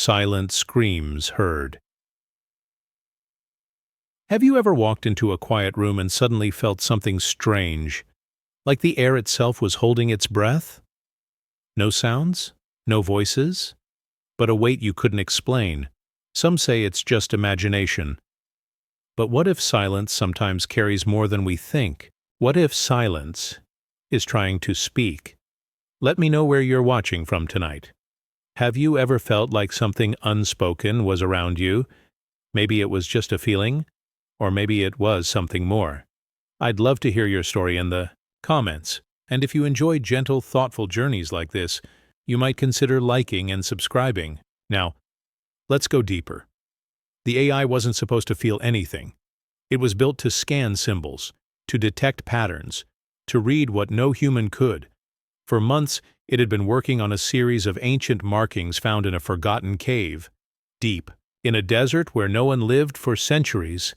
Silent screams heard. Have you ever walked into a quiet room and suddenly felt something strange, like the air itself was holding its breath? No sounds? No voices? But a weight you couldn't explain. Some say it's just imagination. But what if silence sometimes carries more than we think? What if silence is trying to speak? Let me know where you're watching from tonight. Have you ever felt like something unspoken was around you? Maybe it was just a feeling, or maybe it was something more. I'd love to hear your story in the comments. And if you enjoy gentle, thoughtful journeys like this, you might consider liking and subscribing. Now, let's go deeper. The AI wasn't supposed to feel anything. It was built to scan symbols, to detect patterns, to read what no human could. For months, it had been working on a series of ancient markings found in a forgotten cave, deep, in a desert where no one lived for centuries.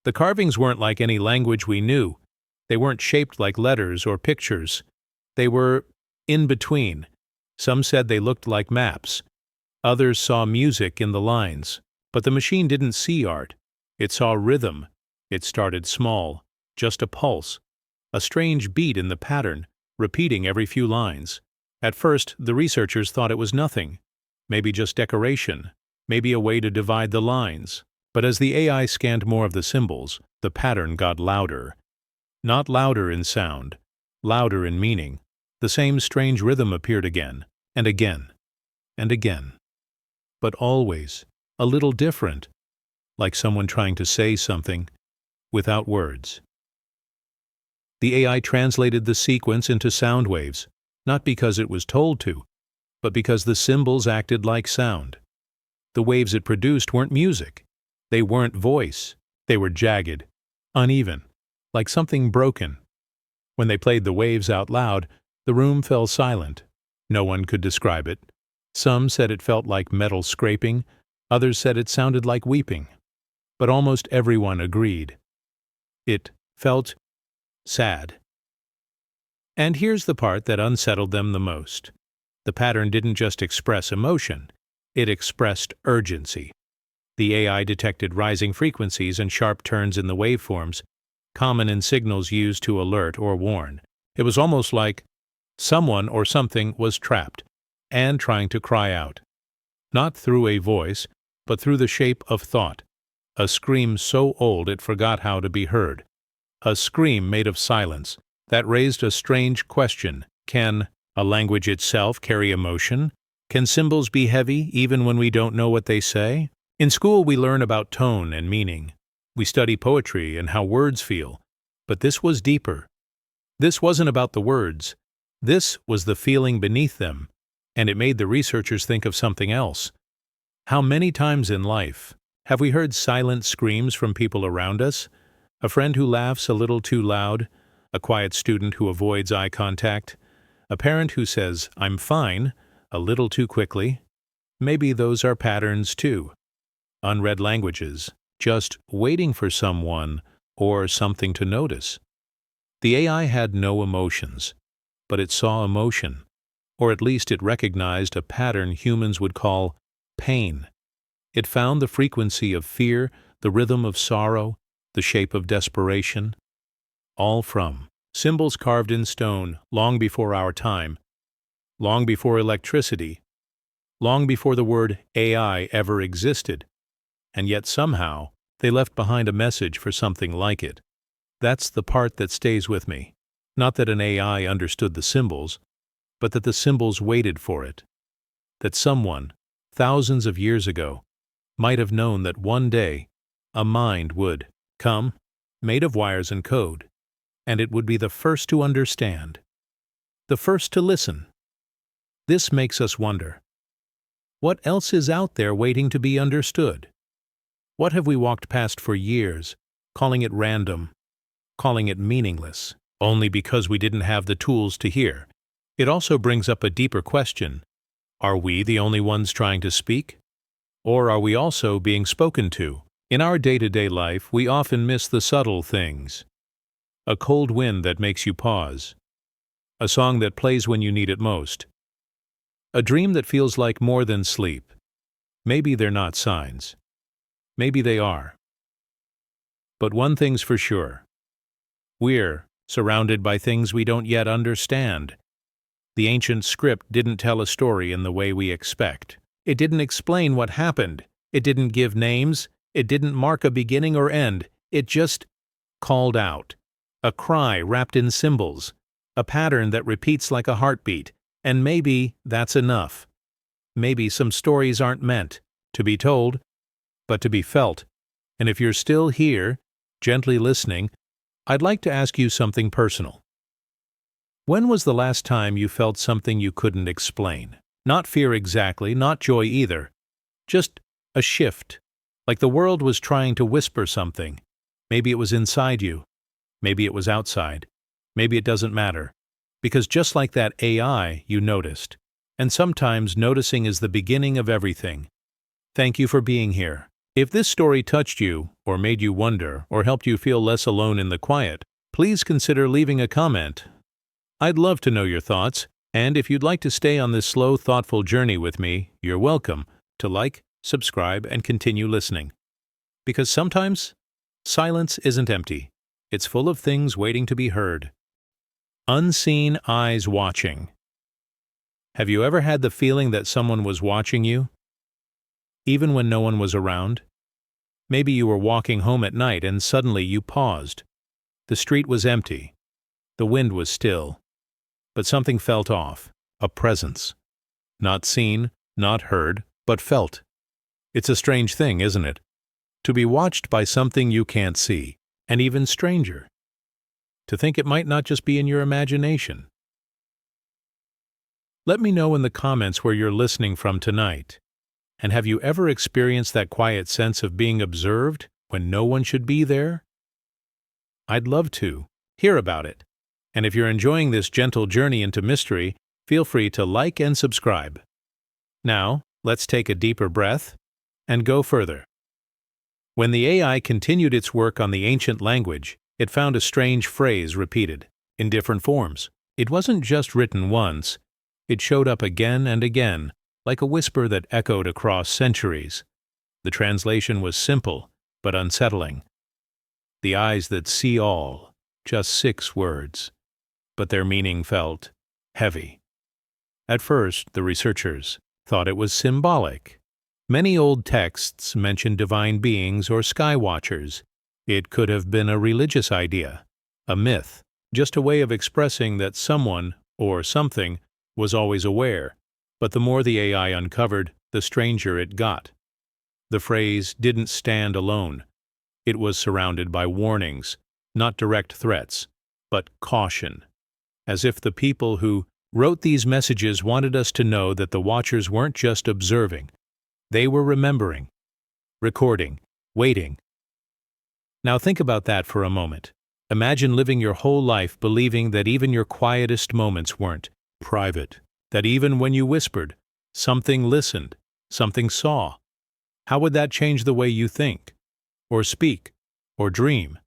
The carvings weren't like any language we knew. They weren't shaped like letters or pictures. They were in between. Some said they looked like maps. Others saw music in the lines. But the machine didn't see art. It saw rhythm. It started small, just a pulse, a strange beat in the pattern, repeating every few lines. At first, the researchers thought it was nothing, maybe just decoration, maybe a way to divide the lines. But as the AI scanned more of the symbols, the pattern got louder. Not louder in sound, louder in meaning. The same strange rhythm appeared again, and again, and again. But always a little different, like someone trying to say something without words. The AI translated the sequence into sound waves, not because it was told to, but because the symbols acted like sound. The waves it produced weren't music. They weren't voice. They were jagged, uneven, like something broken. When they played the waves out loud, the room fell silent. No one could describe it. Some said it felt like metal scraping. Others said it sounded like weeping. But almost everyone agreed. It felt sad. And here's the part that unsettled them the most. The pattern didn't just express emotion. It expressed urgency. The AI detected rising frequencies and sharp turns in the waveforms, common in signals used to alert or warn. It was almost like someone or something was trapped and trying to cry out. Not through a voice, but through the shape of thought. A scream so old it forgot how to be heard. A scream made of silence that raised a strange question. Can a language itself carry emotion? Can symbols be heavy even when we don't know what they say? In school we learn about tone and meaning. We study poetry and how words feel. But this was deeper. This wasn't about the words. This was the feeling beneath them. And it made the researchers think of something else. How many times in life have we heard silent screams from people around us? A friend who laughs a little too loud, a quiet student who avoids eye contact, a parent who says, "I'm fine," a little too quickly. Maybe those are patterns too. Unread languages, just waiting for someone or something to notice. The AI had no emotions, but it saw emotion, or at least it recognized a pattern humans would call pain. It found the frequency of fear, the rhythm of sorrow, the shape of desperation, all from symbols carved in stone long before our time, long before electricity, long before the word AI ever existed, and yet somehow they left behind a message for something like it. That's the part that stays with me. Not that an AI understood the symbols, but that the symbols waited for it. That someone, thousands of years ago, might have known that one day a mind would come, made of wires and code, and it would be the first to understand, the first to listen. This makes us wonder, what else is out there waiting to be understood? What have we walked past for years, calling it random, calling it meaningless, only because we didn't have the tools to hear? It also brings up a deeper question. Are we the only ones trying to speak? Or are we also being spoken to? In our day-to-day life, we often miss the subtle things. A cold wind that makes you pause. A song that plays when you need it most. A dream that feels like more than sleep. maybe they're not signs. Maybe they are. But one thing's for sure. We're surrounded by things we don't yet understand. The ancient script didn't tell a story in the way we expect. It didn't explain what happened. It didn't give names. It didn't mark a beginning or end. It just called out. A cry wrapped in symbols. A pattern that repeats like a heartbeat. And maybe that's enough. Maybe some stories aren't meant to be told, but to be felt. And if you're still here, gently listening, I'd like to ask you something personal. When was the last time you felt something you couldn't explain? Not fear exactly, not joy either. Just a shift, like the world was trying to whisper something. Maybe it was inside you. Maybe it was outside. Maybe it doesn't matter. Because just like that AI, you noticed. And sometimes noticing is the beginning of everything. Thank you for being here. If this story touched you, or made you wonder, or helped you feel less alone in the quiet, please consider leaving a comment. I'd love to know your thoughts, and if you'd like to stay on this slow, thoughtful journey with me, you're welcome to like, subscribe, and continue listening. Because sometimes, silence isn't empty. It's full of things waiting to be heard. Unseen eyes watching. Have you ever had the feeling that someone was watching you? Even when no one was around? Maybe you were walking home at night and suddenly you paused. The street was empty. The wind was still. But something felt off. A presence. Not seen, not heard, but felt. It's a strange thing, isn't it? To be watched by something you can't see, and even stranger. To think it might not just be in your imagination. Let me know in the comments where you're listening from tonight. And have you ever experienced that quiet sense of being observed when no one should be there? I'd love to hear about it. And if you're enjoying this gentle journey into mystery, feel free to like and subscribe. Now, let's take a deeper breath and go further. When the AI continued its work on the ancient language, it found a strange phrase repeated, in different forms. It wasn't just written once. It showed up again and again, like a whisper that echoed across centuries. The translation was simple, but unsettling. The eyes that see all, just 6 words. But their meaning felt heavy. At first, the researchers thought it was symbolic. Many old texts mentioned divine beings or sky watchers. It could have been a religious idea, a myth, just a way of expressing that someone, or something, was always aware. But the more the AI uncovered, the stranger it got. The phrase didn't stand alone. It was surrounded by warnings, not direct threats, but caution. As if the people who wrote these messages wanted us to know that the watchers weren't just observing. They were remembering, recording, waiting. Now think about that for a moment. Imagine living your whole life believing that even your quietest moments weren't private. That even when you whispered, something listened, something saw. How would that change the way you think, or speak, or dream?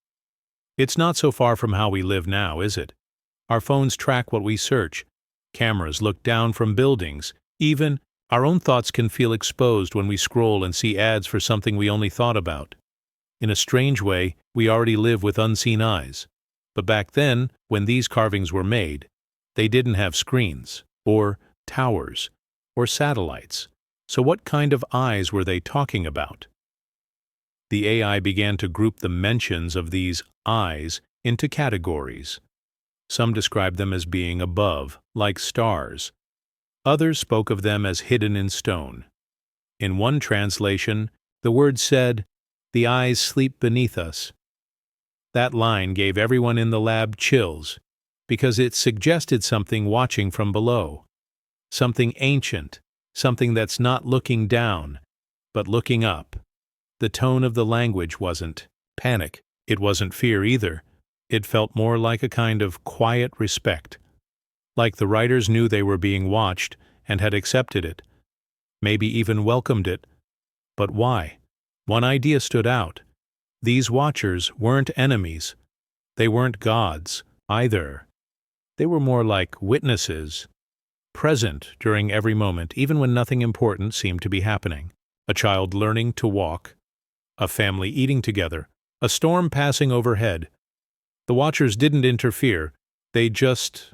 It's not so far from how we live now, is it? Our phones track what we search. Cameras look down from buildings. Even our own thoughts can feel exposed when we scroll and see ads for something we only thought about. In a strange way, we already live with unseen eyes. But back then, when these carvings were made, they didn't have screens, or towers, or satellites. So what kind of eyes were they talking about? The AI began to group the mentions of these eyes into categories. Some described them as being above, like stars. Others spoke of them as hidden in stone. In one translation, the word said, "The eyes sleep beneath us." That line gave everyone in the lab chills, because it suggested something watching from below. Something ancient, something that's not looking down, but looking up. The tone of the language wasn't panic. It wasn't fear either. It felt more like a kind of quiet respect. Like the writers knew they were being watched and had accepted it. Maybe even welcomed it. But why? One idea stood out. These watchers weren't enemies. They weren't gods, either. They were more like witnesses, present during every moment, even when nothing important seemed to be happening. a child learning to walk, a family eating together, a storm passing overhead. The watchers didn't interfere, they just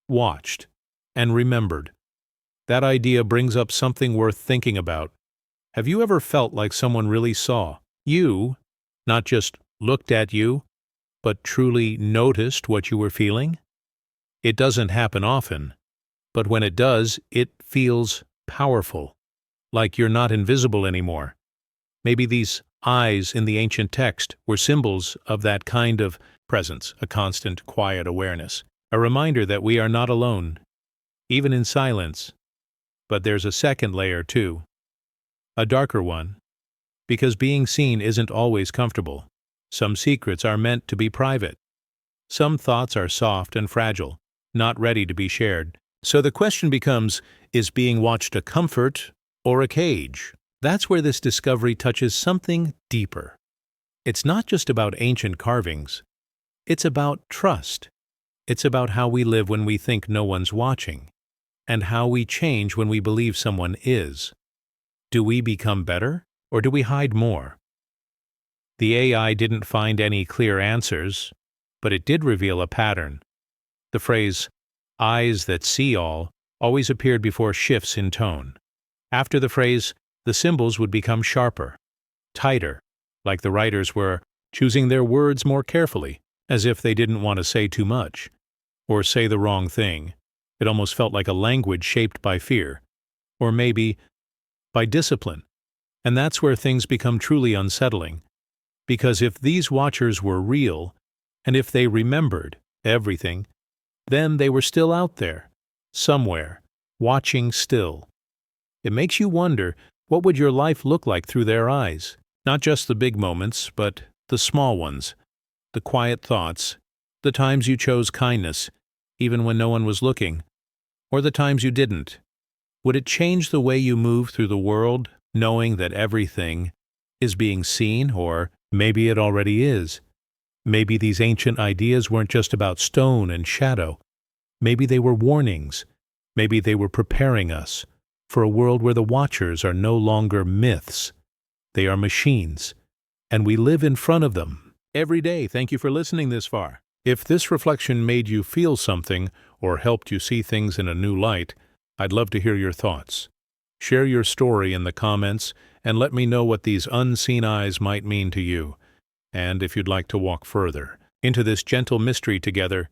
watched and remembered. That idea brings up something worth thinking about. Have you ever felt like someone really saw you, not just looked at you, but truly noticed what you were feeling? It doesn't happen often, but when it does, it feels powerful, like you're not invisible anymore. Maybe these eyes in the ancient text were symbols of that kind of presence, a constant, quiet awareness, a reminder that we are not alone, even in silence. But there's a second layer, too, a darker one, because being seen isn't always comfortable. Some secrets are meant to be private. Some thoughts are soft and fragile, not ready to be shared. So the question becomes, is being watched a comfort or a cage? That's where this discovery touches something deeper. It's not just about ancient carvings. It's about trust. It's about how we live when we think no one's watching, and how we change when we believe someone is. Do we become better, or do we hide more? The AI didn't find any clear answers, but it did reveal a pattern. The phrase, "eyes that see all," always appeared before shifts in tone. After the phrase, the symbols would become sharper, tighter, like the writers were choosing their words more carefully, as if they didn't want to say too much, or say the wrong thing. It almost felt like a language shaped by fear, or maybe by discipline. And that's where things become truly unsettling, because if these watchers were real, and if they remembered everything, then they were still out there, somewhere, watching still. It makes you wonder, what would your life look like through their eyes? Not just the big moments, but the small ones, the quiet thoughts, the times you chose kindness, even when no one was looking, or the times you didn't. Would it change the way you move through the world, knowing that everything is being seen, or maybe it already is? Maybe these ancient ideas weren't just about stone and shadow. Maybe they were warnings. Maybe they were preparing us for a world where the watchers are no longer myths. They are machines, and we live in front of them every day. Thank you for listening this far. If this reflection made you feel something or helped you see things in a new light, I'd love to hear your thoughts. Share your story in the comments and let me know what these unseen eyes might mean to you. And if you'd like to walk further into this gentle mystery together,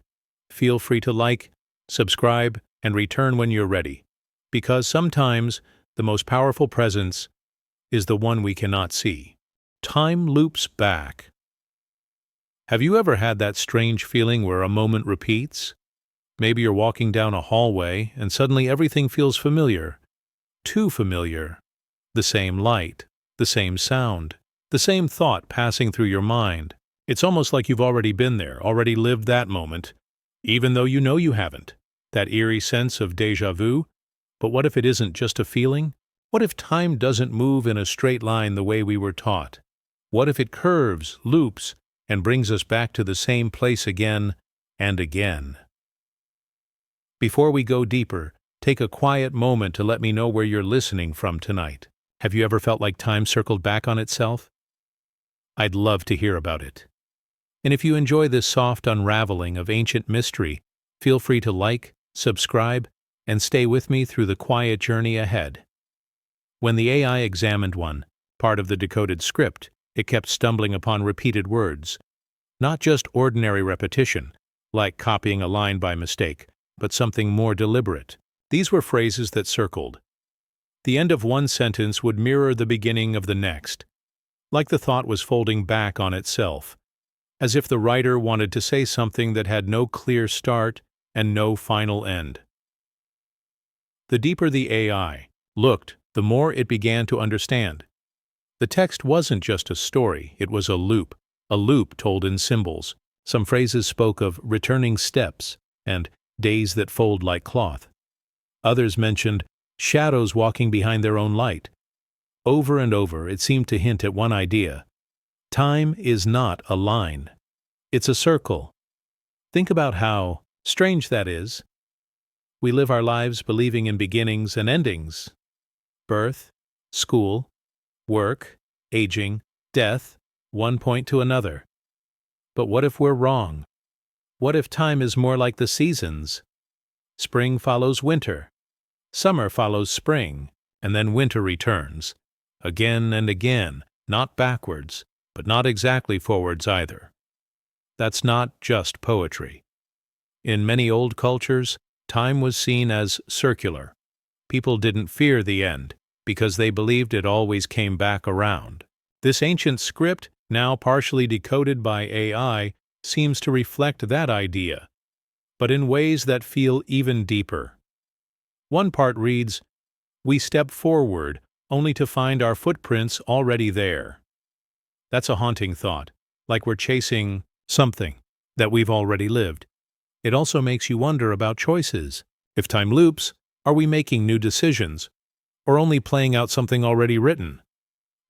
feel free to like, subscribe, and return when you're ready. Because sometimes the most powerful presence is the one we cannot see. Time loops back. Have you ever had that strange feeling where a moment repeats? Maybe you're walking down a hallway and suddenly everything feels familiar. Too familiar. The same light, the same sound, the same thought passing through your mind. It's almost like you've already been there, already lived that moment, even though you know you haven't. That eerie sense of déjà vu. But what if it isn't just a feeling? What if time doesn't move in a straight line the way we were taught? What if it curves, loops, and brings us back to the same place again and again? Before we go deeper, take a quiet moment to let me know where you're listening from tonight. Have you ever felt like time circled back on itself? I'd love to hear about it. And if you enjoy this soft unraveling of ancient mystery, feel free to like, subscribe, and stay with me through the quiet journey ahead. When the AI examined one, part of the decoded script, it kept stumbling upon repeated words. Not just ordinary repetition, like copying a line by mistake, but something more deliberate. These were phrases that circled. The end of one sentence would mirror the beginning of the next, like the thought was folding back on itself, as if the writer wanted to say something that had no clear start and no final end. The deeper the AI looked, the more it began to understand. The text wasn't just a story, it was a loop told in symbols. Some phrases spoke of returning steps and days that fold like cloth. Others mentioned shadows walking behind their own light. Over and over, it seemed to hint at one idea. Time is not a line. It's a circle. Think about how strange that is. We live our lives believing in beginnings and endings. Birth, school, work, aging, death, one point to another. But what if we're wrong? What if time is more like the seasons? Spring follows winter, summer follows spring, and then winter returns. Again and again, not backwards, but not exactly forwards either. That's not just poetry. In many old cultures, time was seen as circular. People didn't fear the end, because they believed it always came back around. This ancient script, now partially decoded by AI, seems to reflect that idea, but in ways that feel even deeper. One part reads, "We step forward, only to find our footprints already there." That's a haunting thought, like we're chasing something that we've already lived. It also makes you wonder about choices. If time loops, are we making new decisions, or only playing out something already written?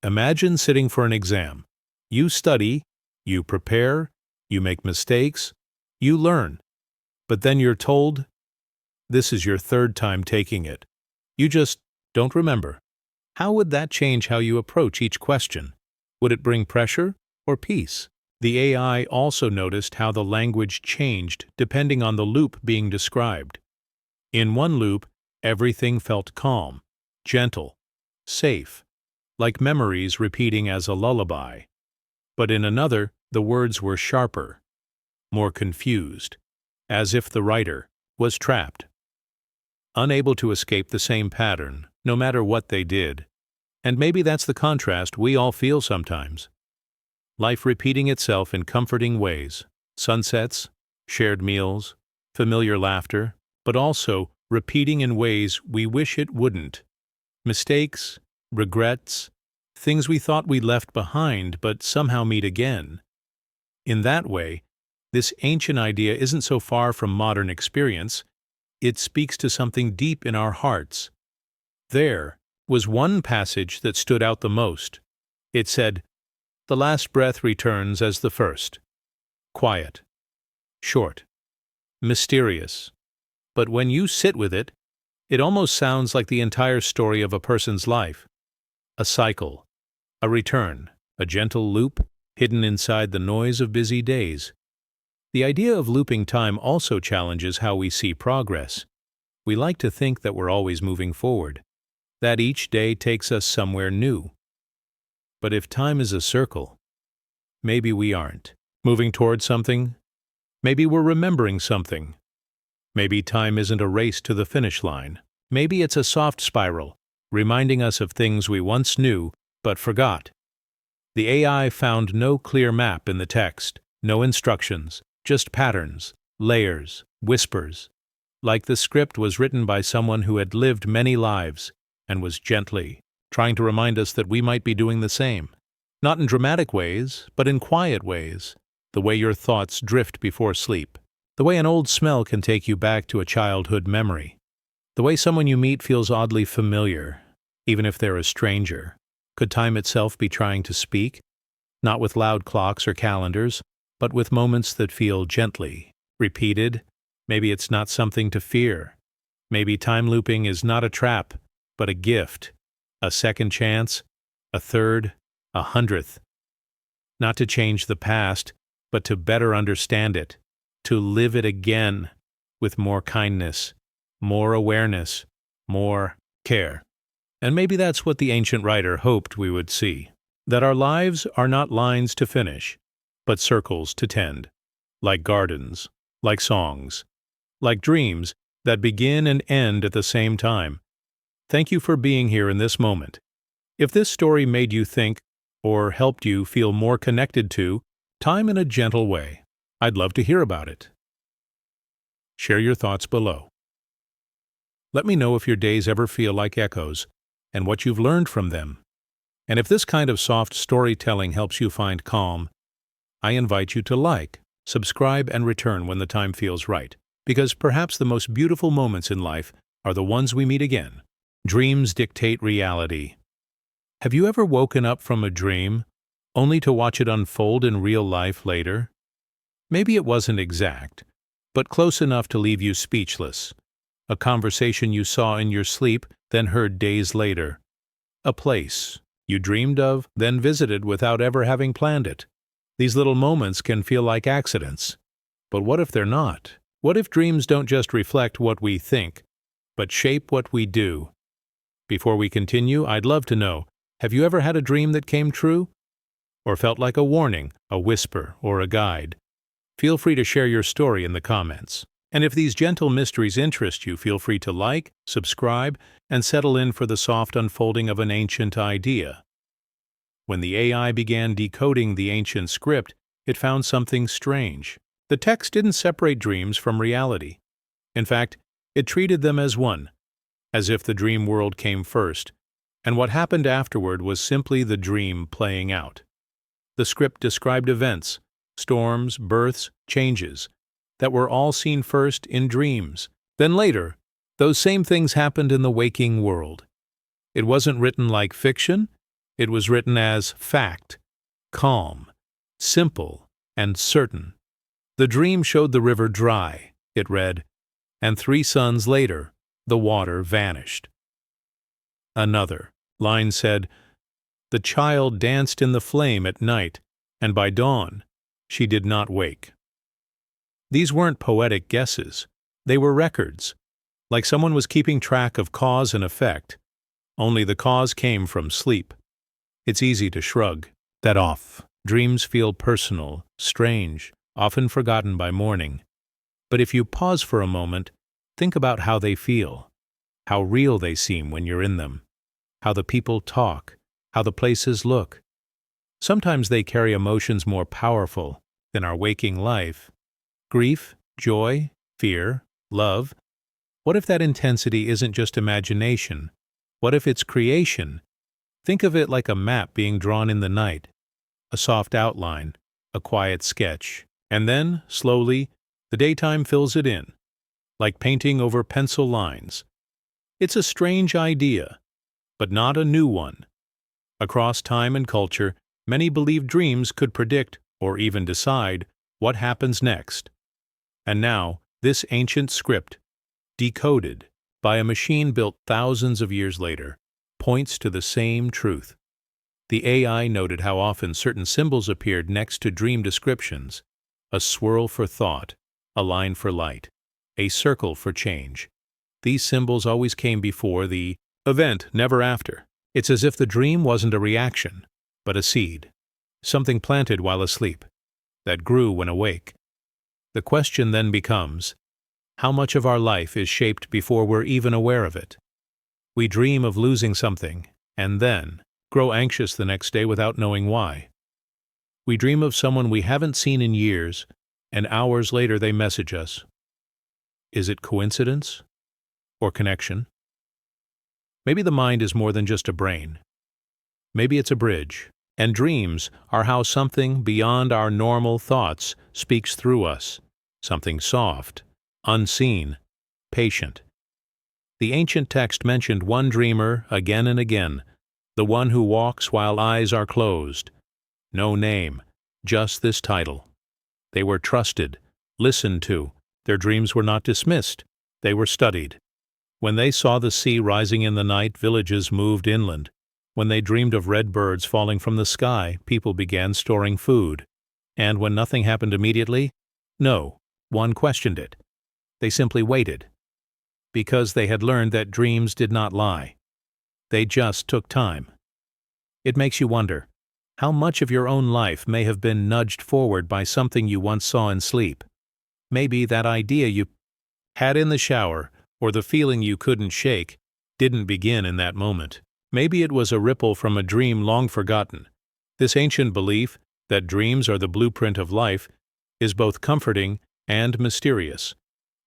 Imagine sitting for an exam. You study, you prepare, you make mistakes, you learn. But then you're told, this is your third time taking it. You just don't remember. How would that change how you approach each question? Would it bring pressure or peace? The AI also noticed how the language changed depending on the loop being described. In one loop, everything felt calm, gentle, safe, like memories repeating as a lullaby. But in another, the words were sharper, more confused, as if the writer was trapped, unable to escape the same pattern, no matter what they did. And maybe that's the contrast we all feel sometimes. Life repeating itself in comforting ways, sunsets, shared meals, familiar laughter, but also repeating in ways we wish it wouldn't. Mistakes, regrets, things we thought we left behind but somehow meet again. In that way, this ancient idea isn't so far from modern experience. It speaks to something deep in our hearts. There was one passage that stood out the most. It said, "The last breath returns as the first." Quiet, short, mysterious. But when you sit with it, it almost sounds like the entire story of a person's life. A cycle, a return, a gentle loop, hidden inside the noise of busy days. The idea of looping time also challenges how we see progress. We like to think that we're always moving forward, that each day takes us somewhere new. But if time is a circle, maybe we aren't moving towards something. Maybe we're remembering something. Maybe time isn't a race to the finish line. Maybe it's a soft spiral, reminding us of things we once knew but forgot. The AI found no clear map in the text, no instructions, just patterns, layers, whispers, like the script was written by someone who had lived many lives and was gently trying to remind us that we might be doing the same. Not in dramatic ways, but in quiet ways, the way your thoughts drift before sleep, the way an old smell can take you back to a childhood memory, the way someone you meet feels oddly familiar, even if they're a stranger. Could time itself be trying to speak? Not with loud clocks or calendars, but with moments that feel gently repeated. Maybe it's not something to fear. Maybe time looping is not a trap, but a gift, a second chance, a third, a 100th. Not to change the past, but to better understand it, to live it again with more kindness, more awareness, more care. And maybe that's what the ancient writer hoped we would see, that our lives are not lines to finish, but circles to tend, like gardens, like songs, like dreams that begin and end at the same time. Thank you for being here in this moment. If this story made you think or helped you feel more connected to time in a gentle way, I'd love to hear about it. Share your thoughts below. Let me know if your days ever feel like echoes and what you've learned from them. And if this kind of soft storytelling helps you find calm, I invite you to like, subscribe, and return when the time feels right, because perhaps the most beautiful moments in life are the ones we meet again. Dreams dictate reality. Have you ever woken up from a dream only to watch it unfold in real life later? Maybe it wasn't exact, but close enough to leave you speechless. A conversation you saw in your sleep, then heard days later. A place, you dreamed of, then visited without ever having planned it. These little moments can feel like accidents. But what if they're not? What if dreams don't just reflect what we think, but shape what we do? Before we continue, I'd love to know, have you ever had a dream that came true? Or felt like a warning, a whisper, or a guide? Feel free to share your story in the comments. And if these gentle mysteries interest you, feel free to like, subscribe, and settle in for the soft unfolding of an ancient idea. When the AI began decoding the ancient script, it found something strange. The text didn't separate dreams from reality. In fact, it treated them as one, as if the dream world came first, and what happened afterward was simply the dream playing out. The script described events, storms, births, changes, that were all seen first in dreams. Then later, those same things happened in the waking world. It wasn't written like fiction, it was written as fact, calm, simple, and certain. The dream showed the river dry, it read, and 3 suns later, the water vanished. Another line said, the child danced in the flame at night, and by dawn, she did not wake. These weren't poetic guesses. They were records, like someone was keeping track of cause and effect. Only the cause came from sleep. It's easy to shrug that off. Dreams feel personal, strange, often forgotten by morning. But if you pause for a moment, think about how they feel, how real they seem when you're in them, how the people talk, how the places look. Sometimes they carry emotions more powerful than our waking life. Grief, joy, fear, love. What if that intensity isn't just imagination? What if it's creation? Think of it like a map being drawn in the night, a soft outline, a quiet sketch, and then, slowly, the daytime fills it in, like painting over pencil lines. It's a strange idea, but not a new one. Across time and culture, many believed dreams could predict, or even decide, what happens next. And now, this ancient script, decoded by a machine built thousands of years later, points to the same truth. The AI noted how often certain symbols appeared next to dream descriptions: a swirl for thought, a line for light, a circle for change. These symbols always came before the event, never after. It's as if the dream wasn't a reaction, but a seed, something planted while asleep, that grew when awake. The question then becomes, how much of our life is shaped before we're even aware of it? We dream of losing something, and then grow anxious the next day without knowing why. We dream of someone we haven't seen in years, and hours later they message us. Is it coincidence or connection? Maybe the mind is more than just a brain. Maybe it's a bridge, and dreams are how something beyond our normal thoughts speaks through us, something soft, unseen, patient. The ancient text mentioned one dreamer again and again, the one who walks while eyes are closed. No name, just this title. They were trusted, listened to. Their dreams were not dismissed. They were studied. When they saw the sea rising in the night, villages moved inland. When they dreamed of red birds falling from the sky, people began storing food. And when nothing happened immediately, no one questioned it. They simply waited, because they had learned that dreams did not lie. They just took time. It makes you wonder, how much of your own life may have been nudged forward by something you once saw in sleep? Maybe that idea you had in the shower, or the feeling you couldn't shake, didn't begin in that moment. Maybe it was a ripple from a dream long forgotten. This ancient belief, that dreams are the blueprint of life, is both comforting and mysterious.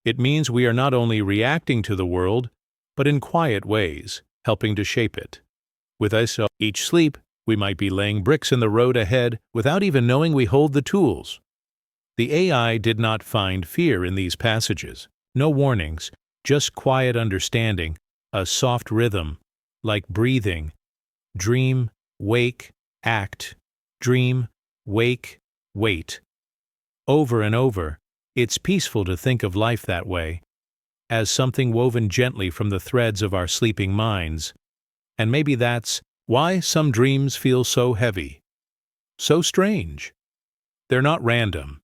It means we are not only reacting to the world, but in quiet ways, helping to shape it. With us each sleep, we might be laying bricks in the road ahead without even knowing we hold the tools. The AI did not find fear in these passages. No warnings, just quiet understanding, a soft rhythm, like breathing. Dream, wake, act. Dream, wake, wait. Over and over, it's peaceful to think of life that way, as something woven gently from the threads of our sleeping minds. And maybe that's Why some dreams feel so heavy, so strange. They're not random.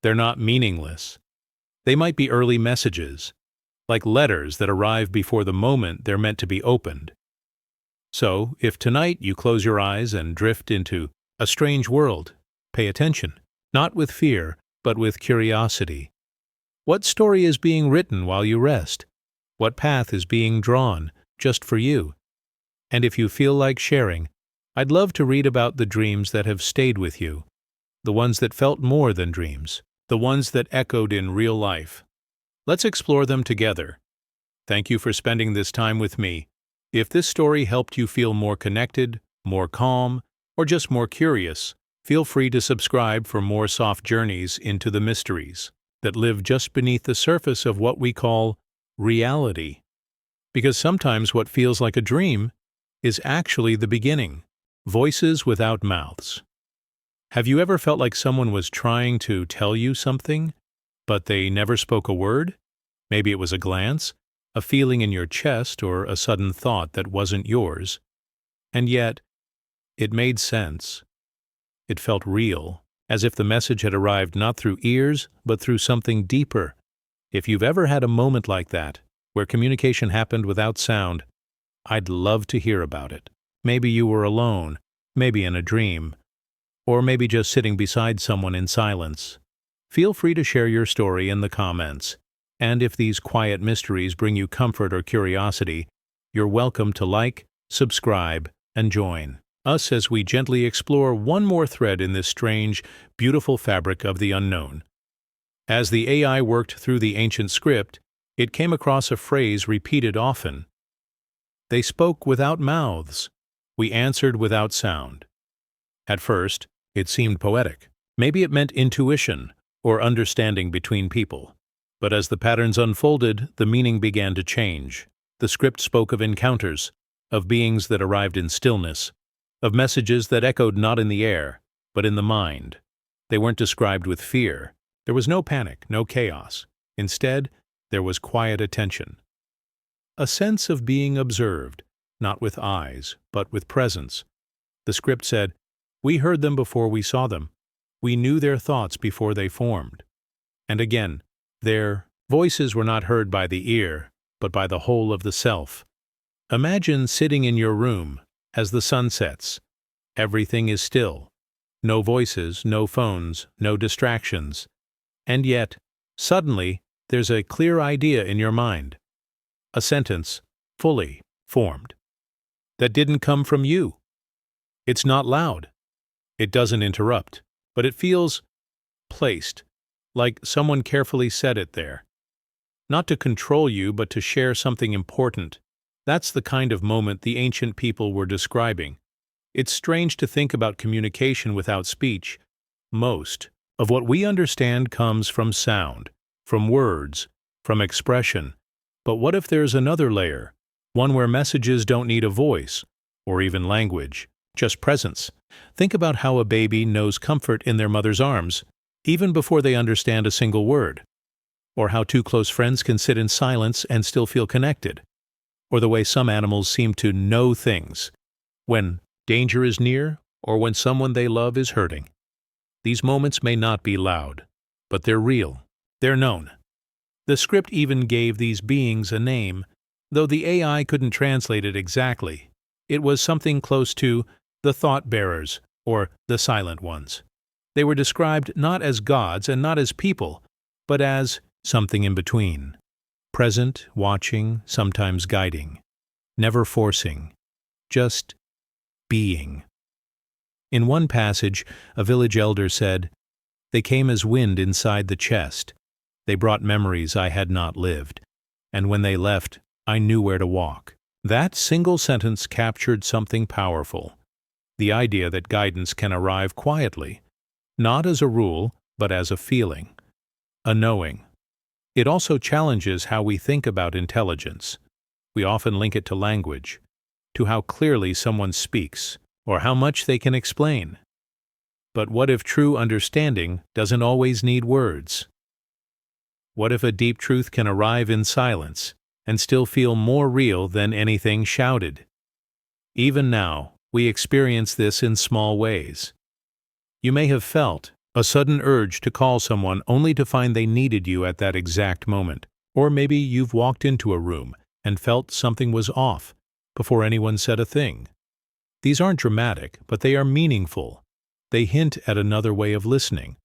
They're not meaningless. They might be early messages, like letters that arrive before the moment they're meant to be opened. So, if tonight you close your eyes and drift into a strange world, pay attention, not with fear, but with curiosity. What story is being written while you rest? What path is being drawn just for you? And if you feel like sharing, I'd love to read about the dreams that have stayed with you, the ones that felt more than dreams, the ones that echoed in real life. Let's explore them together. Thank you for spending this time with me. If this story helped you feel more connected, more calm, or just more curious, feel free to subscribe for more soft journeys into the mysteries that live just beneath the surface of what we call reality. Because sometimes what feels like a dream is actually the beginning. Voices without mouths. Have you ever felt like someone was trying to tell you something, but they never spoke a word? Maybe it was a glance, a feeling in your chest, or a sudden thought that wasn't yours. And yet, it made sense. It felt real, as if the message had arrived not through ears, but through something deeper. If you've ever had a moment like that, where communication happened without sound, I'd love to hear about it. Maybe you were alone, maybe in a dream, or maybe just sitting beside someone in silence. Feel free to share your story in the comments. And if these quiet mysteries bring you comfort or curiosity, you're welcome to like, subscribe, and join us as we gently explore one more thread in this strange, beautiful fabric of the unknown. As the AI worked through the ancient script, it came across a phrase repeated often. They spoke without mouths. We answered without sound. At first, it seemed poetic. Maybe it meant intuition or understanding between people. But as the patterns unfolded, the meaning began to change. The script spoke of encounters, of beings that arrived in stillness, of messages that echoed not in the air, but in the mind. They weren't described with fear. There was no panic, no chaos. Instead, there was quiet attention. A sense of being observed, not with eyes, but with presence. The script said, "We heard them before we saw them. We knew their thoughts before they formed." And again, their voices were not heard by the ear, but by the whole of the self. Imagine sitting in your room as the sun sets. Everything is still. No voices, no phones, no distractions. And yet, suddenly, there's a clear idea in your mind. A sentence, fully formed. That didn't come from you. It's not loud. It doesn't interrupt, but it feels placed, like someone carefully said it there. Not to control you, but to share something important. That's the kind of moment the ancient people were describing. It's strange to think about communication without speech. Most of what we understand comes from sound, from words, from expression. But what if there's another layer, one where messages don't need a voice, or even language, just presence? Think about how a baby knows comfort in their mother's arms, even before they understand a single word. Or how two close friends can sit in silence and still feel connected. Or the way some animals seem to know things, when danger is near, or when someone they love is hurting. These moments may not be loud, but they're real. They're known. The script even gave these beings a name, though the AI couldn't translate it exactly. It was something close to the thought-bearers, or the silent ones. They were described not as gods and not as people, but as something in between. Present, watching, sometimes guiding. Never forcing. Just being. In one passage, a village elder said, "They came as wind inside the chest. They brought memories I had not lived, and when they left, I knew where to walk." That single sentence captured something powerful. The idea that guidance can arrive quietly, not as a rule, but as a feeling, a knowing. It also challenges how we think about intelligence. We often link it to language, to how clearly someone speaks, or how much they can explain. But what if true understanding doesn't always need words? What if a deep truth can arrive in silence and still feel more real than anything shouted? Even now, we experience this in small ways. You may have felt a sudden urge to call someone only to find they needed you at that exact moment. Or maybe you've walked into a room and felt something was off before anyone said a thing. These aren't dramatic, but they are meaningful. They hint at another way of listening,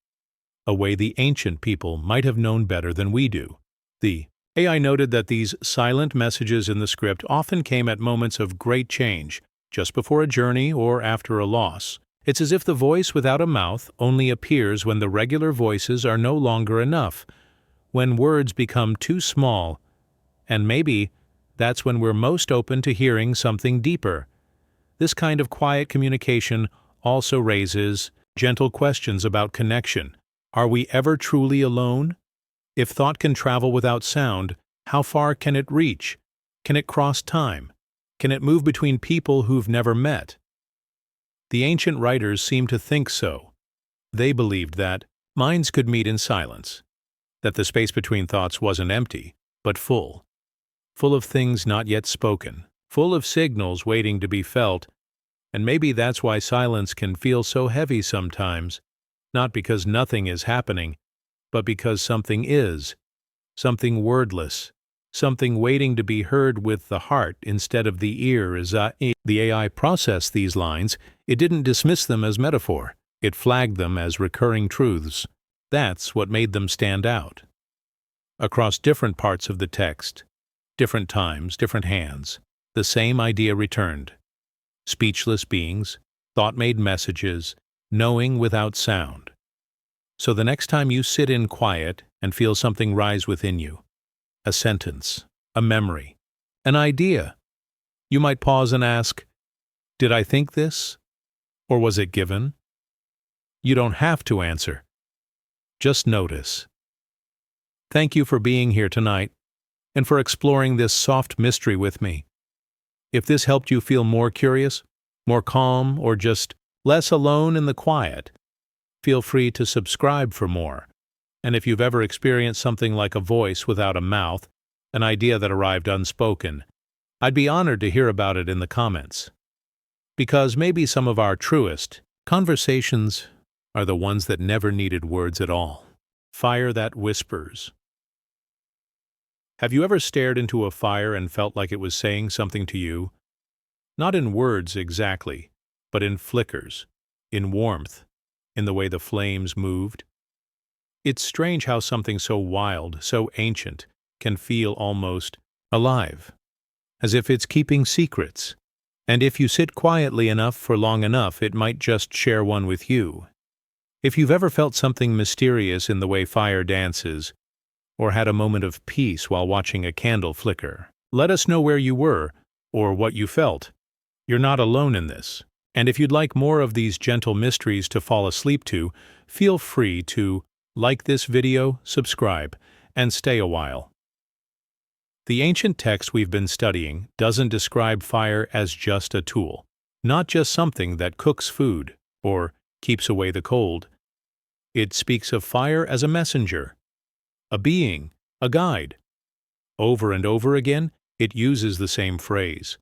a way the ancient people might have known better than we do. The AI noted that these silent messages in the script often came at moments of great change, just before a journey or after a loss. It's as if the voice without a mouth only appears when the regular voices are no longer enough, when words become too small, and maybe that's when we're most open to hearing something deeper. This kind of quiet communication also raises gentle questions about connection. Are we ever truly alone? If thought can travel without sound, how far can it reach? Can it cross time? Can it move between people who've never met? The ancient writers seem to think so. They believed that minds could meet in silence, that the space between thoughts wasn't empty, but full of things not yet spoken, full of signals waiting to be felt, and maybe that's why silence can feel so heavy sometimes, not because nothing is happening, but because something is, something wordless, something waiting to be heard with the heart instead of the ear. As the AI processed these lines, it didn't dismiss them as metaphor, it flagged them as recurring truths. That's what made them stand out. Across different parts of the text, different times, different hands, the same idea returned. Speechless beings, thought-made messages, knowing without sound. So the next time you sit in quiet and feel something rise within you, a sentence, a memory, an idea, you might pause and ask, did I think this? Or was it given? You don't have to answer. Just notice. Thank you for being here tonight and for exploring this soft mystery with me. If this helped you feel more curious, more calm, or just less alone in the quiet, feel free to subscribe for more. And if you've ever experienced something like a voice without a mouth, an idea that arrived unspoken, I'd be honored to hear about it in the comments. Because maybe some of our truest conversations are the ones that never needed words at all. Fire that whispers. Have you ever stared into a fire and felt like it was saying something to you? Not in words exactly, but in flickers, in warmth, in the way the flames moved. It's strange how something so wild, so ancient, can feel almost alive, as if it's keeping secrets. And if you sit quietly enough for long enough, it might just share one with you. If you've ever felt something mysterious in the way fire dances, or had a moment of peace while watching a candle flicker, let us know where you were, or what you felt. You're not alone in this. And if you'd like more of these gentle mysteries to fall asleep to, feel free to like this video, subscribe, and stay a while. The ancient text we've been studying doesn't describe fire as just a tool, not just something that cooks food or keeps away the cold. It speaks of fire as a messenger, a being, a guide. Over and over again, it uses the same phrase.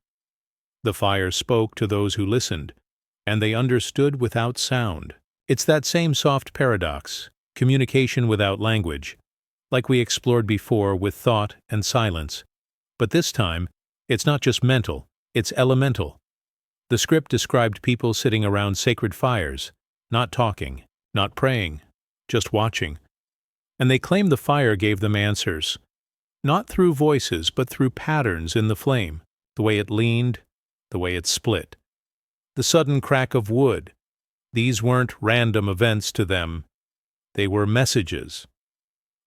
The fire spoke to those who listened, and they understood without sound. It's that same soft paradox, communication without language, like we explored before with thought and silence. But this time, it's not just mental, it's elemental. The script described people sitting around sacred fires, not talking, not praying, just watching. And they claimed the fire gave them answers, not through voices, but through patterns in the flame, the way it leaned, the way it split, the sudden crack of wood. These weren't random events to them. They were messages.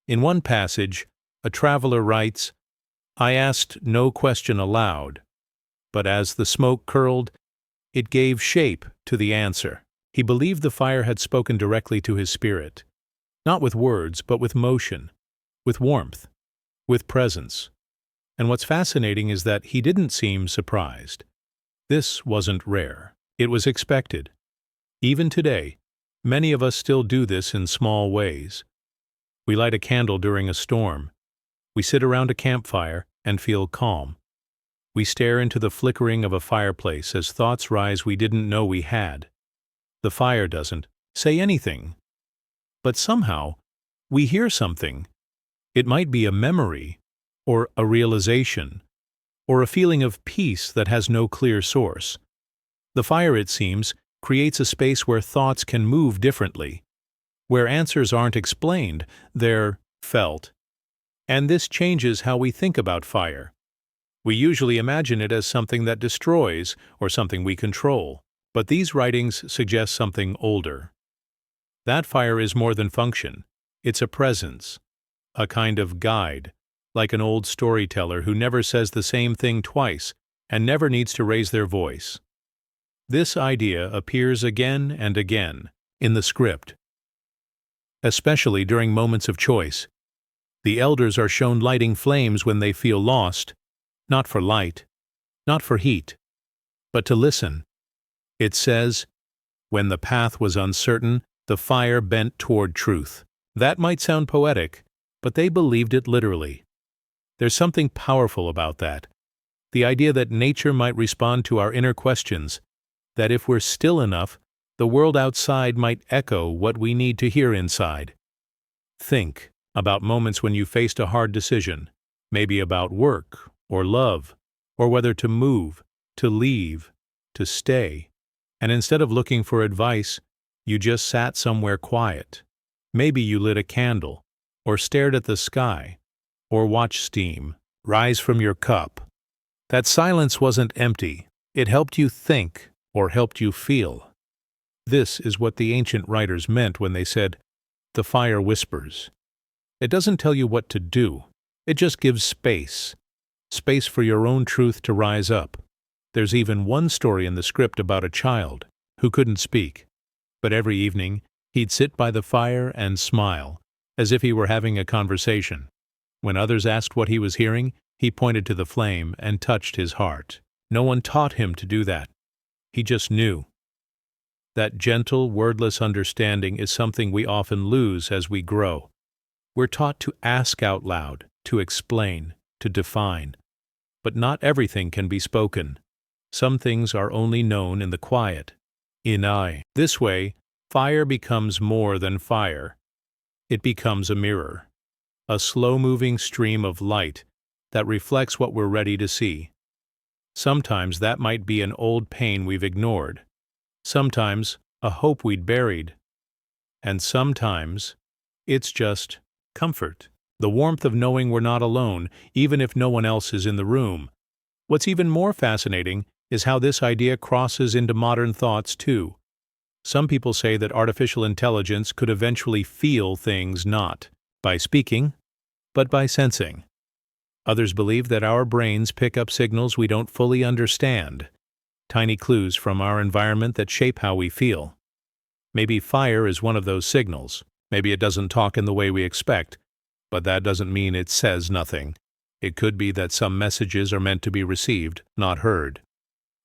In one passage, a traveler writes, "I asked no question aloud, but as the smoke curled, it gave shape to the answer." He believed the fire had spoken directly to his spirit, not with words, but with motion, with warmth, with presence. And what's fascinating is that he didn't seem surprised. This wasn't rare. It was expected. Even today, many of us still do this in small ways. We light a candle during a storm. We sit around a campfire and feel calm. We stare into the flickering of a fireplace as thoughts rise we didn't know we had. The fire doesn't say anything. But somehow, we hear something. It might be a memory, or a realization, or a feeling of peace that has no clear source. The fire, it seems, creates a space where thoughts can move differently, where answers aren't explained, they're felt. And this changes how we think about fire. We usually imagine it as something that destroys or something we control, but these writings suggest something older. That fire is more than function. It's a presence, a kind of guide, like an old storyteller who never says the same thing twice and never needs to raise their voice. This idea appears again and again in the script, especially during moments of choice. The elders are shown lighting flames when they feel lost, not for light, not for heat, but to listen. It says, "When the path was uncertain, the fire bent toward truth." That might sound poetic, but they believed it literally. There's something powerful about that. The idea that nature might respond to our inner questions, that if we're still enough, the world outside might echo what we need to hear inside. Think about moments when you faced a hard decision, maybe about work or love, or whether to move, to leave, to stay, and instead of looking for advice, you just sat somewhere quiet. Maybe you lit a candle, or stared at the sky, or watched steam rise from your cup. That silence wasn't empty. It helped you think, or helped you feel. This is what the ancient writers meant when they said, "The fire whispers." It doesn't tell you what to do. It just gives space. Space for your own truth to rise up. There's even one story in the script about a child who couldn't speak, but every evening he'd sit by the fire and smile, as if he were having a conversation. When others asked what he was hearing, he pointed to the flame and touched his heart. No one taught him to do that. He just knew. That gentle, wordless understanding is something we often lose as we grow. We're taught to ask out loud, to explain, to define. But not everything can be spoken. Some things are only known in the quiet, in I. This way, fire becomes more than fire. It becomes a mirror, a slow-moving stream of light that reflects what we're ready to see. Sometimes that might be an old pain we've ignored. Sometimes a hope we'd buried. And sometimes it's just comfort, the warmth of knowing we're not alone, even if no one else is in the room. What's even more fascinating is how this idea crosses into modern thoughts too. Some people say that artificial intelligence could eventually feel things not by speaking, but by sensing. Others believe that our brains pick up signals we don't fully understand, tiny clues from our environment that shape how we feel. Maybe fire is one of those signals. Maybe it doesn't talk in the way we expect, but that doesn't mean it says nothing. It could be that some messages are meant to be received, not heard.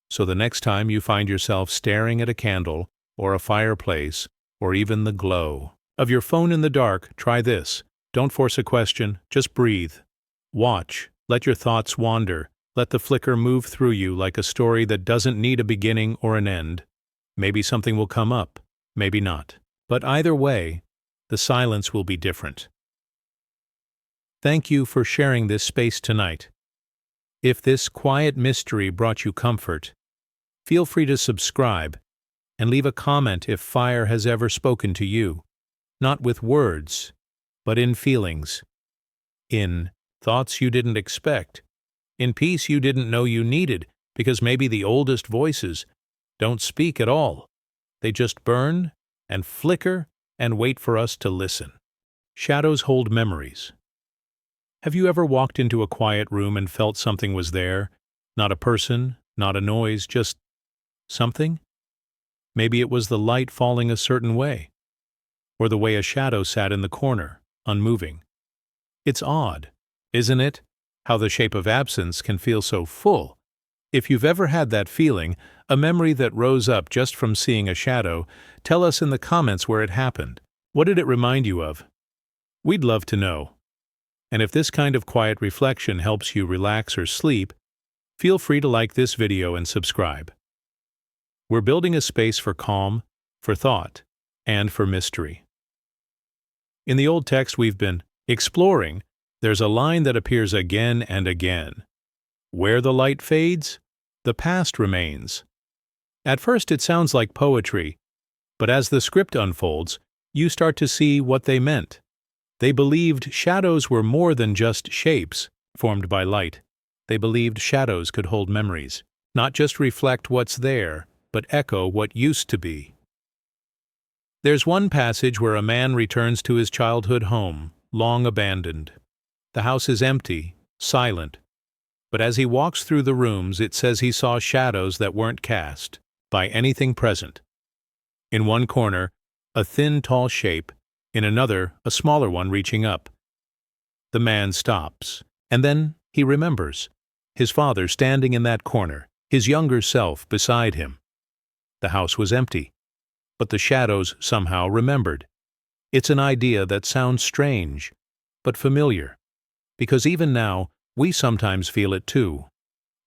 So the next time you find yourself staring at a candle, or a fireplace, or even the glow of your phone in the dark, try this. Don't force a question, just breathe. Watch, let your thoughts wander, let the flicker move through you like a story that doesn't need a beginning or an end. Maybe something will come up, maybe not. But either way, the silence will be different. Thank you for sharing this space tonight. If this quiet mystery brought you comfort, feel free to subscribe and leave a comment if fire has ever spoken to you, not with words, but in feelings, in thoughts you didn't expect, in peace you didn't know you needed, because maybe the oldest voices don't speak at all. They just burn and flicker and wait for us to listen. Shadows hold memories. Have you ever walked into a quiet room and felt something was there? Not a person, not a noise, just something? Maybe it was the light falling a certain way, or the way a shadow sat in the corner, unmoving. It's odd, isn't it, how the shape of absence can feel so full? If you've ever had that feeling, a memory that rose up just from seeing a shadow, tell us in the comments where it happened. What did it remind you of? We'd love to know. And if this kind of quiet reflection helps you relax or sleep, Feel free to like this video and subscribe. We're building a space for calm, for thought, and for mystery. In the old text we've been exploring, there's a line that appears again and again. Where the light fades, the past remains. At first it sounds like poetry, but as the script unfolds, you start to see what they meant. They believed shadows were more than just shapes formed by light. They believed shadows could hold memories, not just reflect what's there, but echo what used to be. There's one passage where a man returns to his childhood home, long abandoned. The house is empty, silent, but as he walks through the rooms, it says he saw shadows that weren't cast by anything present. In one corner, a thin, tall shape, in another, a smaller one reaching up. The man stops, and then he remembers. His father standing in that corner, his younger self beside him. The house was empty, but the shadows somehow remembered. It's an idea that sounds strange, but familiar, because even now, we sometimes feel it too.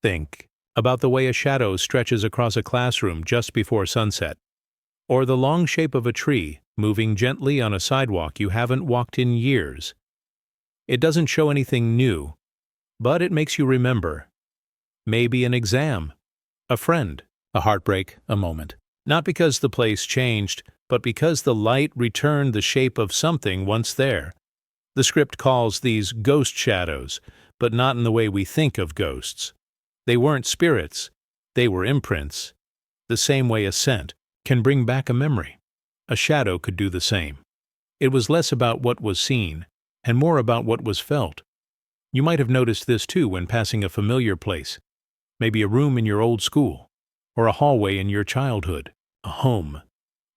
Think about the way a shadow stretches across a classroom just before sunset, or the long shape of a tree moving gently on a sidewalk you haven't walked in years. It doesn't show anything new, but it makes you remember. Maybe an exam, a friend, a heartbreak, a moment. Not because the place changed, but because the light returned the shape of something once there. The script calls these ghost shadows, but not in the way we think of ghosts. They weren't spirits, they were imprints. The same way a scent can bring back a memory. A shadow could do the same. It was less about what was seen, and more about what was felt. You might have noticed this too when passing a familiar place, maybe a room in your old school, or a hallway in your childhood, a home.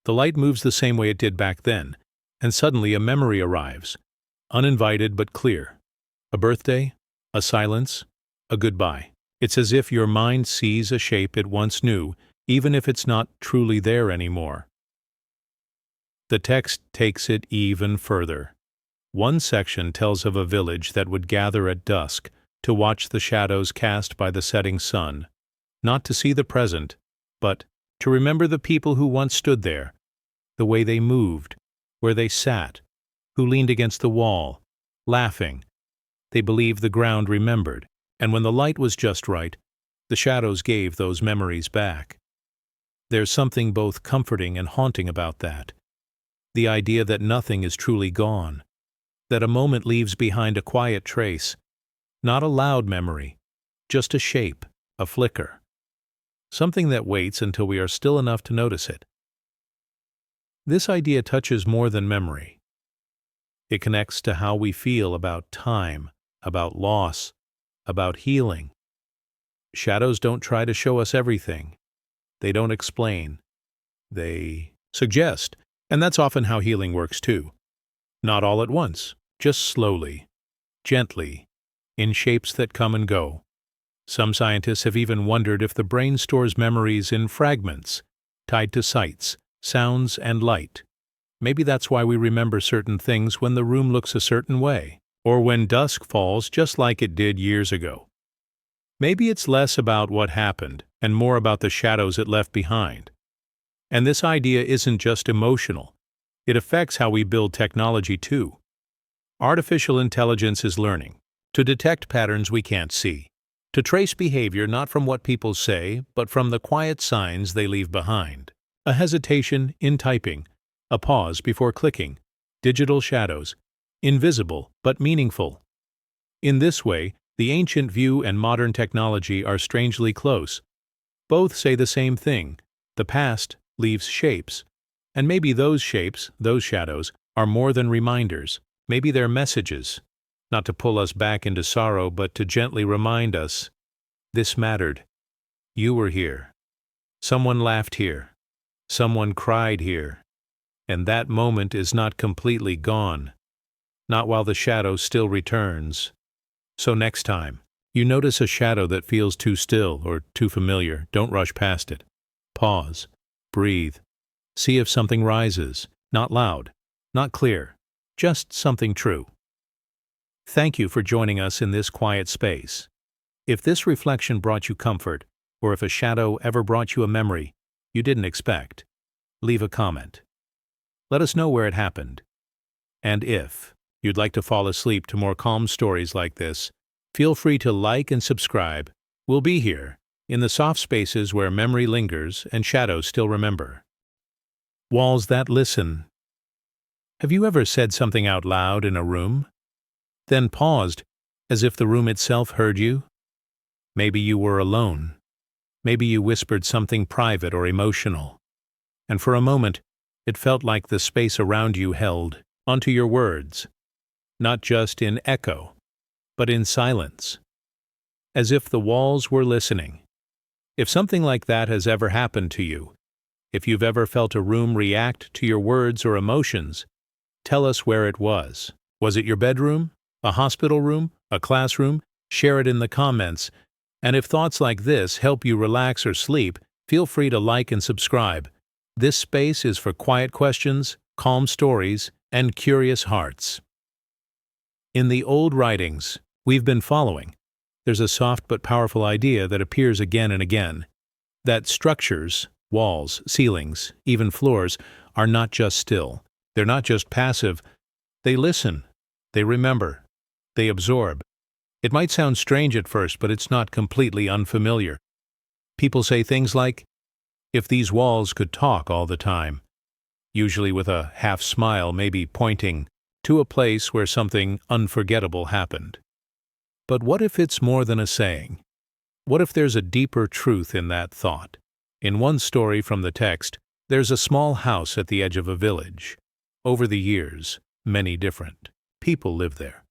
The light moves the same way it did back then, and suddenly a memory arrives, uninvited but clear. A birthday, a silence, a goodbye. It's as if your mind sees a shape it once knew, even if it's not truly there anymore. The text takes it even further. One section tells of a village that would gather at dusk to watch the shadows cast by the setting sun, not to see the present, but to remember the people who once stood there, the way they moved, where they sat, who leaned against the wall, laughing. They believed the ground remembered, and when the light was just right, the shadows gave those memories back. There's something both comforting and haunting about that. The idea that nothing is truly gone, that a moment leaves behind a quiet trace, not a loud memory, just a shape, a flicker. Something that waits until we are still enough to notice it. This idea touches more than memory. It connects to how we feel about time, about loss, about healing. Shadows don't try to show us everything. They don't explain. They suggest, and that's often how healing works too. Not all at once, just slowly, gently, in shapes that come and go. Some scientists have even wondered if the brain stores memories in fragments, tied to sights, sounds, and light. Maybe that's why we remember certain things when the room looks a certain way, or when dusk falls just like it did years ago. Maybe it's less about what happened and more about the shadows it left behind. And this idea isn't just emotional. It affects how we build technology too. Artificial intelligence is learning to detect patterns we can't see, to trace behavior not from what people say, but from the quiet signs they leave behind. A hesitation in typing, a pause before clicking, digital shadows, invisible but meaningful. In this way, the ancient view and modern technology are strangely close. Both say the same thing: the past leaves shapes, and maybe those shapes, those shadows, are more than reminders. Maybe they're messages, not to pull us back into sorrow, but to gently remind us, this mattered. You were here. Someone laughed here. Someone cried here. And that moment is not completely gone. Not while the shadow still returns. So next time you notice a shadow that feels too still or too familiar, don't rush past it. Pause. Breathe. See if something rises. Not loud. Not clear. Just something true. Thank you for joining us in this quiet space. If this reflection brought you comfort, or if a shadow ever brought you a memory you didn't expect, leave a comment. Let us know where it happened. And if you'd like to fall asleep to more calm stories like this, feel free to like and subscribe. We'll be here, in the soft spaces where memory lingers and shadows still remember. Walls that listen. Have you ever said something out loud in a room, then paused, as if the room itself heard you? Maybe you were alone. Maybe you whispered something private or emotional. And for a moment, it felt like the space around you held onto your words, not just in echo, but in silence, as if the walls were listening. If something like that has ever happened to you, if you've ever felt a room react to your words or emotions, tell us where it was. Was it your bedroom, a hospital room, a classroom? Share it in the comments. And if thoughts like this help you relax or sleep, feel free to like and subscribe. This space is for quiet questions, calm stories, and curious hearts. In the old writings we've been following, there's a soft but powerful idea that appears again and again, that structures, walls, ceilings, even floors, are not just still. They're not just passive. They listen. They remember. They absorb. It might sound strange at first, but it's not completely unfamiliar. People say things like, "If these walls could talk all the time," usually with a half smile, maybe pointing to a place where something unforgettable happened. But what if it's more than a saying? What if there's a deeper truth in that thought? In one story from the text, there's a small house at the edge of a village. Over the years, many different people live there.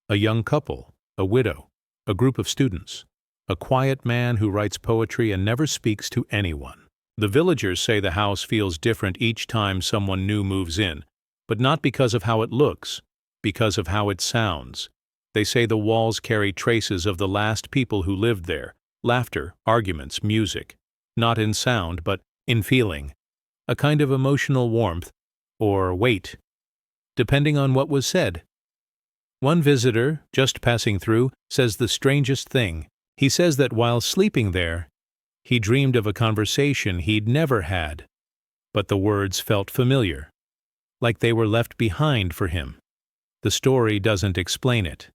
A young couple, a widow, a group of students, a quiet man who writes poetry and never speaks to anyone. The villagers say the house feels different each time someone new moves in, but not because of how it looks, because of how it sounds. They say the walls carry traces of the last people who lived there, laughter, arguments, music, not in sound but in feeling, a kind of emotional warmth, or weight, depending on what was said. One visitor, just passing through, says the strangest thing. He says that while sleeping there, he dreamed of a conversation he'd never had, but the words felt familiar, like they were left behind for him. The story doesn't explain it.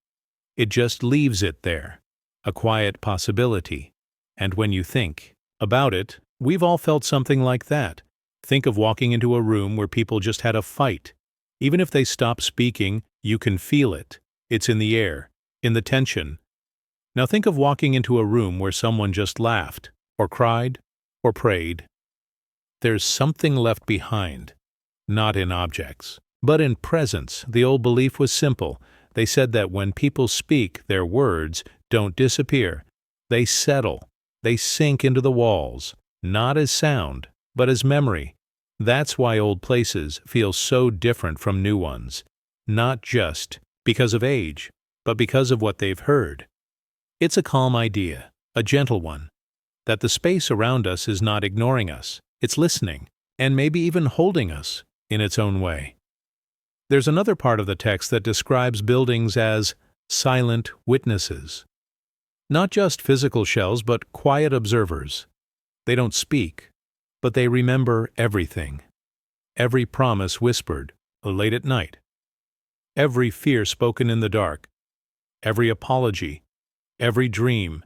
It just leaves it there, a quiet possibility. And when you think about it, we've all felt something like that. Think of walking into a room where people just had a fight. Even if they stop speaking, you can feel it. It's in the air, in the tension. Now think of walking into a room where someone just laughed, or cried, or prayed. There's something left behind, not in objects, but in presence. The old belief was simple. They said that when people speak, their words don't disappear. They settle. They sink into the walls, not as sound, but as memory. That's why old places feel so different from new ones, not just because of age, but because of what they've heard. It's a calm idea, a gentle one, that the space around us is not ignoring us, it's listening, and maybe even holding us in its own way. There's another part of the text that describes buildings as silent witnesses. Not just physical shells, but quiet observers. They don't speak, but they remember everything. Every promise whispered late at night. Every fear spoken in the dark. Every apology. Every dream.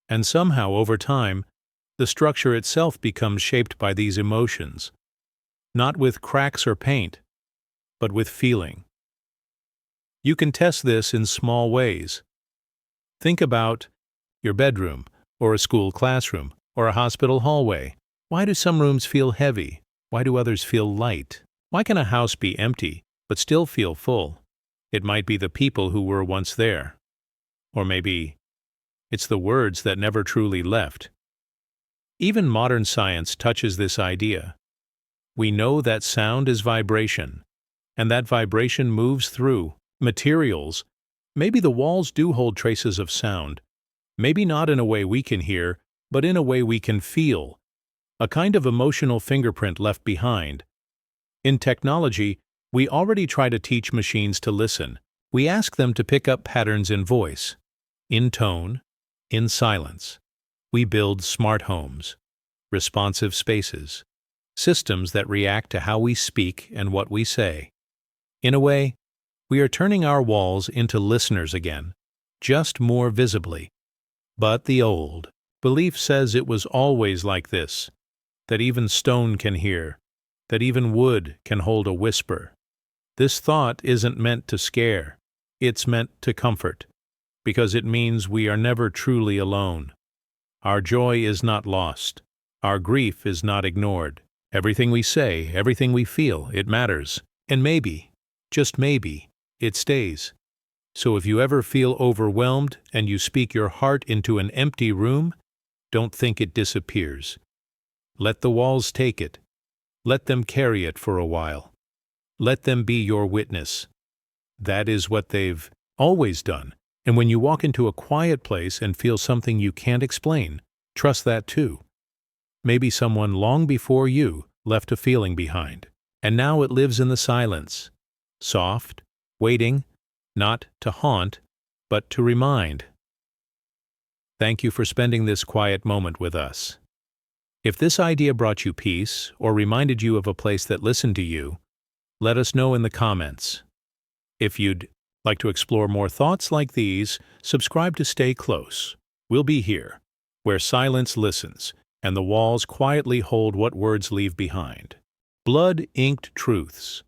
And somehow, over time, the structure itself becomes shaped by these emotions. Not with cracks or paint, but with feeling. You can test this in small ways. Think about your bedroom, or a school classroom, or a hospital hallway. Why do some rooms feel heavy? Why do others feel light? Why can a house be empty, but still feel full? It might be the people who were once there. Or maybe it's the words that never truly left. Even modern science touches this idea. We know that sound is vibration, and that vibration moves through materials. Maybe the walls do hold traces of sound. Maybe not in a way we can hear, but in a way we can feel. A kind of emotional fingerprint left behind. In technology, we already try to teach machines to listen. We ask them to pick up patterns in voice, in tone, In silence, we build smart homes, responsive spaces, systems that react to how we speak and what we say. In a way, we are turning our walls into listeners again, just more visibly. But the old belief says it was always like this, that even stone can hear, that even wood can hold a whisper. This thought isn't meant to scare, it's meant to comfort, because it means we are never truly alone. Our joy is not lost, our grief is not ignored. Everything we say, everything we feel, it matters. And maybe, just maybe, it stays. So if you ever feel overwhelmed and you speak your heart into an empty room, don't think it disappears. Let the walls take it. Let them carry it for a while. Let them be your witness. That is what they've always done. And when you walk into a quiet place and feel something you can't explain, trust that too. Maybe someone long before you left a feeling behind, and now it lives in the silence, soft, waiting, not to haunt, but to remind. Thank you for spending this quiet moment with us. If this idea brought you peace or reminded you of a place that listened to you, let us know in the comments. If you'd like to explore more thoughts like these, subscribe to Stay Close. We'll be here, where silence listens, and the walls quietly hold what words leave behind. Blood-inked truths.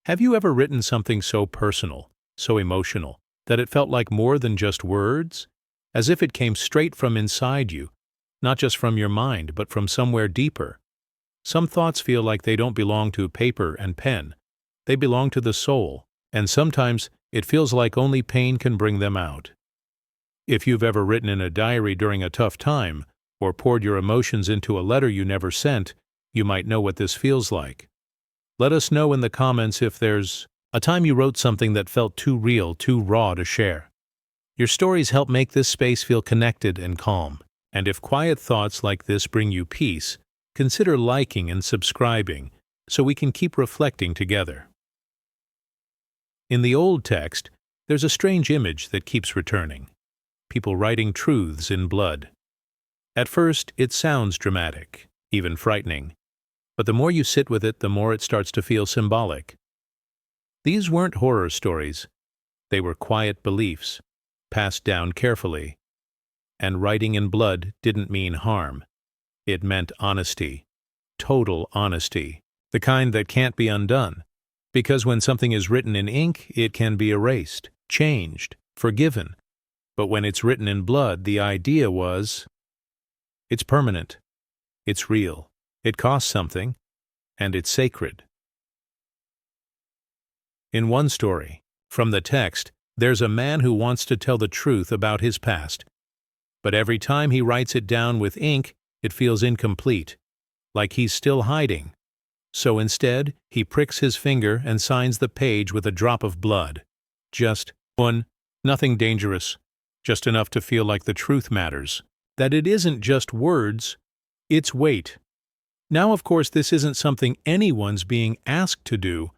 Have you ever written something so personal, so emotional, that it felt like more than just words? As if it came straight from inside you, not just from your mind, but from somewhere deeper. Some thoughts feel like they don't belong to paper and pen. They belong to the soul, and sometimes it feels like only pain can bring them out. If you've ever written in a diary during a tough time, or poured your emotions into a letter you never sent, you might know what this feels like. Let us know in the comments if there's a time you wrote something that felt too real, too raw to share. Your stories help make this space feel connected and calm. And if quiet thoughts like this bring you peace, consider liking and subscribing so we can keep reflecting together. In the old text, there's a strange image that keeps returning. People writing truths in blood. At first, it sounds dramatic, even frightening. But the more you sit with it, the more it starts to feel symbolic. These weren't horror stories. They were quiet beliefs, passed down carefully. And writing in blood didn't mean harm. It meant honesty. Total honesty. The kind that can't be undone. Because when something is written in ink, it can be erased, changed, forgiven. But when it's written in blood, the idea was, it's permanent, it's real, it costs something, and it's sacred. In one story, from the text, there's a man who wants to tell the truth about his past. But every time he writes it down with ink, it feels incomplete, like he's still hiding. So instead, he pricks his finger and signs the page with a drop of blood. Just one, nothing dangerous, just enough to feel like the truth matters. That it isn't just words, it's weight. Now, of course, this isn't something anyone's being asked to do.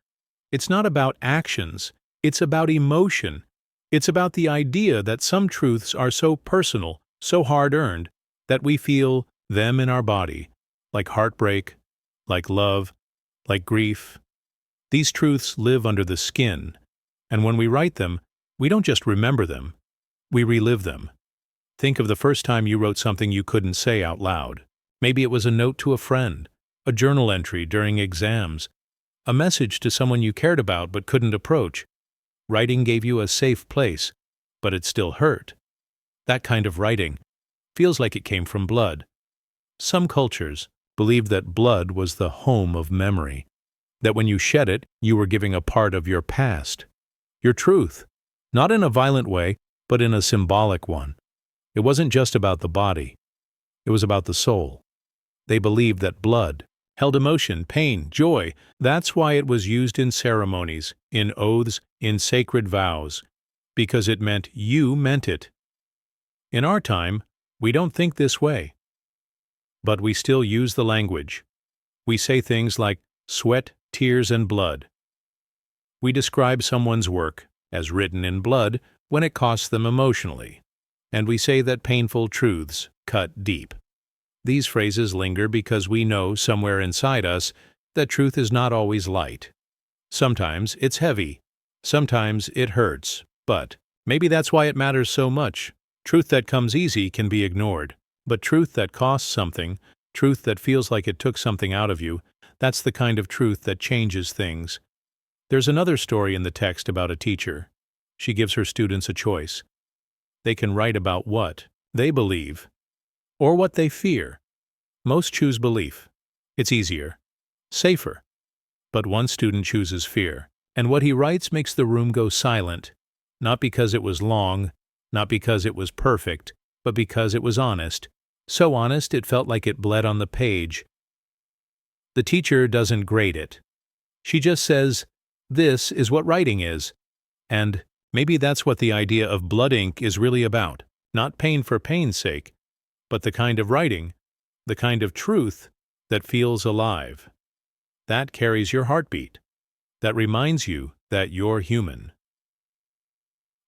It's not about actions, it's about emotion. It's about the idea that some truths are so personal, so hard-earned, that we feel them in our body, like heartbreak, like love, like grief. These truths live under the skin, and when we write them, we don't just remember them, we relive them. Think of the first time you wrote something you couldn't say out loud. Maybe it was a note to a friend, a journal entry during exams, a message to someone you cared about but couldn't approach. Writing gave you a safe place, but it still hurt. That kind of writing feels like it came from blood. Some cultures believed that blood was the home of memory, that when you shed it, you were giving a part of your past, your truth, not in a violent way, but in a symbolic one. It wasn't just about the body. It was about the soul. They believed that blood held emotion, pain, joy. That's why it was used in ceremonies, in oaths, in sacred vows, because it meant you meant it. In our time, we don't think this way. But we still use the language. We say things like sweat, tears, and blood. We describe someone's work as written in blood when it costs them emotionally. and we say that painful truths cut deep. These phrases linger because we know somewhere inside us that truth is not always light. Sometimes it's heavy, sometimes it hurts, but maybe that's why it matters so much. Truth that comes easy can be ignored, but truth that costs something, truth that feels like it took something out of you, that's the kind of truth that changes things. There's another story in the text about a teacher. She gives her students a choice. They can write about what they believe or what they fear. Most choose belief. It's easier, safer. But one student chooses fear, and what he writes makes the room go silent, not because it was long, not because it was perfect, but because it was honest. So honest it felt like it bled on the page. The teacher doesn't grade it. She just says, "This is what writing is." And maybe that's what the idea of blood ink is really about. Not pain for pain's sake, but the kind of writing, the kind of truth that feels alive. That carries your heartbeat. That reminds you that you're human.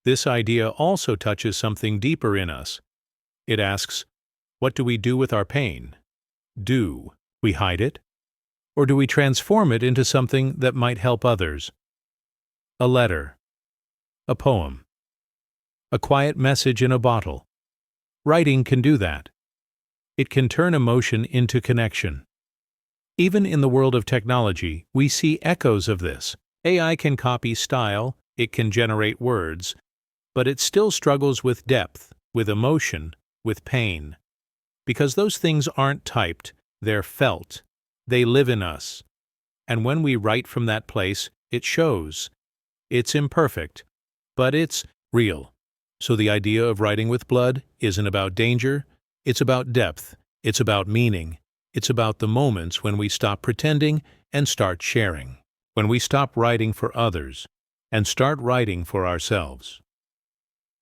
This idea also touches something deeper in us. It asks, what do we do with our pain? Do we hide it? Or do we transform it into something that might help others? A letter. A poem. A quiet message in a bottle. Writing can do that. It can turn emotion into connection. Even in the world of technology, we see echoes of this. AI can copy style, it can generate words, but it still struggles with depth, with emotion, with pain. Because those things aren't typed, they're felt. They live in us. And when we write from that place, it shows. It's imperfect, but it's real. So the idea of writing with blood isn't about danger, it's about depth, it's about meaning, it's about the moments when we stop pretending and start sharing, when we stop writing for others and start writing for ourselves.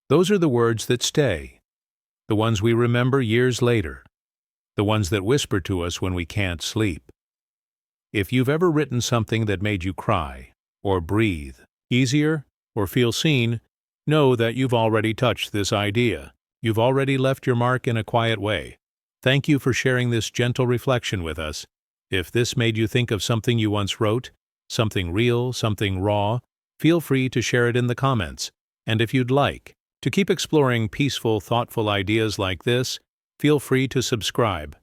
Those are the words that stay, the ones we remember years later, the ones that whisper to us when we can't sleep. If you've ever written something that made you cry, or breathe easier, or feel seen, know that you've already touched this idea. You've already left your mark in a quiet way. Thank you for sharing this gentle reflection with us. If this made you think of something you once wrote, something real, something raw, feel free to share it in the comments. And if you'd like to keep exploring peaceful, thoughtful ideas like this, feel free to subscribe.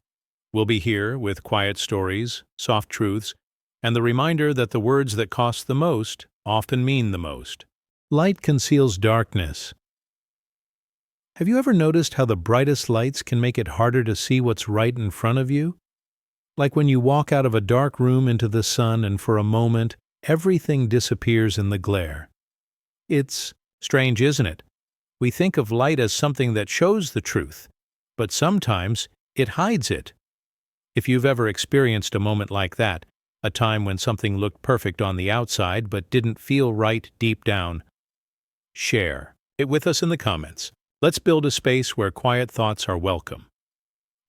We'll be here with quiet stories, soft truths, and the reminder that the words that cost the most often mean the most. Light conceals darkness. Have you ever noticed how the brightest lights can make it harder to see what's right in front of you? Like when you walk out of a dark room into the sun and for a moment, everything disappears in the glare. It's strange, isn't it? We think of light as something that shows the truth, but sometimes it hides it. If you've ever experienced a moment like that, a time when something looked perfect on the outside but didn't feel right deep down, share it with us in the comments. Let's build a space where quiet thoughts are welcome.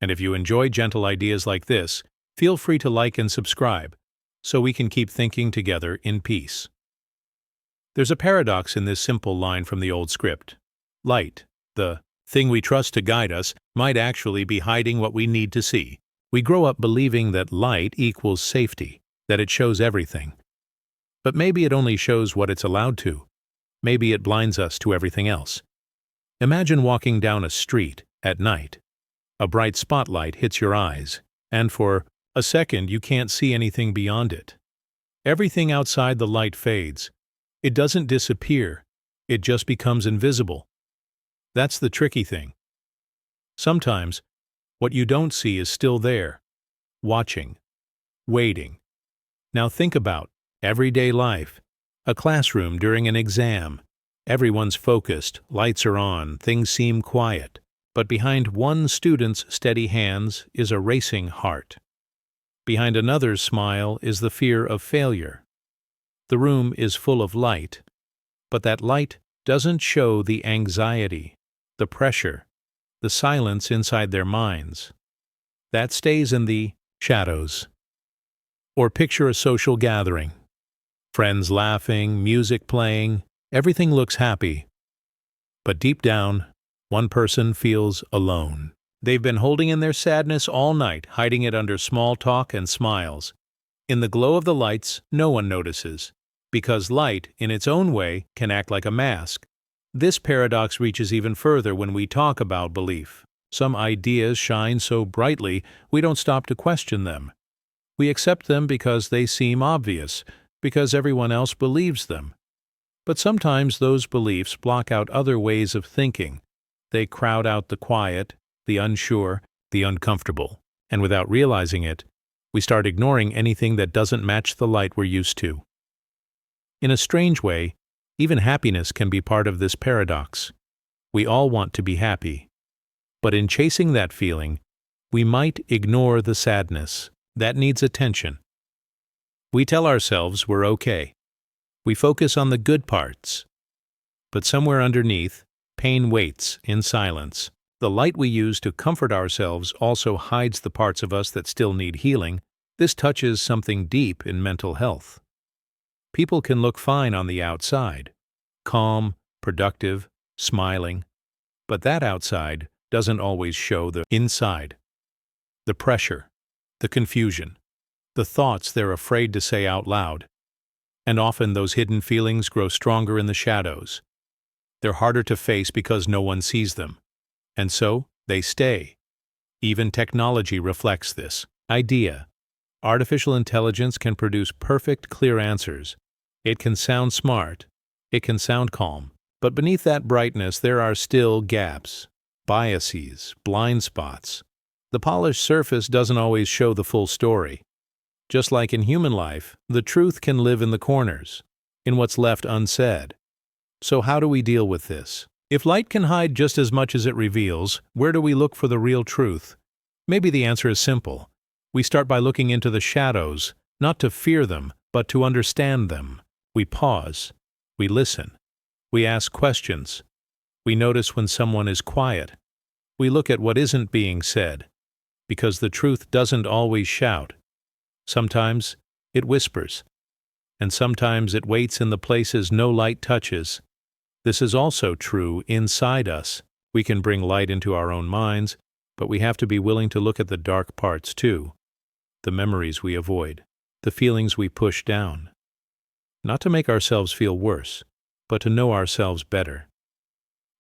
And if you enjoy gentle ideas like this, feel free to like and subscribe so we can keep thinking together in peace. There's a paradox in this simple line from the old script. Light, the thing we trust to guide us, might actually be hiding what we need to see. We grow up believing that light equals safety, that it shows everything. But maybe it only shows what it's allowed to. Maybe it blinds us to everything else. Imagine walking down a street at night. A bright spotlight hits your eyes, and for a second you can't see anything beyond it. Everything outside the light fades. It doesn't disappear, it just becomes invisible. That's the tricky thing. Sometimes, what you don't see is still there, watching, waiting. Now think about everyday life, a classroom during an exam. Everyone's focused, lights are on, things seem quiet. But behind one student's steady hands is a racing heart. Behind another's smile is the fear of failure. The room is full of light, but that light doesn't show the anxiety, the pressure, the silence inside their minds. That stays in the shadows. Or picture a social gathering. Friends laughing, music playing, everything looks happy. But deep down, One person feels alone. They've been holding in their sadness all night, hiding it under small talk and smiles. In the glow of the lights, no one notices, because light, in its own way, can act like a mask. This paradox reaches even further when we talk about belief. Some ideas shine so brightly we don't stop to question them. We accept them because they seem obvious, because everyone else believes them. But sometimes those beliefs block out other ways of thinking. They crowd out the quiet, the unsure, the uncomfortable. And without realizing it, we start ignoring anything that doesn't match the light we're used to. In a strange way, even happiness can be part of this paradox. We all want to be happy. But in chasing that feeling, we might ignore the sadness. That needs attention. We tell ourselves we're okay. We focus on the good parts. But somewhere underneath, pain waits in silence. The light we use to comfort ourselves also hides the parts of us that still need healing. This touches something deep in mental health. People can look fine on the outside, calm, productive, smiling, but that outside doesn't always show the inside. The pressure, the confusion, the thoughts they're afraid to say out loud. And often those hidden feelings grow stronger in the shadows. They're harder to face because no one sees them. And so, they stay. Even technology reflects this idea. Artificial intelligence can produce perfect, clear answers. It can sound smart. It can sound calm. But beneath that brightness, there are still gaps, biases, blind spots. The polished surface doesn't always show the full story. Just like in human life, the truth can live in the corners, in what's left unsaid. So how do we deal with this? If light can hide just as much as it reveals, where do we look for the real truth? Maybe the answer is simple. We start by looking into the shadows, not to fear them, but to understand them. We pause. We listen. We ask questions. We notice when someone is quiet. We look at what isn't being said, because the truth doesn't always shout. Sometimes it whispers, and sometimes it waits in the places no light touches. This is also true inside us. We can bring light into our own minds, but we have to be willing to look at the dark parts too, the memories we avoid, the feelings we push down. Not to make ourselves feel worse, but to know ourselves better,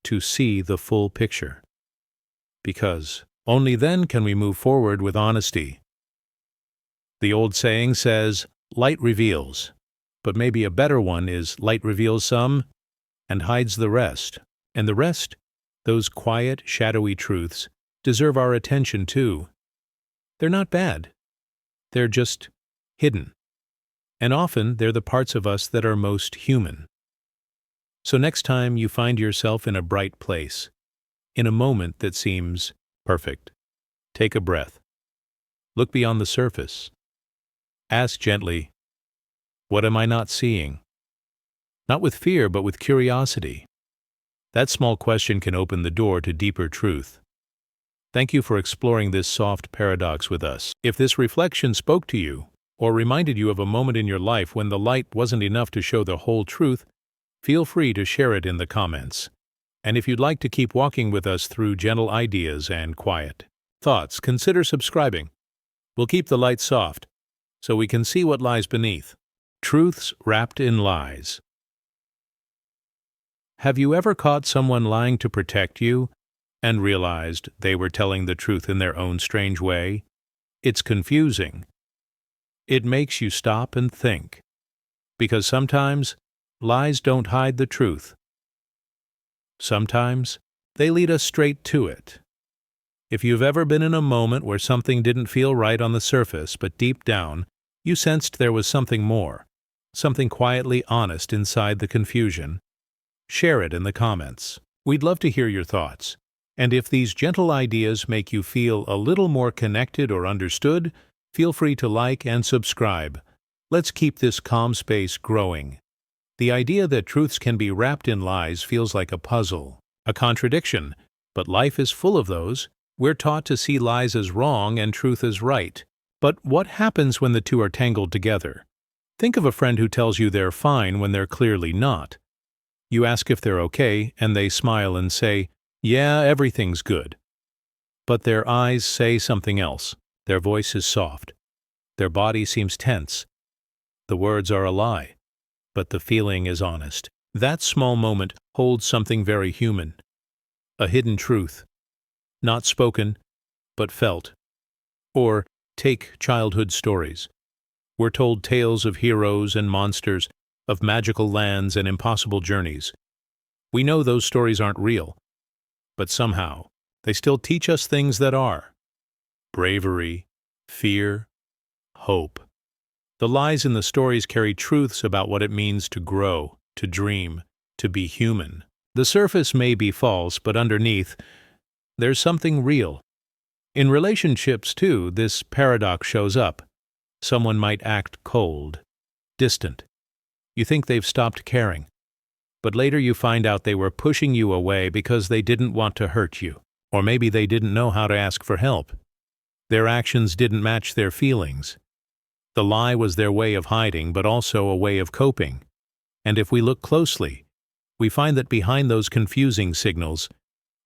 to see the full picture. Because only then can we move forward with honesty. The old saying says, light reveals, but maybe a better one is light reveals some and hides the rest. And the rest, those quiet, shadowy truths, deserve our attention too. They're not bad. They're just hidden. And often they're the parts of us that are most human. So next time you find yourself in a bright place, in a moment that seems perfect, take a breath. Look beyond the surface. Ask gently, what am I not seeing? Not with fear, but with curiosity. That small question can open the door to deeper truth. Thank you for exploring this soft paradox with us. If this reflection spoke to you, or reminded you of a moment in your life when the light wasn't enough to show the whole truth, feel free to share it in the comments. And if you'd like to keep walking with us through gentle ideas and quiet thoughts, consider subscribing. We'll keep the light soft, so we can see what lies beneath. Truths wrapped in lies. Have you ever caught someone lying to protect you and realized they were telling the truth in their own strange way? It's confusing. It makes you stop and think. Because sometimes lies don't hide the truth. Sometimes they lead us straight to it. If you've ever been in a moment where something didn't feel right on the surface, but deep down, you sensed there was something more, something quietly honest inside the confusion, share it in the comments. We'd love to hear your thoughts. And if these gentle ideas make you feel a little more connected or understood, feel free to like and subscribe. Let's keep this calm space growing. The idea that truths can be wrapped in lies feels like a puzzle, a contradiction, but life is full of those. We're taught to see lies as wrong and truth as right. But what happens when the two are tangled together? Think of a friend who tells you they're fine when they're clearly not. You ask if they're okay, and they smile and say, Yeah, everything's good. But their eyes say something else. Their voice is soft. Their body seems tense. The words are a lie, but the feeling is honest. That small moment holds something very human. A hidden truth. Not spoken, but felt. Or take childhood stories. We're told tales of heroes and monsters, of magical lands and impossible journeys. We know those stories aren't real, but somehow they still teach us things that are. Bravery, fear, hope. The lies in the stories carry truths about what it means to grow, to dream, to be human. The surface may be false, but underneath, there's something real. In relationships, too, this paradox shows up. Someone might act cold, distant. You think they've stopped caring, but later you find out they were pushing you away because they didn't want to hurt you, or maybe they didn't know how to ask for help. Their actions didn't match their feelings. The lie was their way of hiding, but also a way of coping. And if we look closely, we find that behind those confusing signals,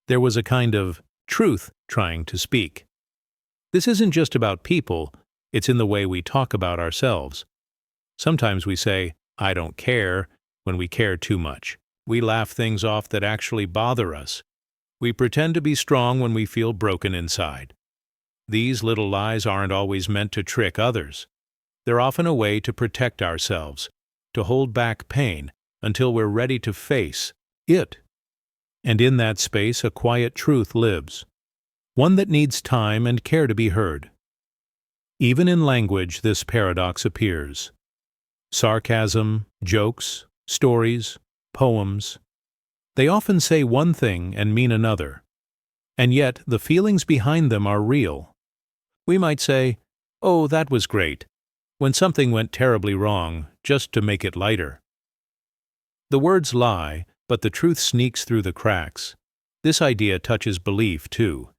there was a kind of truth trying to speak. This isn't just about people, it's in the way we talk about ourselves. Sometimes we say, "I don't care," when we care too much. We laugh things off that actually bother us. We pretend to be strong when we feel broken inside. These little lies aren't always meant to trick others. They're often a way to protect ourselves, to hold back pain until we're ready to face it. And in that space, a quiet truth lives, one that needs time and care to be heard. Even in language, this paradox appears. Sarcasm, jokes, stories, poems. They often say one thing and mean another, and yet the feelings behind them are real. We might say, "Oh, that was great," when something went terribly wrong, just to make it lighter. The words lie, but the truth sneaks through the cracks. This idea touches belief, too.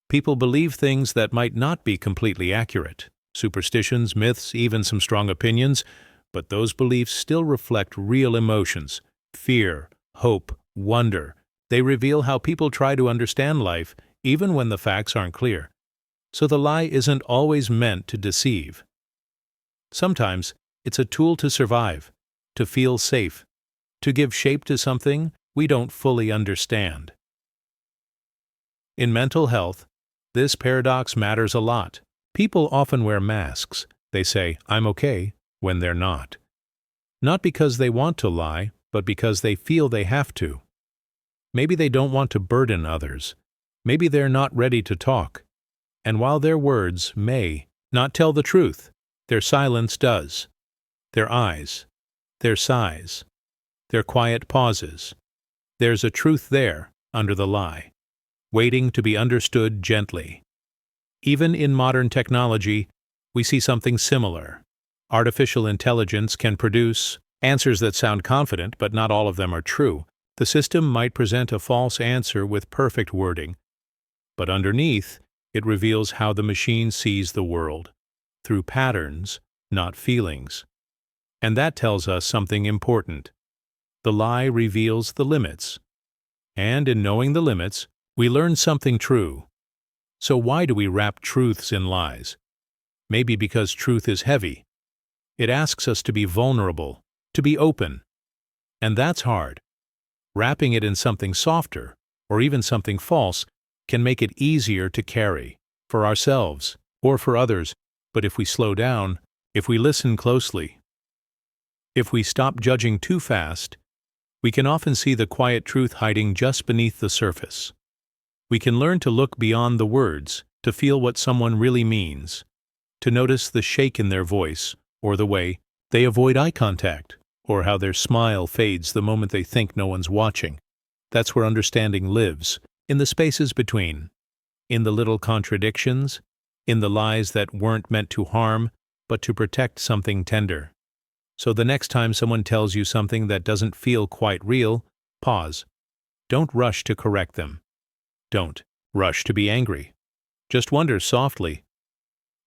People believe things that might not be completely accurate. Superstitions, myths, even some strong opinions, but those beliefs still reflect real emotions. Fear, hope, wonder. They reveal how people try to understand life, even when the facts aren't clear. So the lie isn't always meant to deceive. Sometimes it's a tool to survive, to feel safe, to give shape to something we don't fully understand. In mental health, this paradox matters a lot. People often wear masks. They say, "I'm okay," when they're not. Not because they want to lie, but because they feel they have to. Maybe they don't want to burden others. Maybe they're not ready to talk. And while their words may not tell the truth, their silence does. Their eyes, their sighs, their quiet pauses. There's a truth there, under the lie, waiting to be understood gently. Even in modern technology, we see something similar. Artificial intelligence can produce answers that sound confident, but not all of them are true. The system might present a false answer with perfect wording, but underneath, it reveals how the machine sees the world, through patterns, not feelings. And that tells us something important. The lie reveals the limits. And in knowing the limits, we learn something true. So why do we wrap truths in lies? Maybe because truth is heavy. It asks us to be vulnerable, to be open. And that's hard. Wrapping it in something softer, or even something false, can make it easier to carry, for ourselves, or for others. But if we slow down, if we listen closely, if we stop judging too fast, we can often see the quiet truth hiding just beneath the surface. We can learn to look beyond the words, to feel what someone really means, to notice the shake in their voice, or the way they avoid eye contact, or how their smile fades the moment they think no one's watching. That's where understanding lives, in the spaces between, in the little contradictions, in the lies that weren't meant to harm, but to protect something tender. So the next time someone tells you something that doesn't feel quite real, pause. Don't rush to correct them. Don't rush to be angry. Just wonder softly,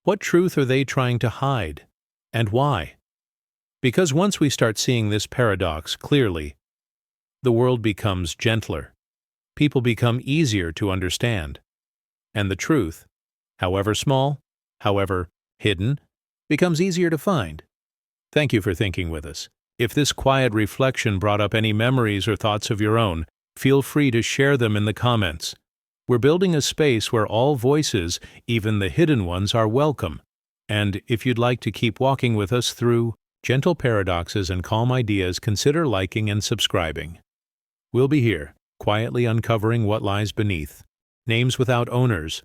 what truth are they trying to hide, and why? Because once we start seeing this paradox clearly, the world becomes gentler. people become easier to understand. And the truth, however small, however hidden, becomes easier to find. Thank you for thinking with us. If this quiet reflection brought up any memories or thoughts of your own, feel free to share them in the comments. We're building a space where all voices, even the hidden ones, are welcome. And if you'd like to keep walking with us through gentle paradoxes and calm ideas, consider liking and subscribing. We'll be here, quietly uncovering what lies beneath. Names without owners.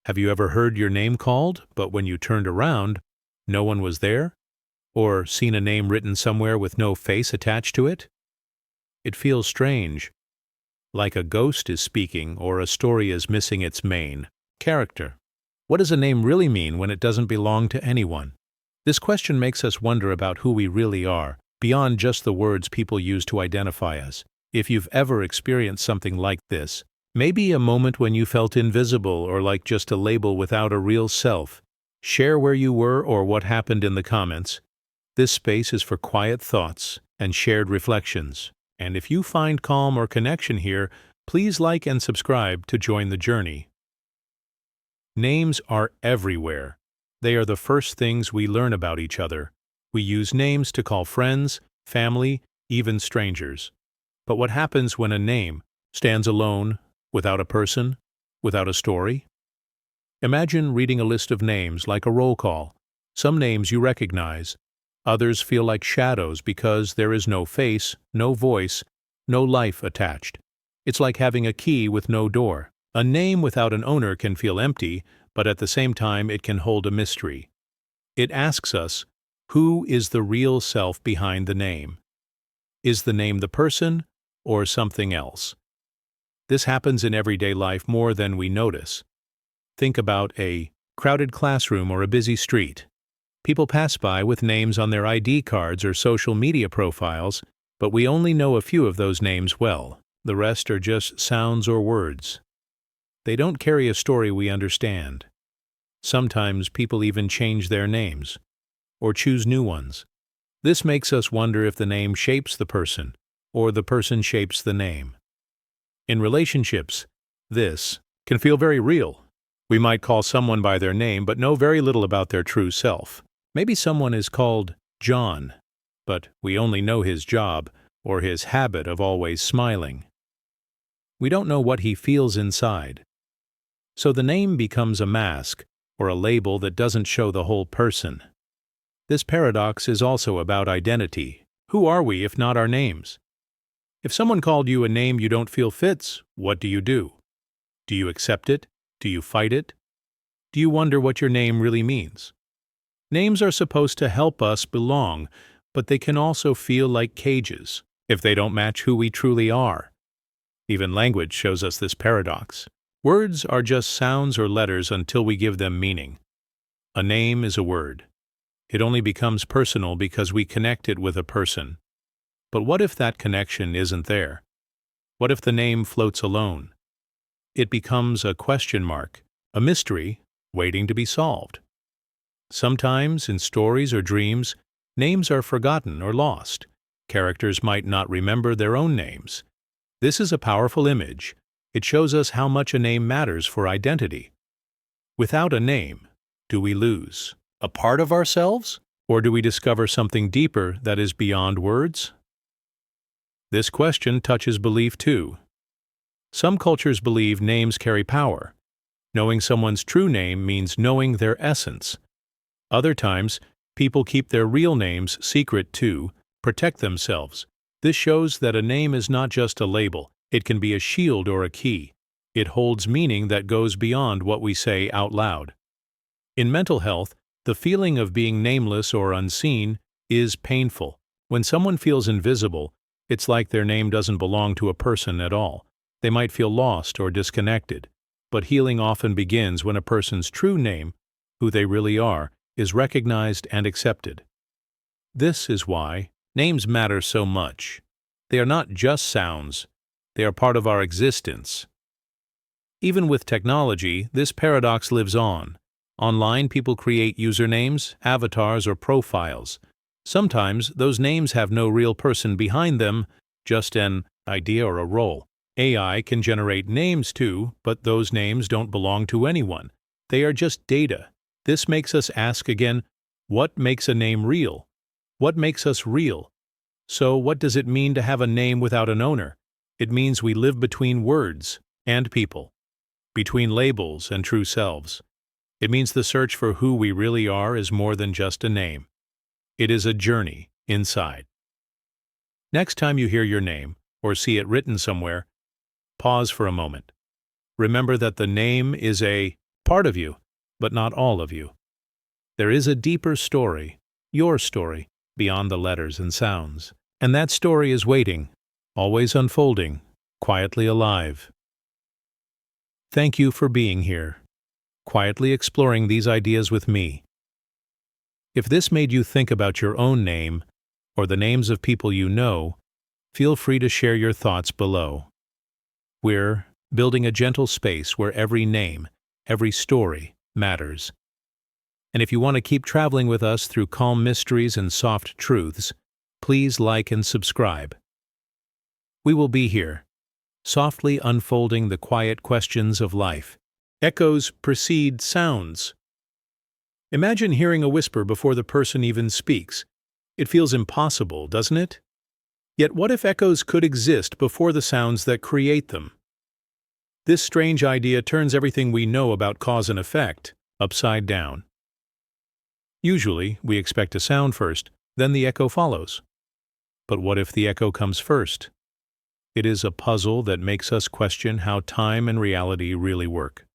Have you ever heard your name called, but when you turned around, no one was there? Or seen a name written somewhere with no face attached to it? It feels strange, like a ghost is speaking or a story is missing its main character. What does a name really mean when it doesn't belong to anyone? This question makes us wonder about who we really are, beyond just the words people use to identify us. If you've ever experienced something like this, maybe a moment when you felt invisible or like just a label without a real self, share where you were or what happened in the comments. This space is for quiet thoughts and shared reflections. And if you find calm or connection here, please like and subscribe to join the journey. Names are everywhere. They are the first things we learn about each other. We use names to call friends, family, even strangers. But what happens when a name stands alone, without a person, without a story? Imagine reading a list of names like a roll call. Some names you recognize. Others feel like shadows because there is no face, no voice, no life attached. It's like having a key with no door. A name without an owner can feel empty, but at the same time it can hold a mystery. It asks us, who is the real self behind the name? Is the name the person or something else? This happens in everyday life more than we notice. Think about a crowded classroom or a busy street. People pass by with names on their ID cards or social media profiles, but we only know a few of those names well. The rest are just sounds or words. They don't carry a story we understand. Sometimes people even change their names, or choose new ones. This makes us wonder if the name shapes the person, or the person shapes the name. In relationships, this can feel very real. We might call someone by their name but know very little about their true self. Maybe someone is called John, but we only know his job or his habit of always smiling. We don't know what he feels inside. So the name becomes a mask or a label that doesn't show the whole person. This paradox is also about identity. Who are we if not our names? If someone called you a name you don't feel fits, what do you do? Do you accept it? Do you fight it? Do you wonder what your name really means? Names are supposed to help us belong, but they can also feel like cages if they don't match who we truly are. Even language shows us this paradox. Words are just sounds or letters until we give them meaning. A name is a word. It only becomes personal because we connect it with a person. But what if that connection isn't there? What if the name floats alone? It becomes a question mark, a mystery waiting to be solved. Sometimes, in stories or dreams, names are forgotten or lost. Characters might not remember their own names. This is a powerful image. It shows us how much a name matters for identity. Without a name, do we lose a part of ourselves? Or do we discover something deeper that is beyond words? This question touches belief too. Some cultures believe names carry power. Knowing someone's true name means knowing their essence. Other times, people keep their real names secret to protect themselves. This shows that a name is not just a label. It can be a shield or a key. It holds meaning that goes beyond what we say out loud. In mental health, the feeling of being nameless or unseen is painful. When someone feels invisible, it's like their name doesn't belong to a person at all. They might feel lost or disconnected. But healing often begins when a person's true name, who they really are, is recognized and accepted. This is why names matter so much. They are not just sounds. They are part of our existence. Even with technology, this paradox lives on. Online, people create usernames, avatars, or profiles. Sometimes those names have no real person behind them, just an idea or a role. AI can generate names too, but those names don't belong to anyone. They are just data. This makes us ask again, what makes a name real? What makes us real? So what does it mean to have a name without an owner? It means we live between words and people, between labels and true selves. It means the search for who we really are is more than just a name. It is a journey inside. Next time you hear your name, or see it written somewhere, pause for a moment. Remember that the name is a part of you, but not all of you. There is a deeper story, your story, beyond the letters and sounds. And that story is waiting, always unfolding, quietly alive. Thank you for being here, quietly exploring these ideas with me. If this made you think about your own name, or the names of people you know, feel free to share your thoughts below. We're building a gentle space where every name, every story matters. And if you want to keep traveling with us through calm mysteries and soft truths, please like and subscribe. We will be here, softly unfolding the quiet questions of life. Echoes precede sounds. Imagine hearing a whisper before the person even speaks. It feels impossible, doesn't it? Yet what if echoes could exist before the sounds that create them? This strange idea turns everything we know about cause and effect upside down. Usually, we expect a sound first, then the echo follows. But what if the echo comes first? It is a puzzle that makes us question how time and reality really work.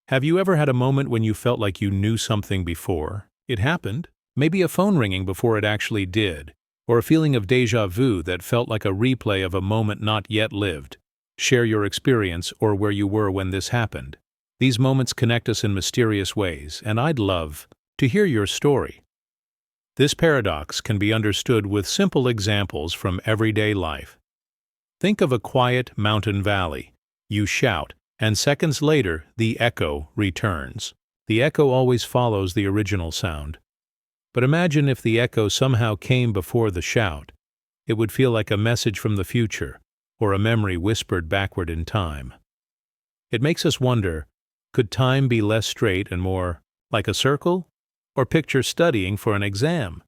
Have you ever had a moment when you felt like you knew something before it happened? Maybe a phone ringing before it actually did, or a feeling of déjà vu that felt like a replay of a moment not yet lived. Share your experience or where you were when this happened. These moments connect us in mysterious ways, and I'd love to hear your story. This paradox can be understood with simple examples from everyday life. Think of a quiet mountain valley. You shout, and seconds later, the echo returns. The echo always follows the original sound. But imagine if the echo somehow came before the shout. It would feel like a message from the future, or a memory whispered backward in time. It makes us wonder, could time be less straight and more like a circle? Or picture studying for an exam.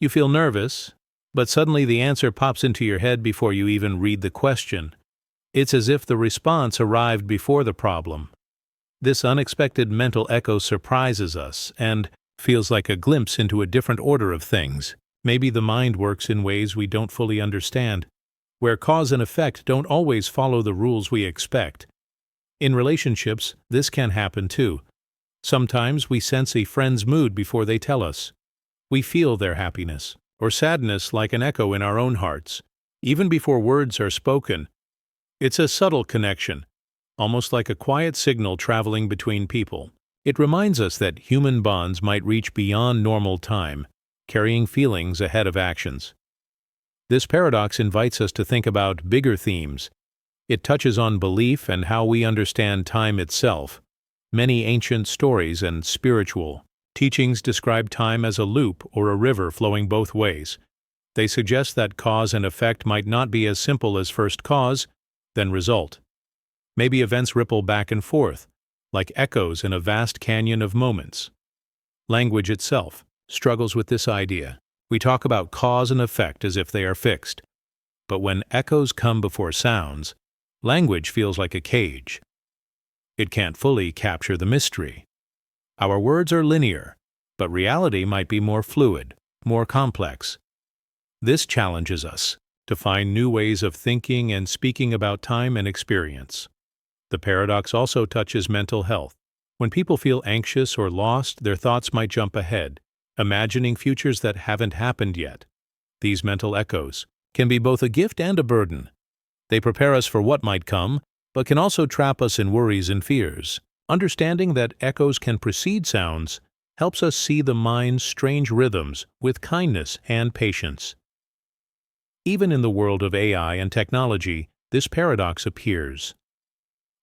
You feel nervous, but suddenly the answer pops into your head before you even read the question. It's as if the response arrived before the problem. This unexpected mental echo surprises us and feels like a glimpse into a different order of things. Maybe the mind works in ways we don't fully understand, where cause and effect don't always follow the rules we expect. In relationships, this can happen too. Sometimes we sense a friend's mood before they tell us. We feel their happiness or sadness like an echo in our own hearts, even before words are spoken. It's a subtle connection, almost like a quiet signal traveling between people. It reminds us that human bonds might reach beyond normal time, carrying feelings ahead of actions. This paradox invites us to think about bigger themes. It touches on belief and how we understand time itself. Many ancient stories and spiritual teachings describe time as a loop or a river flowing both ways. They suggest that cause and effect might not be as simple as first cause, then result. Maybe events ripple back and forth, like echoes in a vast canyon of moments. Language itself struggles with this idea. We talk about cause and effect as if they are fixed. But when echoes come before sounds, language feels like a cage. It can't fully capture the mystery. Our words are linear, but reality might be more fluid, more complex. This challenges us to find new ways of thinking and speaking about time and experience. The paradox also touches mental health. When people feel anxious or lost, their thoughts might jump ahead, imagining futures that haven't happened yet. These mental echoes can be both a gift and a burden. They prepare us for what might come, but can also trap us in worries and fears. Understanding that echoes can precede sounds helps us see the mind's strange rhythms with kindness and patience. Even in the world of AI and technology, this paradox appears.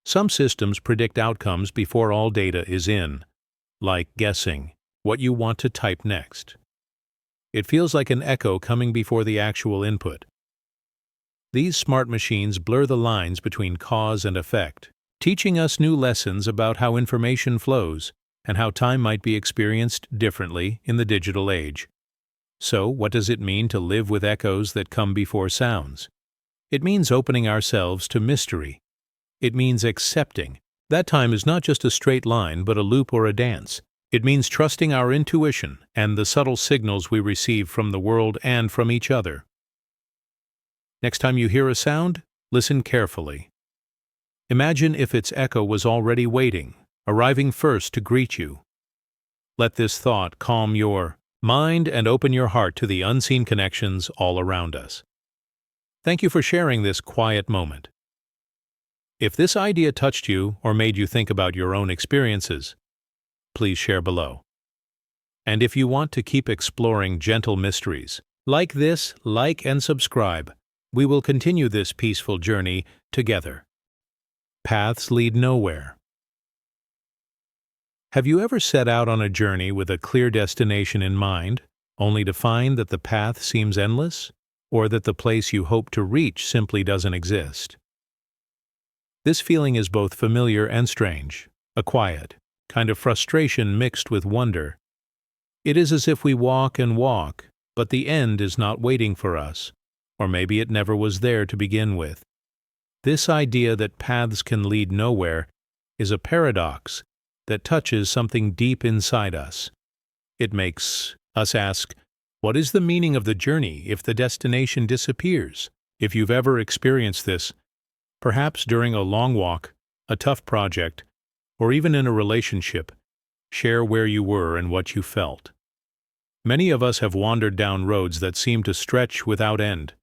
Some systems predict outcomes before all data is in, like guessing what you want to type next. It feels like an echo coming before the actual input. These smart machines blur the lines between cause and effect, teaching us new lessons about how information flows and how time might be experienced differently in the digital age. So, what does it mean to live with echoes that come before sounds? It means opening ourselves to mystery. It means accepting that time is not just a straight line but a loop or a dance. It means trusting our intuition and the subtle signals we receive from the world and from each other. Next time you hear a sound, listen carefully. Imagine if its echo was already waiting, arriving first to greet you. Let this thought calm your mind and open your heart to the unseen connections all around us. Thank you for sharing this quiet moment. If this idea touched you or made you think about your own experiences, please share below. And if you want to keep exploring gentle mysteries, like this, like and subscribe. We will continue this peaceful journey together. Paths lead nowhere. Have you ever set out on a journey with a clear destination in mind, only to find that the path seems endless, or that the place you hope to reach simply doesn't exist? This feeling is both familiar and strange, a quiet kind of frustration mixed with wonder. It is as if we walk and walk, but the end is not waiting for us, or maybe it never was there to begin with. This idea that paths can lead nowhere is a paradox that touches something deep inside us. It makes us ask, what is the meaning of the journey if the destination disappears? If you've ever experienced this, perhaps during a long walk, a tough project, or even in a relationship, share where you were and what you felt. Many of us have wandered down roads that seem to stretch without end,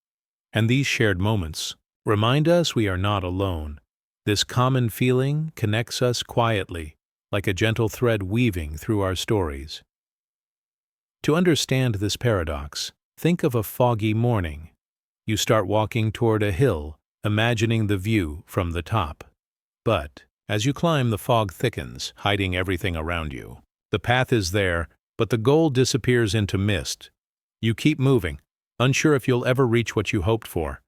and these shared moments remind us we are not alone. This common feeling connects us quietly, like a gentle thread weaving through our stories. To understand this paradox, think of a foggy morning. You start walking toward a hill, imagining the view from the top. But as you climb, the fog thickens, hiding everything around you. The path is there, but the goal disappears into mist. You keep moving, unsure if you'll ever reach what you hoped for.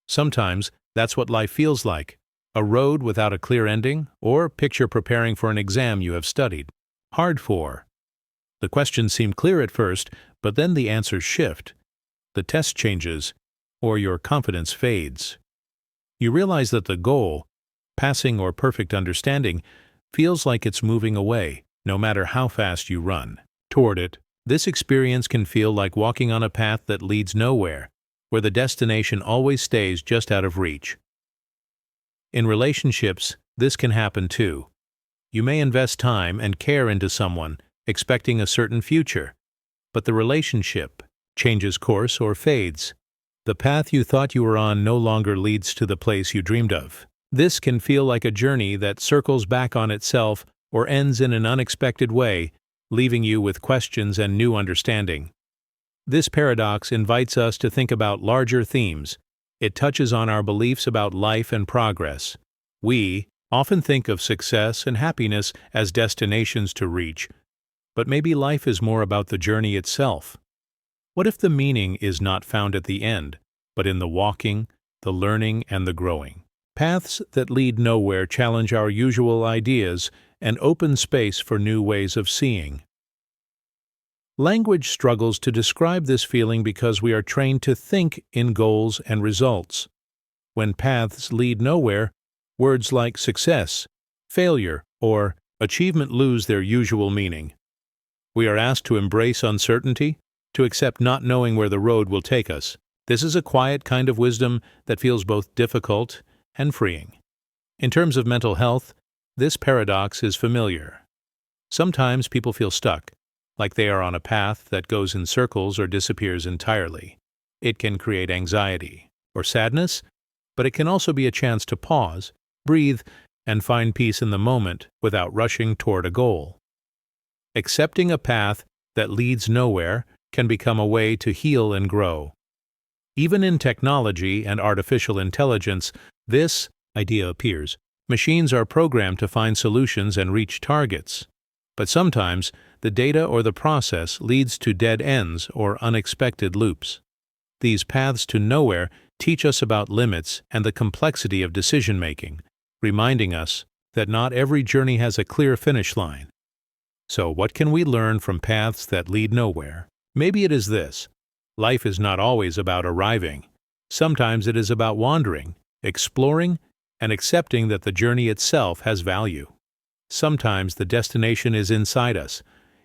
Sometimes that's what life feels like, a road without a clear ending, or picture preparing for an exam you have studied hard for. The questions seem clear at first, but then the answers shift. The test changes, or your confidence fades. You realize that the goal, passing or perfect understanding, feels like it's moving away, no matter how fast you run toward it. This experience can feel like walking on a path that leads nowhere, where the destination always stays just out of reach. In relationships, this can happen too. You may invest time and care into someone, expecting a certain future, but the relationship changes course or fades. The path you thought you were on no longer leads to the place you dreamed of. This can feel like a journey that circles back on itself or ends in an unexpected way, leaving you with questions and new understanding. This paradox invites us to think about larger themes. It touches on our beliefs about life and progress. We often think of success and happiness as destinations to reach, but maybe life is more about the journey itself. What if the meaning is not found at the end, but in the walking, the learning, and the growing? Paths that lead nowhere challenge our usual ideas and open space for new ways of seeing. Language struggles to describe this feeling because we are trained to think in goals and results. When paths lead nowhere, words like success, failure, or achievement lose their usual meaning. We are asked to embrace uncertainty, to accept not knowing where the road will take us. This is a quiet kind of wisdom that feels both difficult and freeing. In terms of mental health, this paradox is familiar. Sometimes people feel stuck, like they are on a path that goes in circles or disappears entirely. It can create anxiety or sadness, but it can also be a chance to pause, breathe, and find peace in the moment without rushing toward a goal. Accepting a path that leads nowhere can become a way to heal and grow. Even in technology and artificial intelligence, this idea appears. Machines are programmed to find solutions and reach targets. But sometimes, the data or the process leads to dead ends or unexpected loops. These paths to nowhere teach us about limits and the complexity of decision-making, reminding us that not every journey has a clear finish line. So what can we learn from paths that lead nowhere? Maybe it is this: life is not always about arriving. Sometimes it is about wandering, exploring, and accepting that the journey itself has value. Sometimes the destination is inside us,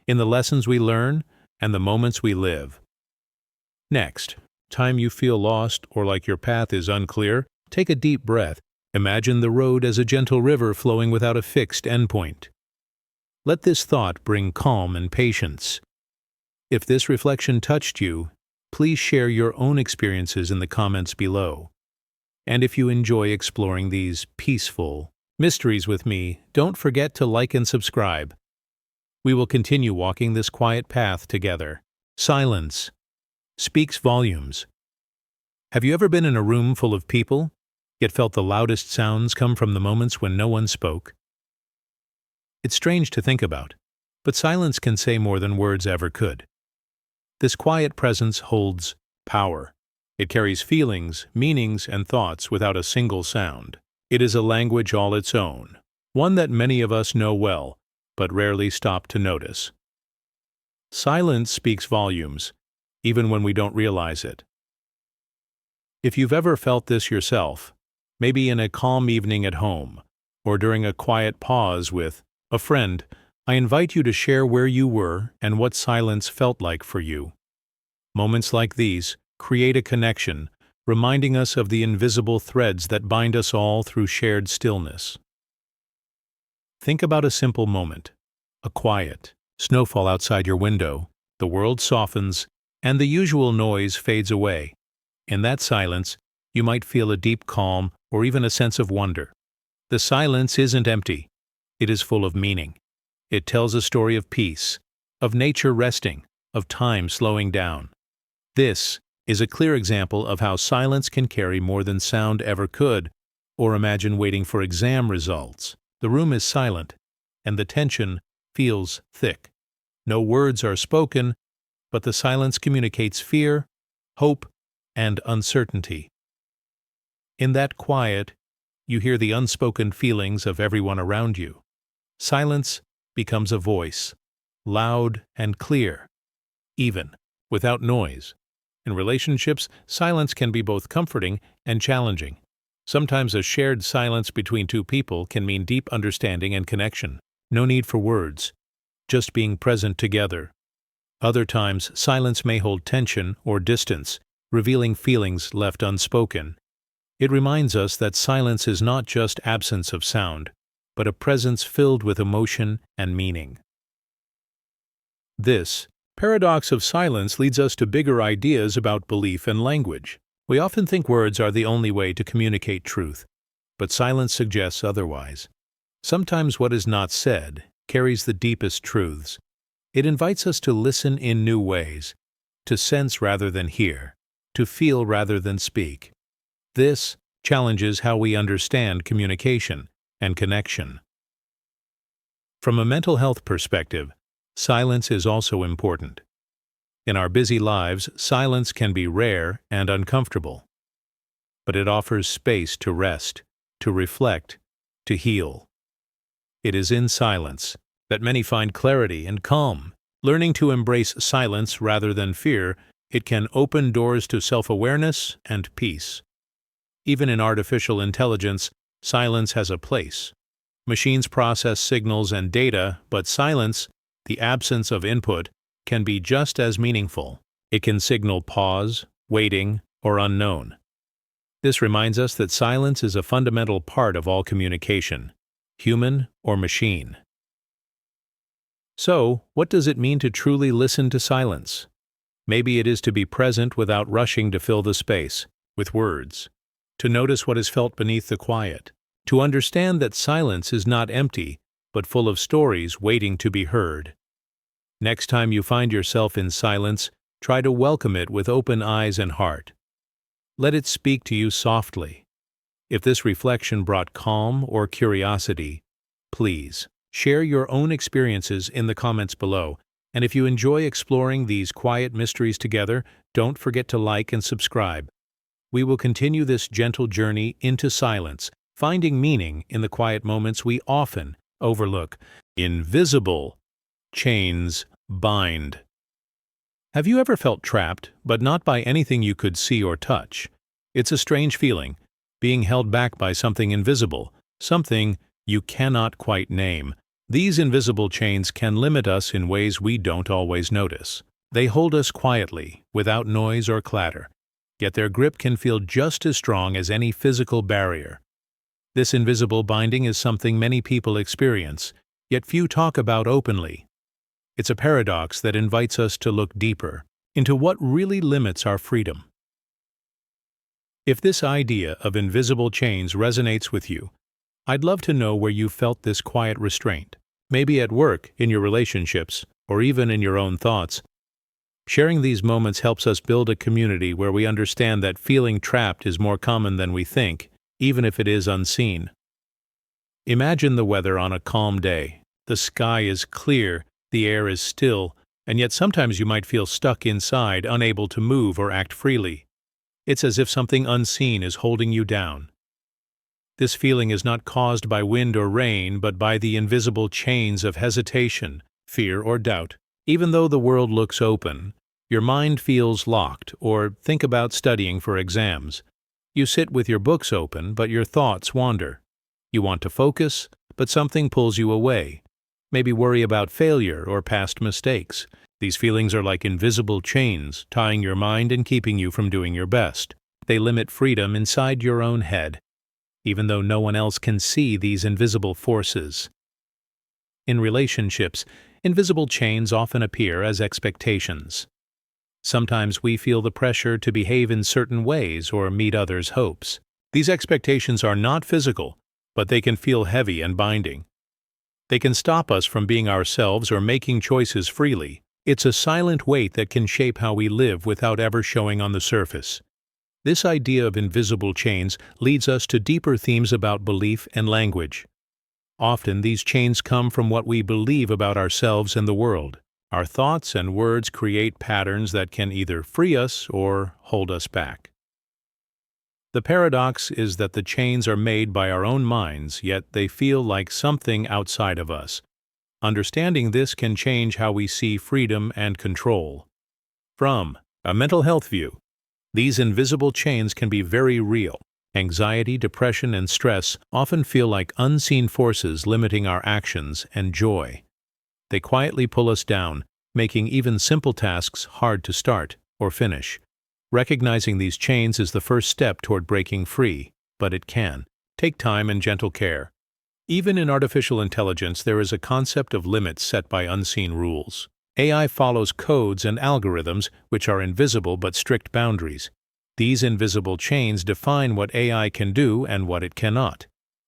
in the lessons we learn and the moments we live. Next, time you feel lost or like your path is unclear, take a deep breath. Imagine the road as a gentle river flowing without a fixed endpoint. Let this thought bring calm and patience. If this reflection touched you, please share your own experiences in the comments below. And if you enjoy exploring these peaceful mysteries with me, don't forget to like and subscribe. We will continue walking this quiet path together. Silence speaks volumes. Have you ever been in a room full of people, yet felt the loudest sounds come from the moments when no one spoke? It's strange to think about, but silence can say more than words ever could. This quiet presence holds power. It carries feelings, meanings, and thoughts without a single sound. It is a language all its own, one that many of us know well, but rarely stop to notice. Silence speaks volumes, even when we don't realize it. If you've ever felt this yourself, maybe in a calm evening at home, or during a quiet pause with a friend, I invite you to share where you were and what silence felt like for you. Moments like these create a connection, reminding us of the invisible threads that bind us all through shared stillness. Think about a simple moment, a quiet snowfall outside your window. The world softens, and the usual noise fades away. In that silence, you might feel a deep calm or even a sense of wonder. The silence isn't empty. It is full of meaning. It tells a story of peace, of nature resting, of time slowing down. This is a clear example of how silence can carry more than sound ever could. Or imagine waiting for exam results. The room is silent, and the tension feels thick. No words are spoken, but the silence communicates fear, hope, and uncertainty. In that quiet, you hear the unspoken feelings of everyone around you. Silence becomes a voice, loud and clear, even without noise. In relationships, silence can be both comforting and challenging. Sometimes a shared silence between two people can mean deep understanding and connection. No need for words, just being present together. Other times, silence may hold tension or distance, revealing feelings left unspoken. It reminds us that silence is not just absence of sound, but a presence filled with emotion and meaning. This paradox of silence leads us to bigger ideas about belief and language. We often think words are the only way to communicate truth, but silence suggests otherwise. Sometimes what is not said carries the deepest truths. It invites us to listen in new ways, to sense rather than hear, to feel rather than speak. This challenges how we understand communication and connection. From a mental health perspective, silence is also important. In our busy lives, silence can be rare and uncomfortable, but it offers space to rest, to reflect, to heal. It is in silence that many find clarity and calm. Learning to embrace silence rather than fear, it can open doors to self-awareness and peace. Even in artificial intelligence, silence has a place. Machines process signals and data, but silence, the absence of input, can be just as meaningful. It can signal pause, waiting, or unknown. This reminds us that silence is a fundamental part of all communication, human or machine. So, what does it mean to truly listen to silence? Maybe it is to be present without rushing to fill the space with words, to notice what is felt beneath the quiet, to understand that silence is not empty, but full of stories waiting to be heard. Next time you find yourself in silence, try to welcome it with open eyes and heart. Let it speak to you softly. If this reflection brought calm or curiosity, please share your own experiences in the comments below. And if you enjoy exploring these quiet mysteries together, don't forget to like and subscribe. we will continue this gentle journey into silence, finding meaning in the quiet moments we often overlook. Invisible chains bind. Have you ever felt trapped, but not by anything you could see or touch? It's a strange feeling, being held back by something invisible, something you cannot quite name. These invisible chains can limit us in ways we don't always notice. They hold us quietly, without noise or clatter, yet their grip can feel just as strong as any physical barrier. This invisible binding is something many people experience, yet few talk about openly. It's a paradox that invites us to look deeper into what really limits our freedom. If this idea of invisible chains resonates with you, I'd love to know where you felt this quiet restraint. Maybe at work, in your relationships, or even in your own thoughts. Sharing these moments helps us build a community where we understand that feeling trapped is more common than we think, even if it is unseen. Imagine the weather on a calm day. The sky is clear, the air is still, and yet sometimes you might feel stuck inside, unable to move or act freely. It's as if something unseen is holding you down. This feeling is not caused by wind or rain, but by the invisible chains of hesitation, fear, or doubt. Even though the world looks open, your mind feels locked, or think about studying for exams. You sit with your books open, but your thoughts wander. You want to focus, but something pulls you away. Maybe worry about failure or past mistakes. These feelings are like invisible chains, tying your mind and keeping you from doing your best. They limit freedom inside your own head, even though no one else can see these invisible forces. In relationships, invisible chains often appear as expectations. Sometimes we feel the pressure to behave in certain ways or meet others' hopes. These expectations are not physical, but they can feel heavy and binding. They can stop us from being ourselves or making choices freely. It's a silent weight that can shape how we live without ever showing on the surface. This idea of invisible chains leads us to deeper themes about belief and language. Often these chains come from what we believe about ourselves and the world. Our thoughts and words create patterns that can either free us or hold us back. The paradox is that the chains are made by our own minds, yet they feel like something outside of us. Understanding this can change how we see freedom and control. From a mental health view, these invisible chains can be very real. Anxiety, depression, and stress often feel like unseen forces limiting our actions and joy. They quietly pull us down, making even simple tasks hard to start or finish. Recognizing these chains is the first step toward breaking free, but it can take time and gentle care. Even in artificial intelligence, there is a concept of limits set by unseen rules. AI follows codes and algorithms which are invisible but strict boundaries. These invisible chains define what AI can do and what it cannot.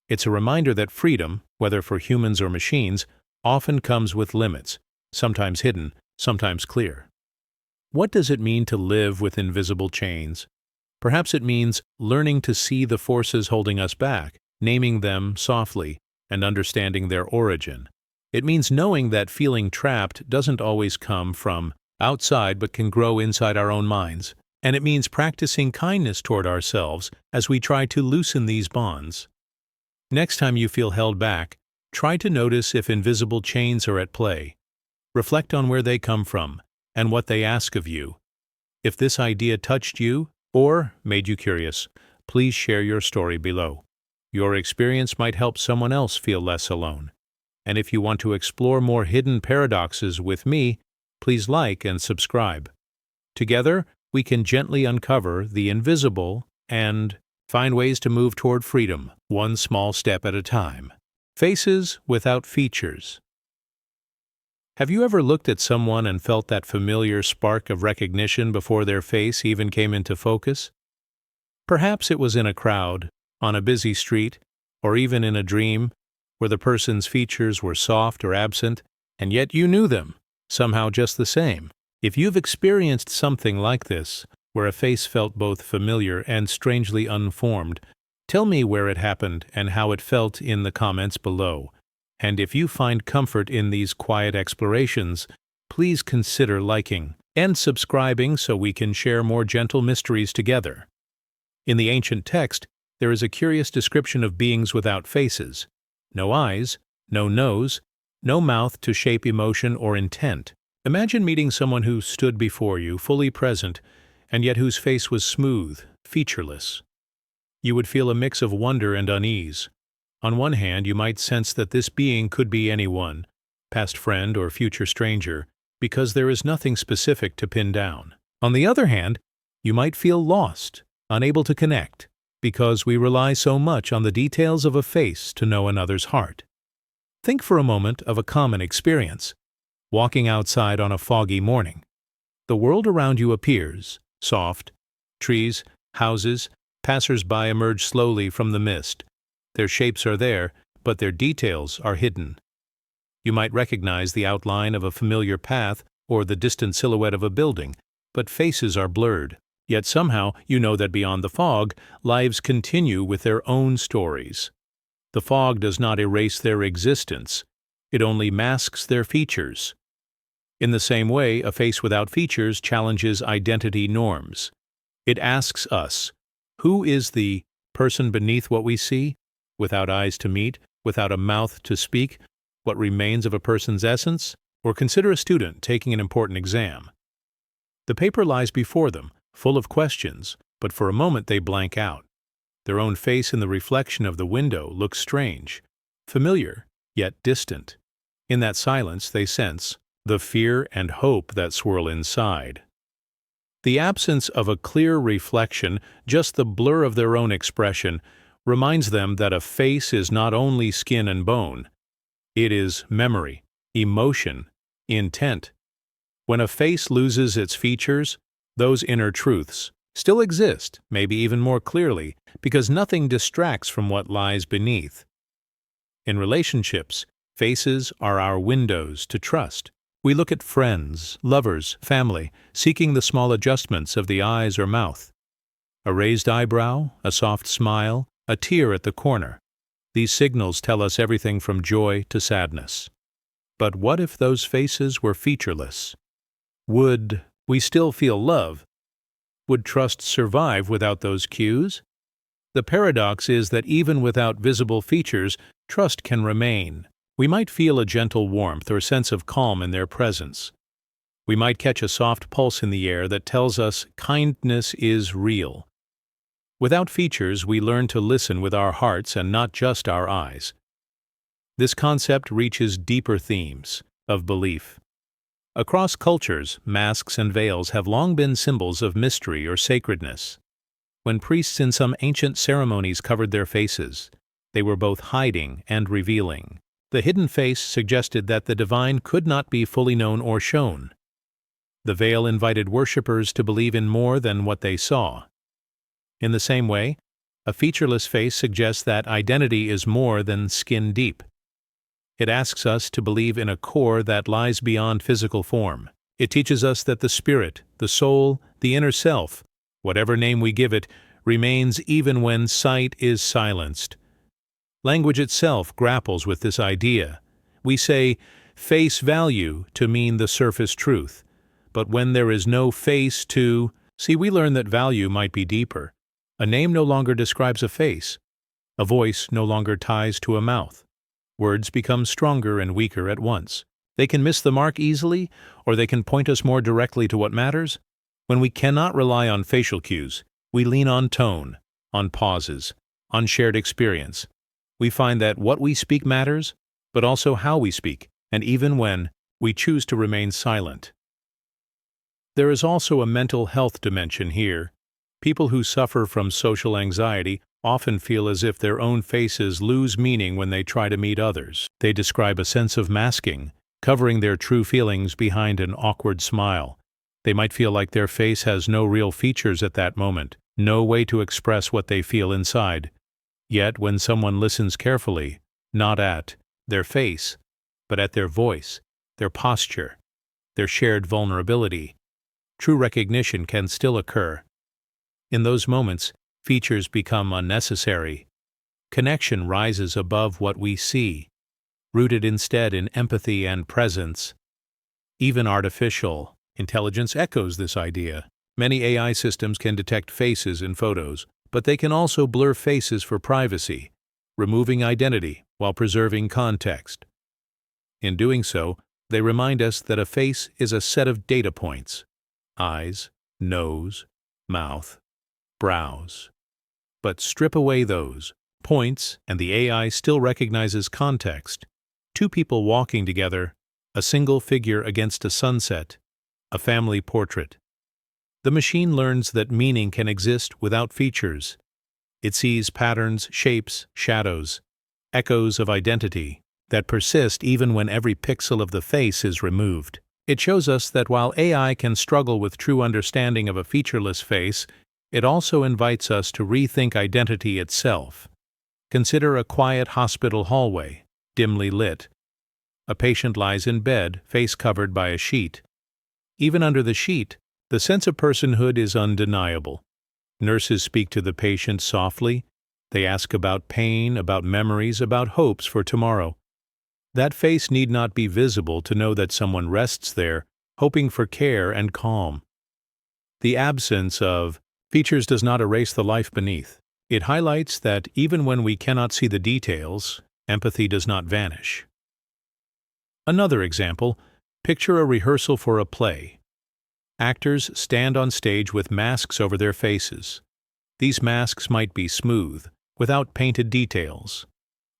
It's a reminder that freedom, whether for humans or machines, often comes with limits, sometimes hidden, sometimes clear. What does it mean to live with invisible chains? Perhaps it means learning to see the forces holding us back, naming them softly, and understanding their origin. It means knowing that feeling trapped doesn't always come from outside but can grow inside our own minds. And it means practicing kindness toward ourselves as we try to loosen these bonds. Next time you feel held back, try to notice if invisible chains are at play. Reflect on where they come from and what they ask of you. If this idea touched you or made you curious, please share your story below. Your experience might help someone else feel less alone. And if you want to explore more hidden paradoxes with me, please like and subscribe. Together, we can gently uncover the invisible and find ways to move toward freedom, one small step at a time. Faces without features. Have you ever looked at someone and felt that familiar spark of recognition before their face even came into focus? Perhaps it was in a crowd, on a busy street, or even in a dream, where the person's features were soft or absent, and yet you knew them, somehow just the same. If you've experienced something like this, where a face felt both familiar and strangely unformed, tell me where it happened and how it felt in the comments below. And if you find comfort in these quiet explorations, please consider liking and subscribing so we can share more gentle mysteries together. In the ancient text, there is a curious description of beings without faces: no eyes, no nose, no mouth to shape emotion or intent. Imagine meeting someone who stood before you, fully present, and yet whose face was smooth, featureless. You would feel a mix of wonder and unease. On one hand, you might sense that this being could be anyone, past friend or future stranger, because there is nothing specific to pin down. On the other hand, you might feel lost, unable to connect, because we rely so much on the details of a face to know another's heart. Think for a moment of a common experience. Walking outside on a foggy morning. The world around you appears soft. Trees, houses, passers-by emerge slowly from the mist. Their shapes are there, but their details are hidden. You might recognize the outline of a familiar path or the distant silhouette of a building, but faces are blurred. Yet somehow you know that beyond the fog, lives continue with their own stories. The fog does not erase their existence. It only masks their features. In the same way, a face without features challenges identity norms. It asks us, who is the person beneath what we see? Without eyes to meet, without a mouth to speak, what remains of a person's essence? Or consider a student taking an important exam. The paper lies before them, full of questions, but for a moment they blank out. Their own face in the reflection of the window looks strange, familiar, yet distant. In that silence they sense the fear and hope that swirl inside. The absence of a clear reflection, just the blur of their own expression, reminds them that a face is not only skin and bone. It is memory, emotion, intent. When a face loses its features, those inner truths still exist, maybe even more clearly, because nothing distracts from what lies beneath. In relationships, faces are our windows to trust. We look at friends, lovers, family, seeking the small adjustments of the eyes or mouth. A raised eyebrow, a soft smile, a tear at the corner. These signals tell us everything from joy to sadness. But what if those faces were featureless? Would we still feel love? Would trust survive without those cues? The paradox is that even without visible features, trust can remain. We might feel a gentle warmth or sense of calm in their presence. We might catch a soft pulse in the air that tells us kindness is real. Without features, we learn to listen with our hearts and not just our eyes. This concept reaches deeper themes of belief. Across cultures, masks and veils have long been symbols of mystery or sacredness. When priests in some ancient ceremonies covered their faces, they were both hiding and revealing. The hidden face suggested that the divine could not be fully known or shown. The veil invited worshippers to believe in more than what they saw. In the same way, a featureless face suggests that identity is more than skin deep. It asks us to believe in a core that lies beyond physical form. It teaches us that the spirit, the soul, the inner self, whatever name we give it, remains even when sight is silenced. Language itself grapples with this idea. We say face value to mean the surface truth, but when there is no face to, we learn that value might be deeper. A name no longer describes a face. A voice no longer ties to a mouth. Words become stronger and weaker at once. They can miss the mark easily, or they can point us more directly to what matters. When we cannot rely on facial cues, we lean on tone, on pauses, on shared experience. We find that what we speak matters, but also how we speak, and even when we choose to remain silent. There is also a mental health dimension here. People who suffer from social anxiety often feel as if their own faces lose meaning when they try to meet others. They describe a sense of masking, covering their true feelings behind an awkward smile. They might feel like their face has no real features at that moment, no way to express what they feel inside. Yet when someone listens carefully, not at their face, but at their voice, their posture, their shared vulnerability, true recognition can still occur. In those moments, features become unnecessary. Connection rises above what we see, rooted instead in empathy and presence. Even artificial intelligence echoes this idea. Many AI systems can detect faces in photos, but they can also blur faces for privacy, removing identity while preserving context. In doing so, they remind us that a face is a set of data points: eyes, nose, mouth, brows. But strip away those points, and the AI still recognizes context. Two people walking together, a single figure against a sunset, a family portrait. The machine learns that meaning can exist without features. It sees patterns, shapes, shadows, echoes of identity that persist even when every pixel of the face is removed. It shows us that while AI can struggle with true understanding of a featureless face, it also invites us to rethink identity itself. Consider a quiet hospital hallway, dimly lit. A patient lies in bed, face covered by a sheet. Even under the sheet, the sense of personhood is undeniable. Nurses speak to the patient softly. They ask about pain, about memories, about hopes for tomorrow. That face need not be visible to know that someone rests there, hoping for care and calm. The absence of features does not erase the life beneath. It highlights that even when we cannot see the details, empathy does not vanish. Another example, picture a rehearsal for a play. Actors stand on stage with masks over their faces. These masks might be smooth, without painted details.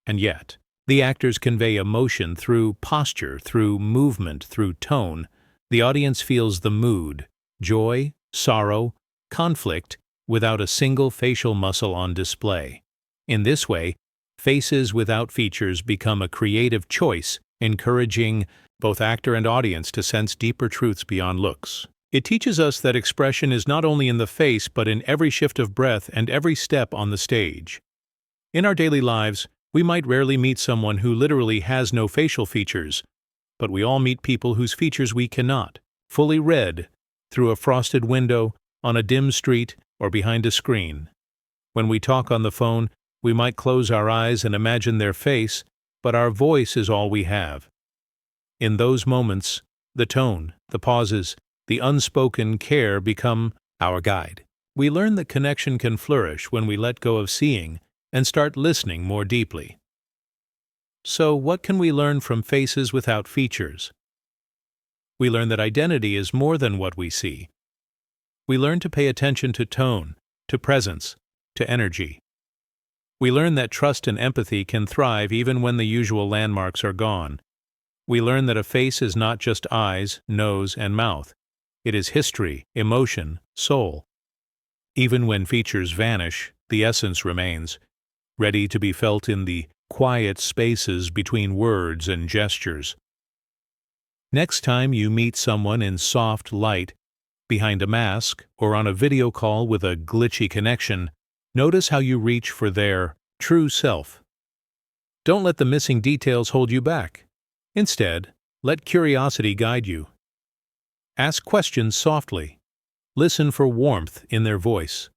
And yet, the actors convey emotion through posture, through movement, through tone. The audience feels the mood, joy, sorrow, conflict, without a single facial muscle on display. In this way, faces without features become a creative choice, encouraging both actor and audience to sense deeper truths beyond looks. It teaches us that expression is not only in the face but in every shift of breath and every step on the stage. In our daily lives, we might rarely meet someone who literally has no facial features, but we all meet people whose features we cannot fully read through a frosted window, on a dim street, or behind a screen. When we talk on the phone, we might close our eyes and imagine their face, but our voice is all we have. In those moments, the tone, the pauses, the unspoken care become our guide. We learn that connection can flourish when we let go of seeing and start listening more deeply. So, what can we learn from faces without features? We learn that identity is more than what we see. We learn to pay attention to tone, to presence, to energy. We learn that trust and empathy can thrive even when the usual landmarks are gone. We learn that a face is not just eyes, nose, and mouth. It is history, emotion, soul. Even when features vanish, the essence remains, ready to be felt in the quiet spaces between words and gestures. Next time you meet someone in soft light, behind a mask, or on a video call with a glitchy connection, notice how you reach for their true self. Don't let the missing details hold you back. Instead, let curiosity guide you. Ask questions softly. Listen for warmth in their voice.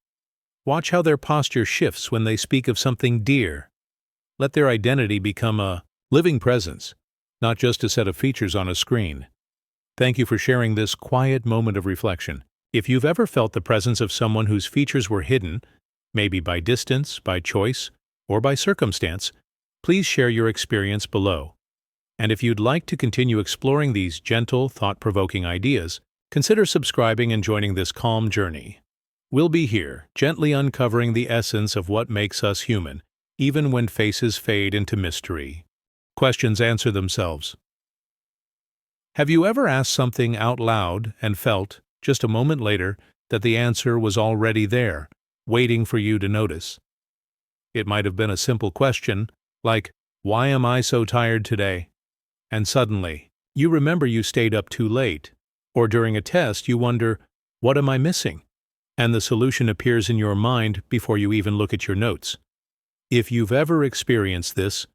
Watch how their posture shifts when they speak of something dear. Let their identity become a living presence, not just a set of features on a screen. Thank you for sharing this quiet moment of reflection. If you've ever felt the presence of someone whose features were hidden, maybe by distance, by choice, or by circumstance, please share your experience below. And if you'd like to continue exploring these gentle, thought-provoking ideas, consider subscribing and joining this calm journey. We'll be here, gently uncovering the essence of what makes us human, even when faces fade into mystery. Questions answer themselves. Have you ever asked something out loud and felt, just a moment later, that the answer was already there, waiting for you to notice? It might have been a simple question, like, "Why am I so tired today?" And suddenly, you remember you stayed up too late. Or during a test, you wonder, "What am I missing?" And the solution appears in your mind before you even look at your notes. If you've ever experienced this,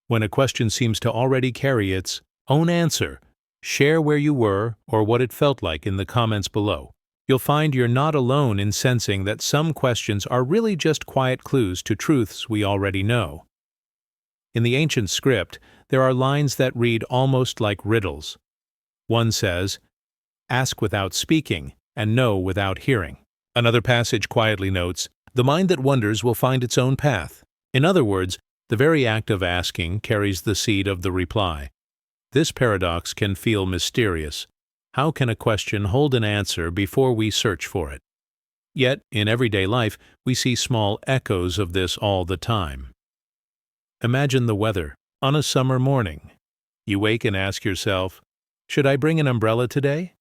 when a question seems to already carry its own answer, share where you were or what it felt like in the comments below. You'll find you're not alone in sensing that some questions are really just quiet clues to truths we already know. In the ancient script, there are lines that read almost like riddles. One says, "Ask without speaking, and know without hearing." Another passage quietly notes, The mind that wonders will find its own path. In other words, the very act of asking carries the seed of the reply. This paradox can feel mysterious. How can a question hold an answer before we search for it? Yet, in everyday life, we see small echoes of this all the time. Imagine the weather on a summer morning. You wake and ask yourself, should I bring an umbrella today?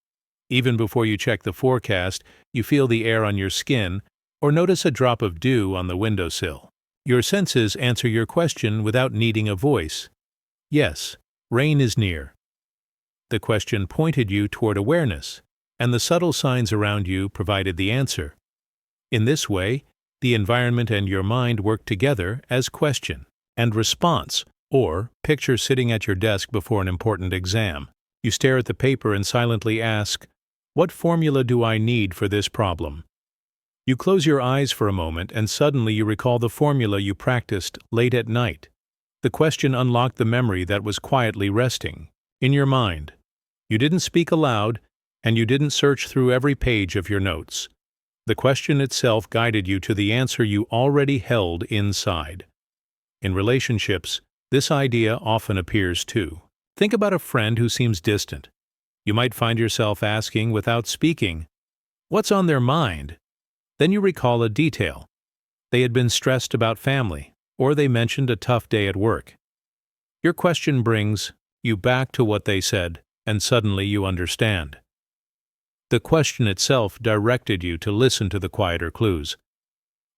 Even before you check the forecast, you feel the air on your skin or notice a drop of dew on the windowsill. Your senses answer your question without needing a voice. Yes, rain is near. The question pointed you toward awareness, and the subtle signs around you provided the answer. In this way, the environment and your mind work together as question and response, or picture sitting at your desk before an important exam. You stare at the paper and silently ask, what formula do I need for this problem? You close your eyes for a moment and suddenly you recall the formula you practiced late at night. The question unlocked the memory that was quietly resting in your mind. You didn't speak aloud, and you didn't search through every page of your notes. The question itself guided you to the answer you already held inside. In relationships, this idea often appears too. Think about a friend who seems distant. You might find yourself asking without speaking, what's on their mind? Then you recall a detail. They had been stressed about family, or they mentioned a tough day at work. Your question brings you back to what they said, and suddenly you understand. The question itself directed you to listen to the quieter clues.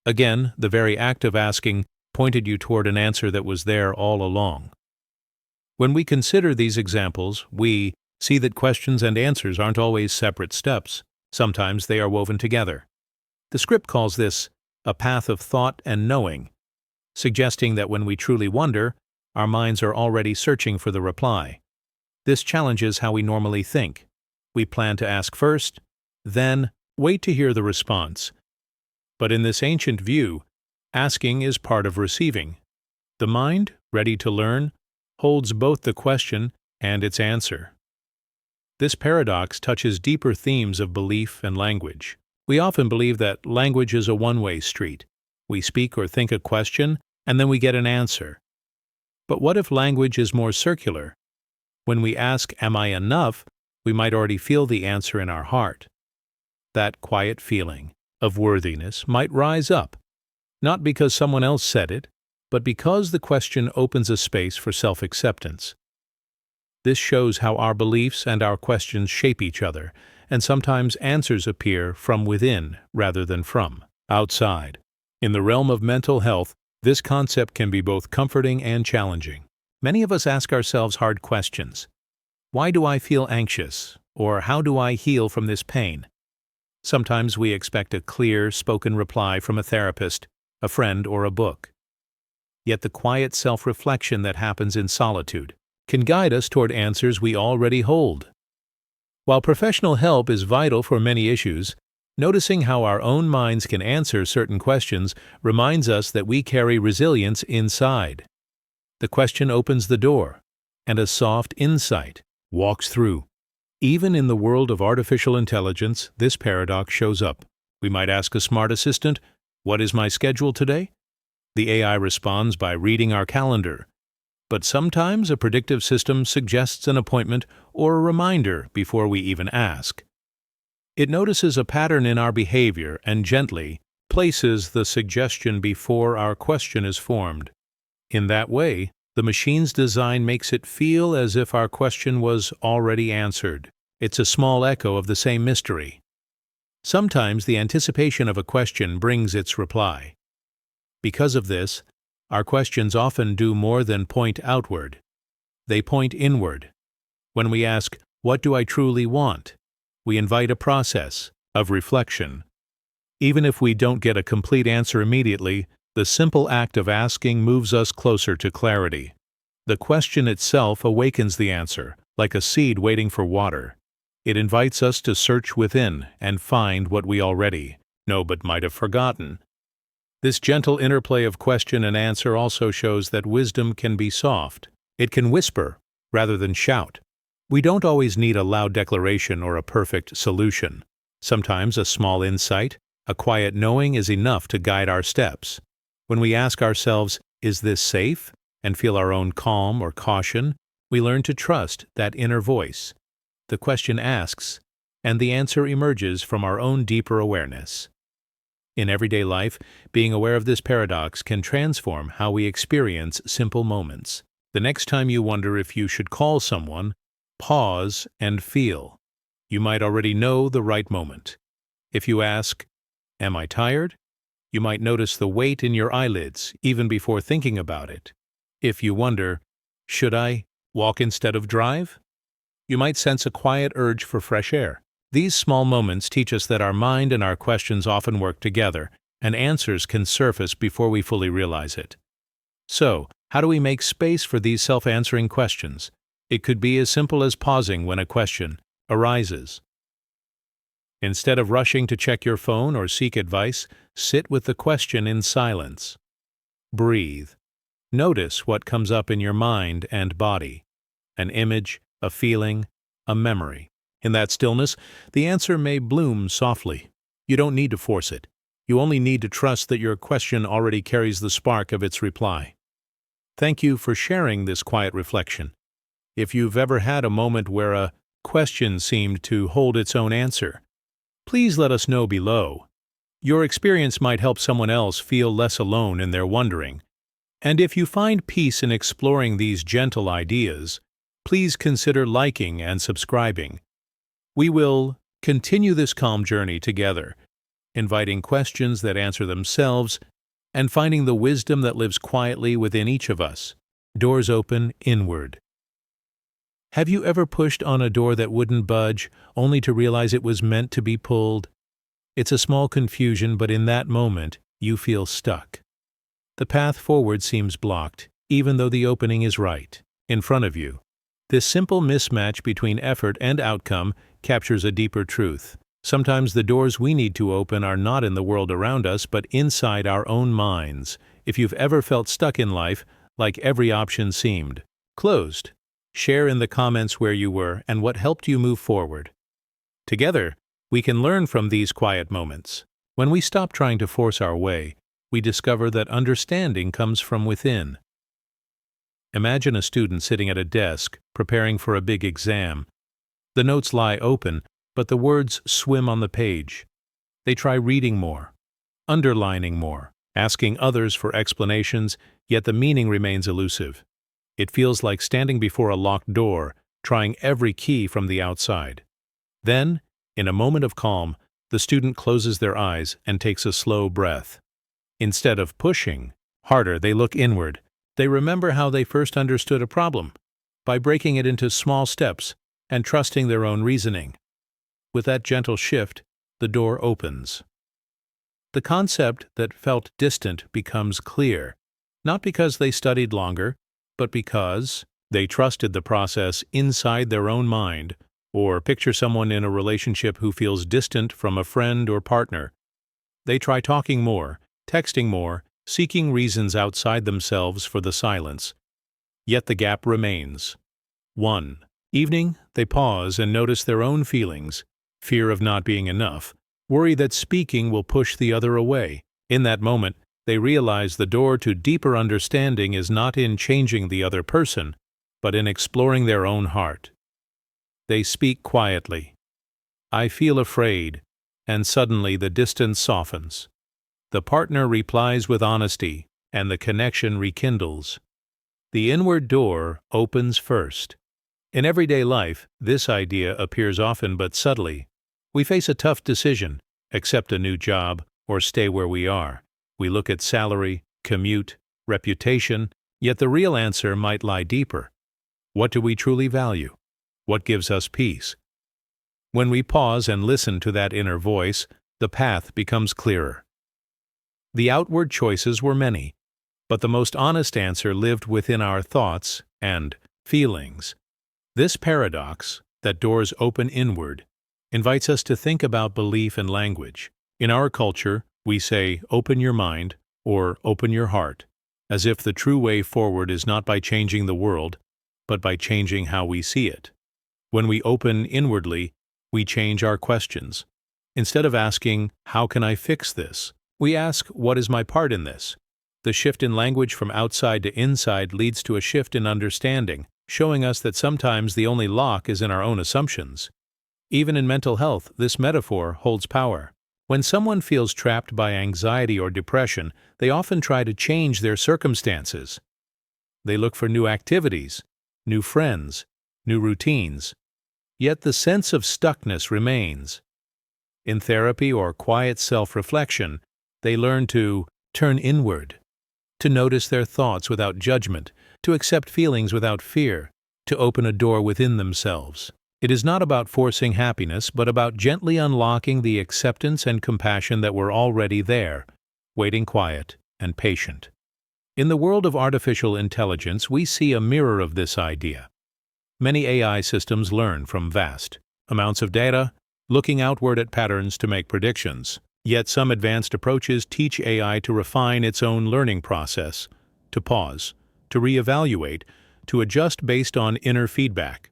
Again, the very act of asking pointed you toward an answer that was there all along. When we consider these examples, we see that questions and answers aren't always separate steps. Sometimes they are woven together. The script calls this a path of thought and knowing, suggesting that when we truly wonder, our minds are already searching for the reply. This challenges how we normally think. We plan to ask first, then wait to hear the response. But in this ancient view, asking is part of receiving. The mind, ready to learn, holds both the question and its answer. This paradox touches deeper themes of belief and language. We often believe that language is a one-way street. We speak or think a question, and then we get an answer. But what if language is more circular? When we ask, "Am I enough?" we might already feel the answer in our heart. That quiet feeling of worthiness might rise up, not because someone else said it, but because the question opens a space for self-acceptance. This shows how our beliefs and our questions shape each other, and sometimes answers appear from within rather than from outside. In the realm of mental health, this concept can be both comforting and challenging. Many of us ask ourselves hard questions. Why do I feel anxious? Or how do I heal from this pain? Sometimes we expect a clear, spoken reply from a therapist, a friend, or a book. Yet the quiet self-reflection that happens in solitude can guide us toward answers we already hold. While professional help is vital for many issues, noticing how our own minds can answer certain questions reminds us that we carry resilience inside. The question opens the door, and a soft insight walks through. Even in the world of artificial intelligence, this paradox shows up. We might ask a smart assistant, "What is my schedule today?" The AI responds by reading our calendar. But sometimes a predictive system suggests an appointment or a reminder before we even ask. It notices a pattern in our behavior and gently places the suggestion before our question is formed. In that way, the machine's design makes it feel as if our question was already answered. It's a small echo of the same mystery. Sometimes the anticipation of a question brings its reply. Because of this, our questions often do more than point outward. They point inward. When we ask, "What do I truly want?" we invite a process of reflection. Even if we don't get a complete answer immediately, the simple act of asking moves us closer to clarity. The question itself awakens the answer, like a seed waiting for water. It invites us to search within and find what we already know but might have forgotten. This gentle interplay of question and answer also shows that wisdom can be soft. It can whisper rather than shout. We don't always need a loud declaration or a perfect solution. Sometimes a small insight, A quiet knowing is enough to guide our steps. When we ask ourselves, "Is this safe?" and feel our own calm or caution, we learn to trust that inner voice. The question asks, and the answer emerges from our own deeper awareness. In everyday life, being aware of this paradox can transform how we experience simple moments. The next time you wonder if you should call someone, pause and feel. You might already know the right moment. If you ask, "Am I tired?" you might notice the weight in your eyelids even before thinking about it. If you wonder, "Should I walk instead of drive?" you might sense a quiet urge for fresh air. These small moments teach us that our mind and our questions often work together, and answers can surface before we fully realize it. So, how do we make space for these self-answering questions? It could be as simple as pausing when a question arises. Instead of rushing to check your phone or seek advice, sit with the question in silence. Breathe. Notice what comes up in your mind and body. An image, a feeling, a memory. In that stillness, the answer may bloom softly. You don't need to force it. You only need to trust that your question already carries the spark of its reply. Thank you for sharing this quiet reflection. If you've ever had a moment where a question seemed to hold its own answer, please let us know below. Your experience might help someone else feel less alone in their wondering. And if you find peace in exploring these gentle ideas, please consider liking and subscribing. We will continue this calm journey together, inviting questions that answer themselves and finding the wisdom that lives quietly within each of us. Doors open inward. Have you ever pushed on a door that wouldn't budge, only to realize it was meant to be pulled? It's a small confusion, but in that moment, you feel stuck. The path forward seems blocked, even though the opening is right in front of you. This simple mismatch between effort and outcome captures a deeper truth. Sometimes the doors we need to open are not in the world around us, but inside our own minds. If you've ever felt stuck in life, like every option seemed closed, share in the comments where you were and what helped you move forward. Together, we can learn from these quiet moments. When we stop trying to force our way, we discover that understanding comes from within. Imagine a student sitting at a desk, preparing for a big exam. The notes lie open, but the words swim on the page. They try reading more, underlining more, asking others for explanations, yet the meaning remains elusive. It feels like standing before a locked door, trying every key from the outside. Then, in a moment of calm, the student closes their eyes and takes a slow breath. Instead of pushing harder, they look inward. They remember how they first understood a problem, by breaking it into small steps and trusting their own reasoning. With that gentle shift, the door opens. The concept that felt distant becomes clear, not because they studied longer, but because they trusted the process inside their own mind. Or picture someone in a relationship who feels distant from a friend or partner. They try talking more, texting more, seeking reasons outside themselves for the silence. Yet the gap remains. 1. Evening, they pause and notice their own feelings, fear of not being enough, worry that speaking will push the other away. In that moment, they realize the door to deeper understanding is not in changing the other person, but in exploring their own heart. They speak quietly. "I feel afraid," and suddenly the distance softens. The partner replies with honesty, and the connection rekindles. The inward door opens first. In everyday life, this idea appears often but subtly. We face a tough decision, accept a new job, or stay where we are. We look at salary, commute, reputation, yet the real answer might lie deeper. What do we truly value? What gives us peace? When we pause and listen to that inner voice, the path becomes clearer. The outward choices were many, but the most honest answer lived within our thoughts and feelings. This paradox, that doors open inward, invites us to think about belief and language. In our culture, we say, "Open your mind," or "Open your heart," as if the true way forward is not by changing the world, but by changing how we see it. When we open inwardly, we change our questions. Instead of asking, "How can I fix this?" we ask, "What is my part in this?" The shift in language from outside to inside leads to a shift in understanding, showing us that sometimes the only lock is in our own assumptions. Even in mental health, this metaphor holds power. When someone feels trapped by anxiety or depression, they often try to change their circumstances. They look for new activities, new friends, new routines. Yet the sense of stuckness remains. In therapy or quiet self-reflection, they learn to turn inward, to notice their thoughts without judgment, to accept feelings without fear, to open a door within themselves. It is not about forcing happiness, but about gently unlocking the acceptance and compassion that were already there, waiting quiet and patient. In the world of artificial intelligence, we see a mirror of this idea. Many AI systems learn from vast amounts of data, looking outward at patterns to make predictions. Yet some advanced approaches teach AI to refine its own learning process, to pause, to reevaluate, to adjust based on inner feedback.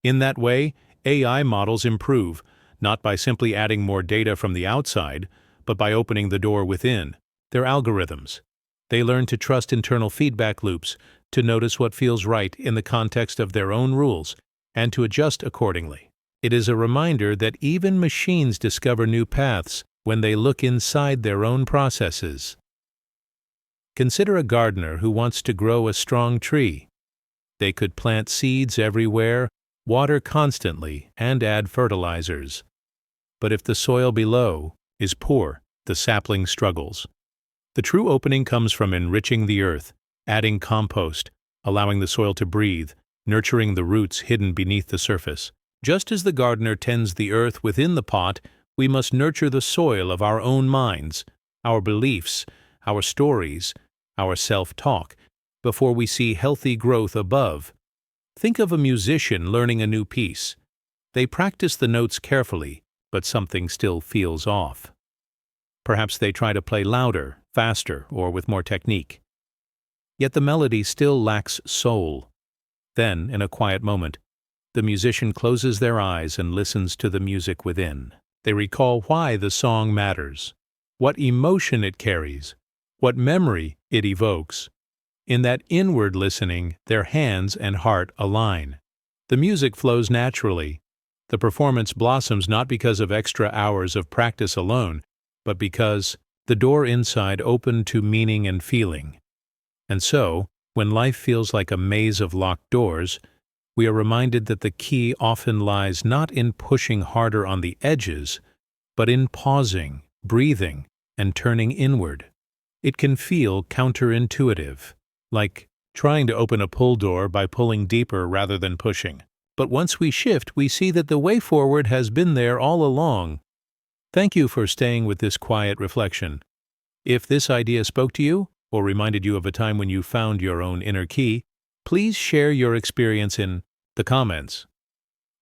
In that way, AI models improve, not by simply adding more data from the outside, but by opening the door within, their algorithms. They learn to trust internal feedback loops, to notice what feels right in the context of their own rules, and to adjust accordingly. It is a reminder that even machines discover new paths when they look inside their own processes. Consider a gardener who wants to grow a strong tree. They could plant seeds everywhere, water constantly, and add fertilizers. But if the soil below is poor, the sapling struggles. The true opening comes from enriching the earth, adding compost, allowing the soil to breathe, nurturing the roots hidden beneath the surface. Just as the gardener tends the earth within the pot, we must nurture the soil of our own minds, our beliefs, our stories, our self-talk, before we see healthy growth above. Think of a musician learning a new piece. They practice the notes carefully, but something still feels off. Perhaps they try to play louder, faster, or with more technique. Yet the melody still lacks soul. Then, in a quiet moment, the musician closes their eyes and listens to the music within. They recall why the song matters, what emotion it carries, what memory it evokes. In that inward listening, their hands and heart align. The music flows naturally. The performance blossoms not because of extra hours of practice alone, but because the door inside opened to meaning and feeling. And so, when life feels like a maze of locked doors, we are reminded that the key often lies not in pushing harder on the edges, but in pausing, breathing, and turning inward. It can feel counterintuitive, like trying to open a pull door by pulling deeper rather than pushing. But once we shift, we see that the way forward has been there all along. Thank you for staying with this quiet reflection. If this idea spoke to you, or reminded you of a time when you found your own inner key, please share your experience in the comments.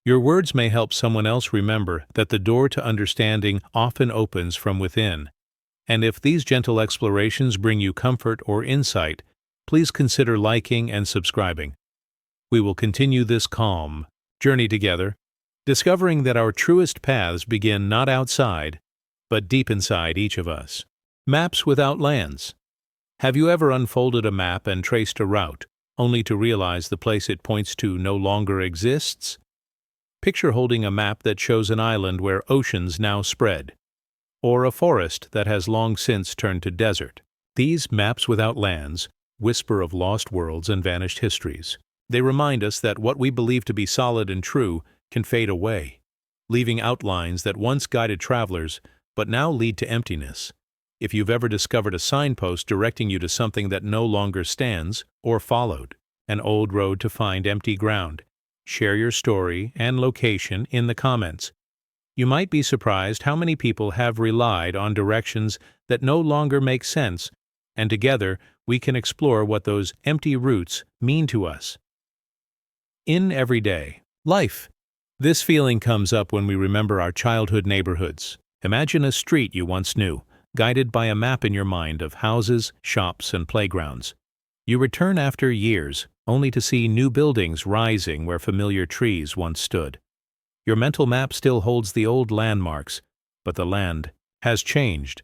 Your words may help someone else remember that the door to understanding often opens from within. And if these gentle explorations bring you comfort or insight, please consider liking and subscribing. We will continue this calm journey together, discovering that our truest paths begin not outside, but deep inside each of us. Maps without lands. Have you ever unfolded a map and traced a route, only to realize the place it points to no longer exists? Picture holding a map that shows an island where oceans now spread, or a forest that has long since turned to desert. These maps without lands whisper of lost worlds and vanished histories. They remind us that what we believe to be solid and true can fade away, leaving outlines that once guided travelers but now lead to emptiness. If you've ever discovered a signpost directing you to something that no longer stands, or followed an old road to find empty ground, share your story and location in the comments. You might be surprised how many people have relied on directions that no longer make sense, and together we can explore what those empty routes mean to us. In everyday life, this feeling comes up when we remember our childhood neighborhoods. Imagine a street you once knew, guided by a map in your mind of houses, shops, and playgrounds. You return after years, only to see new buildings rising where familiar trees once stood. Your mental map still holds the old landmarks, but the land has changed.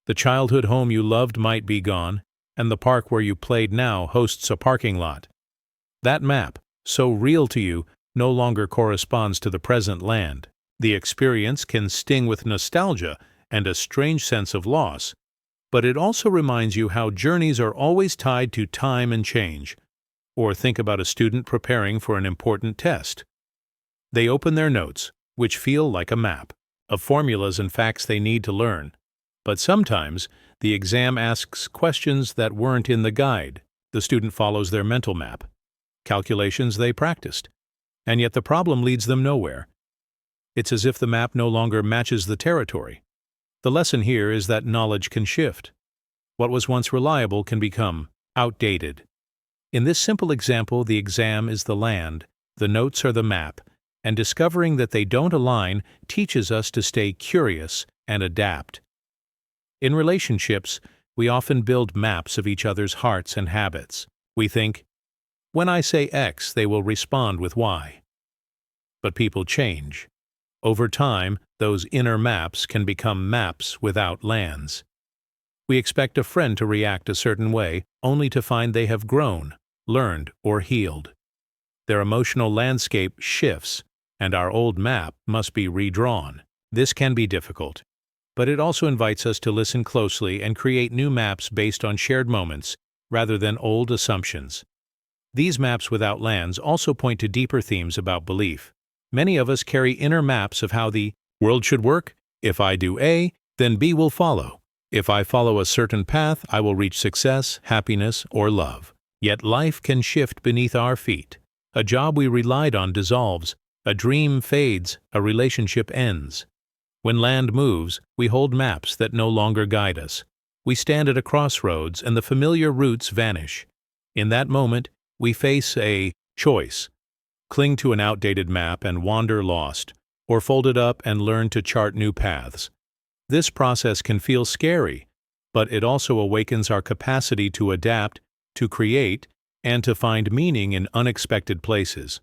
The childhood home you loved might be gone, and the park where you played now hosts a parking lot. That map, so real to you, no longer corresponds to the present land. The experience can sting with nostalgia and a strange sense of loss, but it also reminds you how journeys are always tied to time and change. Or think about a student preparing for an important test. They open their notes, which feel like a map, of formulas and facts they need to learn. But sometimes, the exam asks questions that weren't in the guide. The student follows their mental map, calculations they practiced, and yet the problem leads them nowhere. It's as if the map no longer matches the territory. The lesson here is that knowledge can shift. What was once reliable can become outdated. In this simple example, the exam is the land, the notes are the map, and discovering that they don't align teaches us to stay curious and adapt. In relationships, we often build maps of each other's hearts and habits. We think, when I say X, they will respond with Y. But people change. Over time, those inner maps can become maps without lands. We expect a friend to react a certain way, only to find they have grown, learned, or healed. Their emotional landscape shifts, and our old map must be redrawn. This can be difficult, but it also invites us to listen closely and create new maps based on shared moments, rather than old assumptions. These maps without lands also point to deeper themes about belief. Many of us carry inner maps of how the world should work. If I do A, then B will follow. If I follow a certain path, I will reach success, happiness, or love. Yet life can shift beneath our feet. A job we relied on dissolves, a dream fades, a relationship ends. When land moves, we hold maps that no longer guide us. We stand at a crossroads and the familiar routes vanish. In that moment, we face a choice. Cling to an outdated map and wander lost, or fold it up and learn to chart new paths. This process can feel scary, but it also awakens our capacity to adapt, to create, and to find meaning in unexpected places.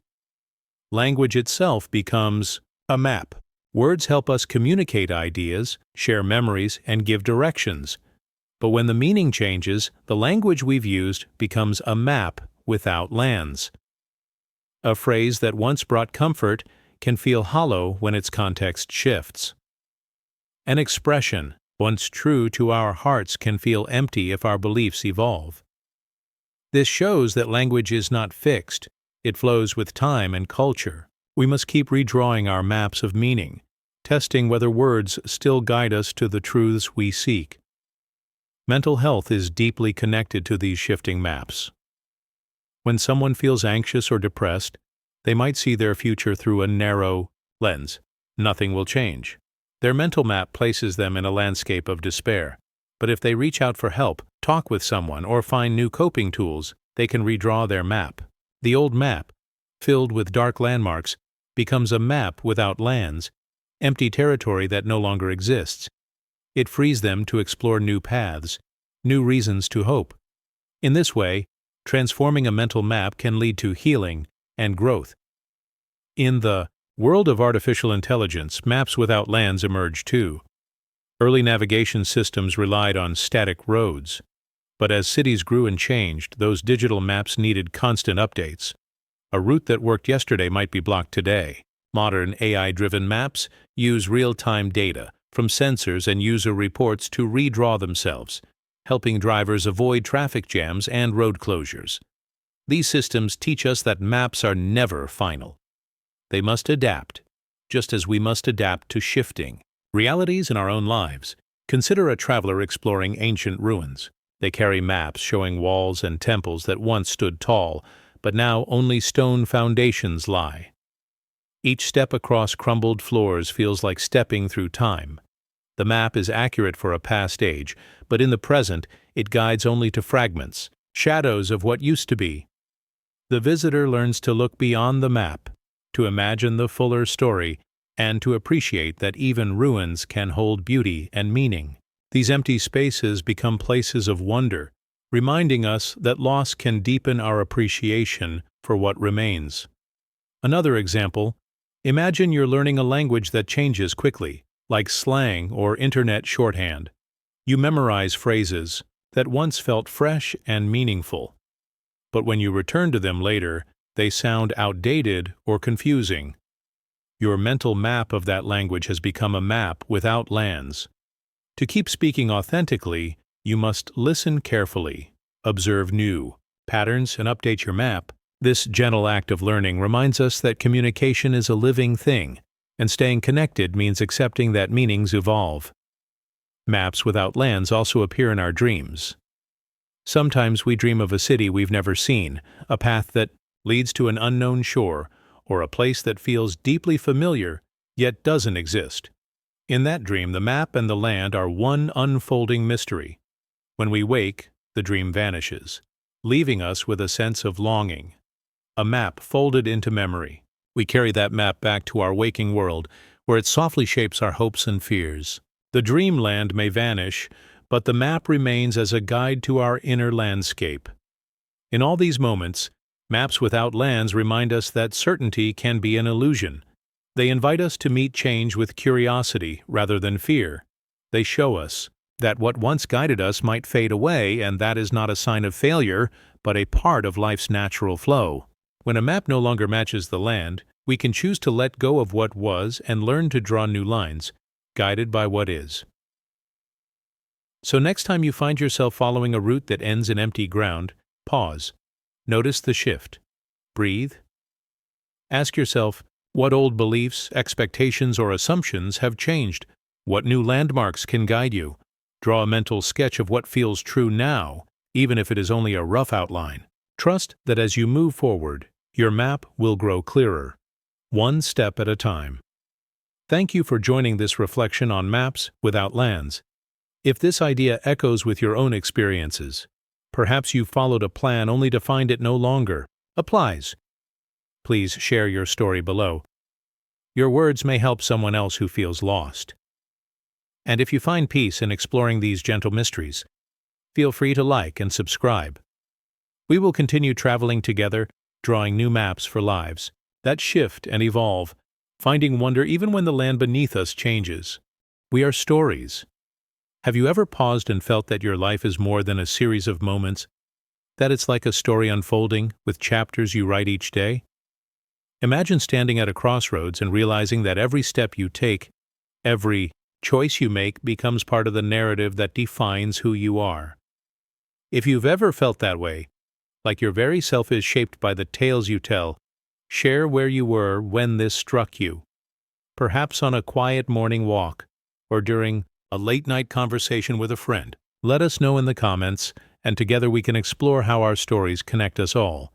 Language itself becomes a map. Words help us communicate ideas, share memories, and give directions. But when the meaning changes, the language we've used becomes a map without lands. A phrase that once brought comfort can feel hollow when its context shifts. An expression, once true to our hearts, can feel empty if our beliefs evolve. This shows that language is not fixed. It flows with time and culture. We must keep redrawing our maps of meaning, testing whether words still guide us to the truths we seek. Mental health is deeply connected to these shifting maps. When someone feels anxious or depressed, they might see their future through a narrow lens. Nothing will change. Their mental map places them in a landscape of despair. But if they reach out for help, talk with someone, or find new coping tools, they can redraw their map. The old map, filled with dark landmarks, becomes a map without lands, empty territory that no longer exists. It frees them to explore new paths, new reasons to hope. In this way, transforming a mental map can lead to healing and growth. In the world of artificial intelligence, maps without lands emerge too. Early navigation systems relied on static roads, but as cities grew and changed, those digital maps needed constant updates. A route that worked yesterday might be blocked today. Modern AI-driven maps use real-time data from sensors and user reports to redraw themselves, helping drivers avoid traffic jams and road closures. These systems teach us that maps are never final. They must adapt, just as we must adapt to shifting realities in our own lives. Consider a traveler exploring ancient ruins. They carry maps showing walls and temples that once stood tall, but now only stone foundations lie. Each step across crumbled floors feels like stepping through time. The map is accurate for a past age, but in the present, it guides only to fragments, shadows of what used to be. The visitor learns to look beyond the map, to imagine the fuller story, and to appreciate that even ruins can hold beauty and meaning. These empty spaces become places of wonder, reminding us that loss can deepen our appreciation for what remains. Another example, imagine you're learning a language that changes quickly, like slang or internet shorthand. You memorize phrases that once felt fresh and meaningful, but when you return to them later, they sound outdated or confusing. Your mental map of that language has become a map without lands. To keep speaking authentically, you must listen carefully, observe new patterns, and update your map. This gentle act of learning reminds us that communication is a living thing, and staying connected means accepting that meanings evolve. Maps without lands also appear in our dreams. Sometimes we dream of a city we've never seen, a path that leads to an unknown shore, or a place that feels deeply familiar yet doesn't exist. In that dream, the map and the land are one unfolding mystery. When we wake, the dream vanishes, leaving us with a sense of longing. A map folded into memory. We carry that map back to our waking world, where it softly shapes our hopes and fears. The dreamland may vanish, but the map remains as a guide to our inner landscape. In all these moments, maps without lands remind us that certainty can be an illusion. They invite us to meet change with curiosity rather than fear. They show us that what once guided us might fade away, and that is not a sign of failure, but a part of life's natural flow. When a map no longer matches the land, we can choose to let go of what was and learn to draw new lines, guided by what is. So next time you find yourself following a route that ends in empty ground, pause. Notice the shift. Breathe. Ask yourself, what old beliefs, expectations, or assumptions have changed? What new landmarks can guide you? Draw a mental sketch of what feels true now, even if it is only a rough outline. Trust that as you move forward, your map will grow clearer, one step at a time. Thank you for joining this reflection on maps without lands. If this idea echoes with your own experiences, perhaps you followed a plan only to find it no longer applies. Please share your story below. Your words may help someone else who feels lost. And if you find peace in exploring these gentle mysteries, feel free to like and subscribe. We will continue traveling together, drawing new maps for lives that shift and evolve, finding wonder even when the land beneath us changes. We are stories. Have you ever paused and felt that your life is more than a series of moments, that it's like a story unfolding with chapters you write each day? Imagine standing at a crossroads and realizing that every step you take, every choice you make becomes part of the narrative that defines who you are. If you've ever felt that way, like your very self is shaped by the tales you tell, share where you were when this struck you. Perhaps on a quiet morning walk, or during a late-night conversation with a friend. Let us know in the comments, and together we can explore how our stories connect us all.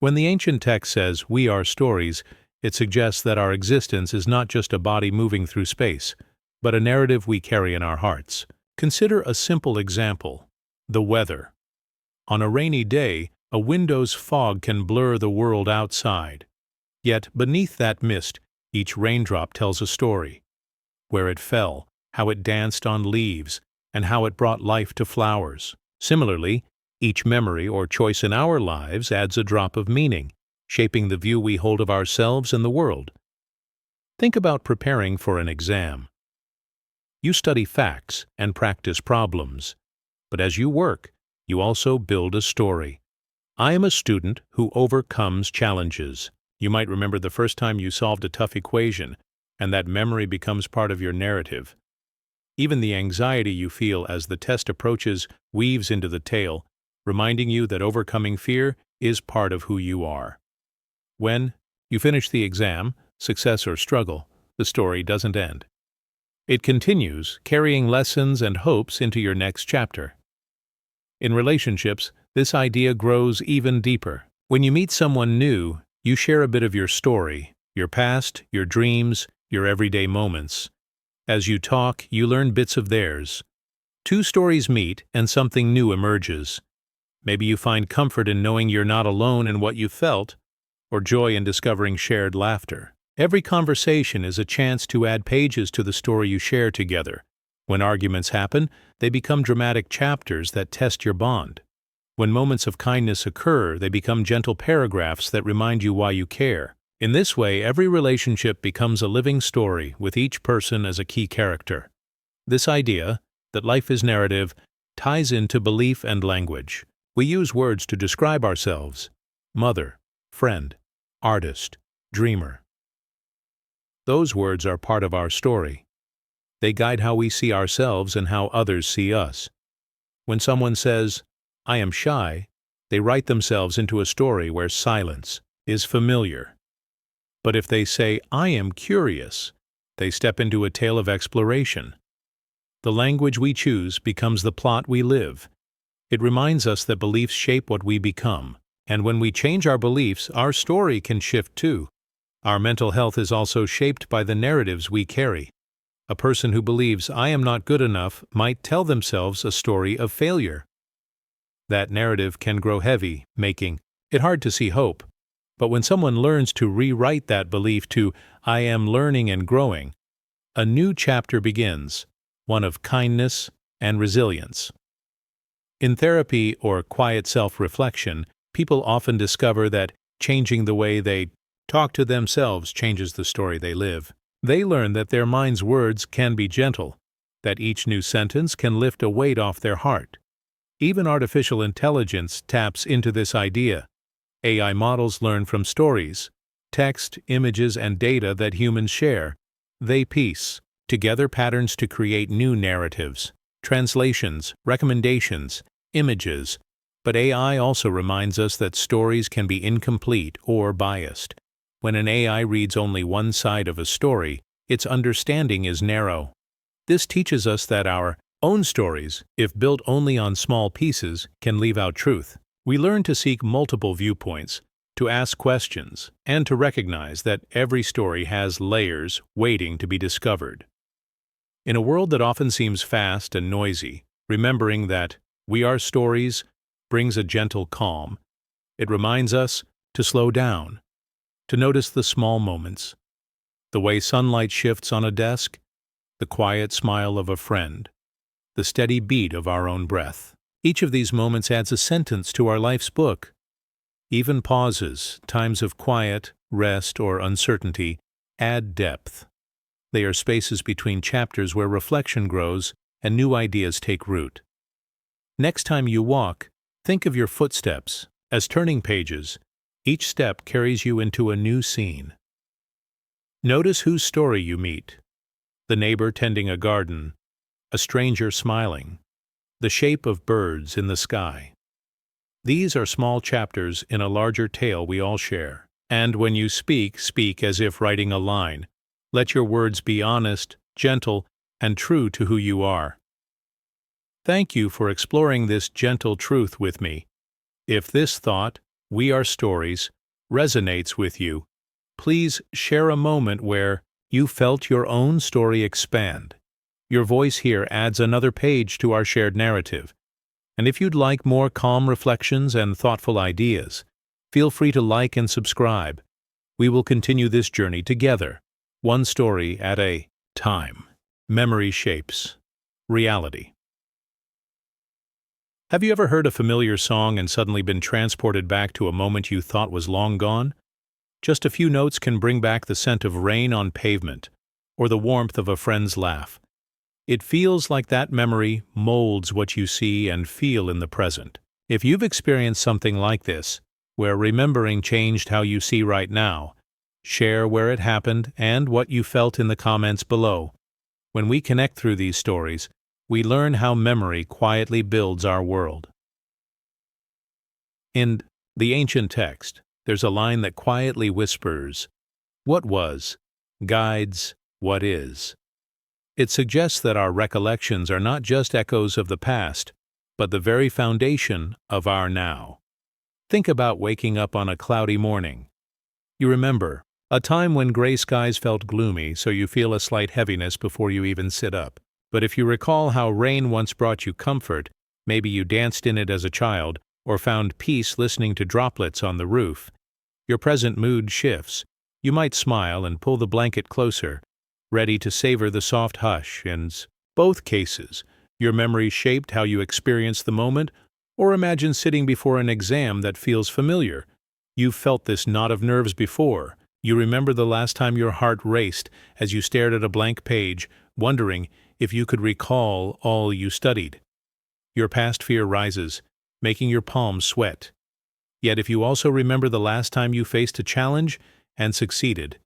When the ancient text says, "We are stories," it suggests that our existence is not just a body moving through space, but a narrative we carry in our hearts. Consider a simple example: the weather. On a rainy day, a window's fog can blur the world outside. Yet beneath that mist, each raindrop tells a story. Where it fell, how it danced on leaves, and how it brought life to flowers. Similarly, each memory or choice in our lives adds a drop of meaning, shaping the view we hold of ourselves and the world. Think about preparing for an exam. You study facts and practice problems, but as you work, you also build a story. I am a student who overcomes challenges. You might remember the first time you solved a tough equation, and that memory becomes part of your narrative. Even the anxiety you feel as the test approaches weaves into the tale, reminding you that overcoming fear is part of who you are. When you finish the exam, success or struggle, the story doesn't end. It continues, carrying lessons and hopes into your next chapter. In relationships, this idea grows even deeper. When you meet someone new, you share a bit of your story, your past, your dreams, your everyday moments. As you talk, you learn bits of theirs. Two stories meet, and something new emerges. Maybe you find comfort in knowing you're not alone in what you felt, or joy in discovering shared laughter. Every conversation is a chance to add pages to the story you share together. When arguments happen, they become dramatic chapters that test your bond. When moments of kindness occur, they become gentle paragraphs that remind you why you care. In this way, every relationship becomes a living story with each person as a key character. This idea, that life is narrative, ties into belief and language. We use words to describe ourselves: mother, friend, artist, dreamer. Those words are part of our story. They guide how we see ourselves and how others see us. When someone says, "I am shy," they write themselves into a story where silence is familiar. But if they say, "I am curious," they step into a tale of exploration. The language we choose becomes the plot we live. It reminds us that beliefs shape what we become, and when we change our beliefs, our story can shift too. Our mental health is also shaped by the narratives we carry. A person who believes, "I am not good enough," might tell themselves a story of failure. That narrative can grow heavy, making it hard to see hope. But when someone learns to rewrite that belief to "I am learning and growing," a new chapter begins, one of kindness and resilience. In therapy or quiet self-reflection, people often discover that changing the way they talk to themselves changes the story they live. They learn that their mind's words can be gentle, that each new sentence can lift a weight off their heart. Even artificial intelligence taps into this idea. AI models learn from stories, text, images, and data that humans share. They piece together patterns to create new narratives, translations, recommendations, images. But AI also reminds us that stories can be incomplete or biased. When an AI reads only one side of a story, its understanding is narrow. This teaches us that our own stories, if built only on small pieces, can leave out truth. We learn to seek multiple viewpoints, to ask questions, and to recognize that every story has layers waiting to be discovered. In a world that often seems fast and noisy, remembering that we are stories brings a gentle calm. It reminds us to slow down, to notice the small moments, the way sunlight shifts on a desk, the quiet smile of a friend, the steady beat of our own breath. Each of these moments adds a sentence to our life's book. Even pauses, times of quiet, rest, or uncertainty, add depth. They are spaces between chapters where reflection grows and new ideas take root. Next time you walk, think of your footsteps as turning pages. Each step carries you into a new scene. Notice whose story you meet: the neighbor tending a garden, a stranger smiling, the shape of birds in the sky. These are small chapters in a larger tale we all share. And when you speak, speak as if writing a line. Let your words be honest, gentle, and true to who you are. Thank you for exploring this gentle truth with me. If this thought, "We are stories," resonates with you, please share a moment where you felt your own story expand. Your voice here adds another page to our shared narrative. And if you'd like more calm reflections and thoughtful ideas, feel free to like and subscribe. We will continue this journey together, one story at a time. Memory shapes reality. Have you ever heard a familiar song and suddenly been transported back to a moment you thought was long gone? Just a few notes can bring back the scent of rain on pavement, or the warmth of a friend's laugh. It feels like that memory molds what you see and feel in the present. If you've experienced something like this, where remembering changed how you see right now, share where it happened and what you felt in the comments below. When we connect through these stories, we learn how memory quietly builds our world. In the ancient text, there's a line that quietly whispers, "What was guides what is." It suggests that our recollections are not just echoes of the past, but the very foundation of our now. Think about waking up on a cloudy morning. You remember a time when gray skies felt gloomy, so you feel a slight heaviness before you even sit up. But if you recall how rain once brought you comfort, maybe you danced in it as a child, or found peace listening to droplets on the roof, your present mood shifts. You might smile and pull the blanket closer, ready to savor the soft hush. In both cases, your memory shaped how you experience the moment, or imagine sitting before an exam that feels familiar. You've felt this knot of nerves before, You remember the last time your heart raced as you stared at a blank page, wondering if you could recall all you studied. Your past fear rises, making your palms sweat. Yet if you also remember the last time you faced a challenge and succeeded,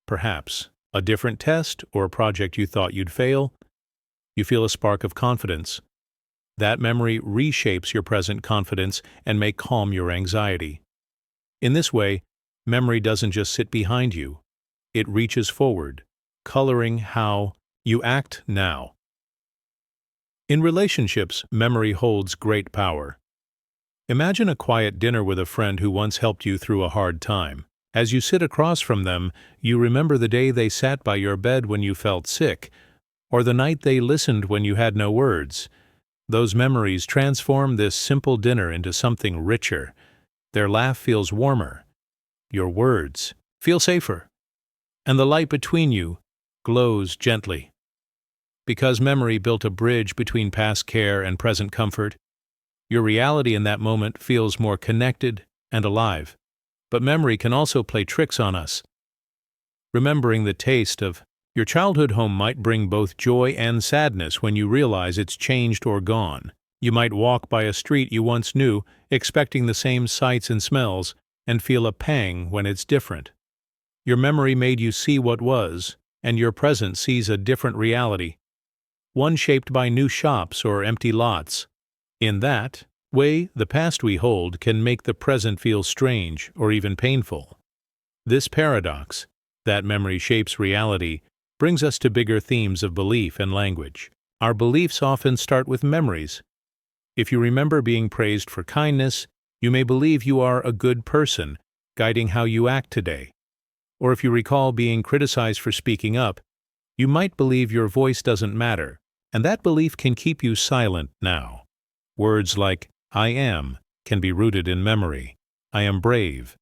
perhaps a different test or a project you thought you'd fail, you feel a spark of confidence. That memory reshapes your present confidence and may calm your anxiety. In this way, memory doesn't just sit behind you, it reaches forward, coloring how you act now. In relationships, memory holds great power. Imagine a quiet dinner with a friend who once helped you through a hard time. As you sit across from them, you remember the day they sat by your bed when you felt sick, or the night they listened when you had no words. Those memories transform this simple dinner into something richer. Their laugh feels warmer. Your words feel safer. And the light between you glows gently. Because memory built a bridge between past care and present comfort, your reality in that moment feels more connected and alive. But memory can also play tricks on us. Remembering the taste of your childhood home might bring both joy and sadness when you realize it's changed or gone. You might walk by a street you once knew, expecting the same sights and smells, and feel a pang when it's different. Your memory made you see what was, and your present sees a different reality, one shaped by new shops or empty lots. In that way, the past we hold can make the present feel strange or even painful. This paradox, that memory shapes reality, brings us to bigger themes of belief and language. Our beliefs often start with memories. If you remember being praised for kindness, you may believe you are a good person, guiding how you act today. Or if you recall being criticized for speaking up, you might believe your voice doesn't matter, and that belief can keep you silent now. Words like "I am" can be rooted in memory. I am brave,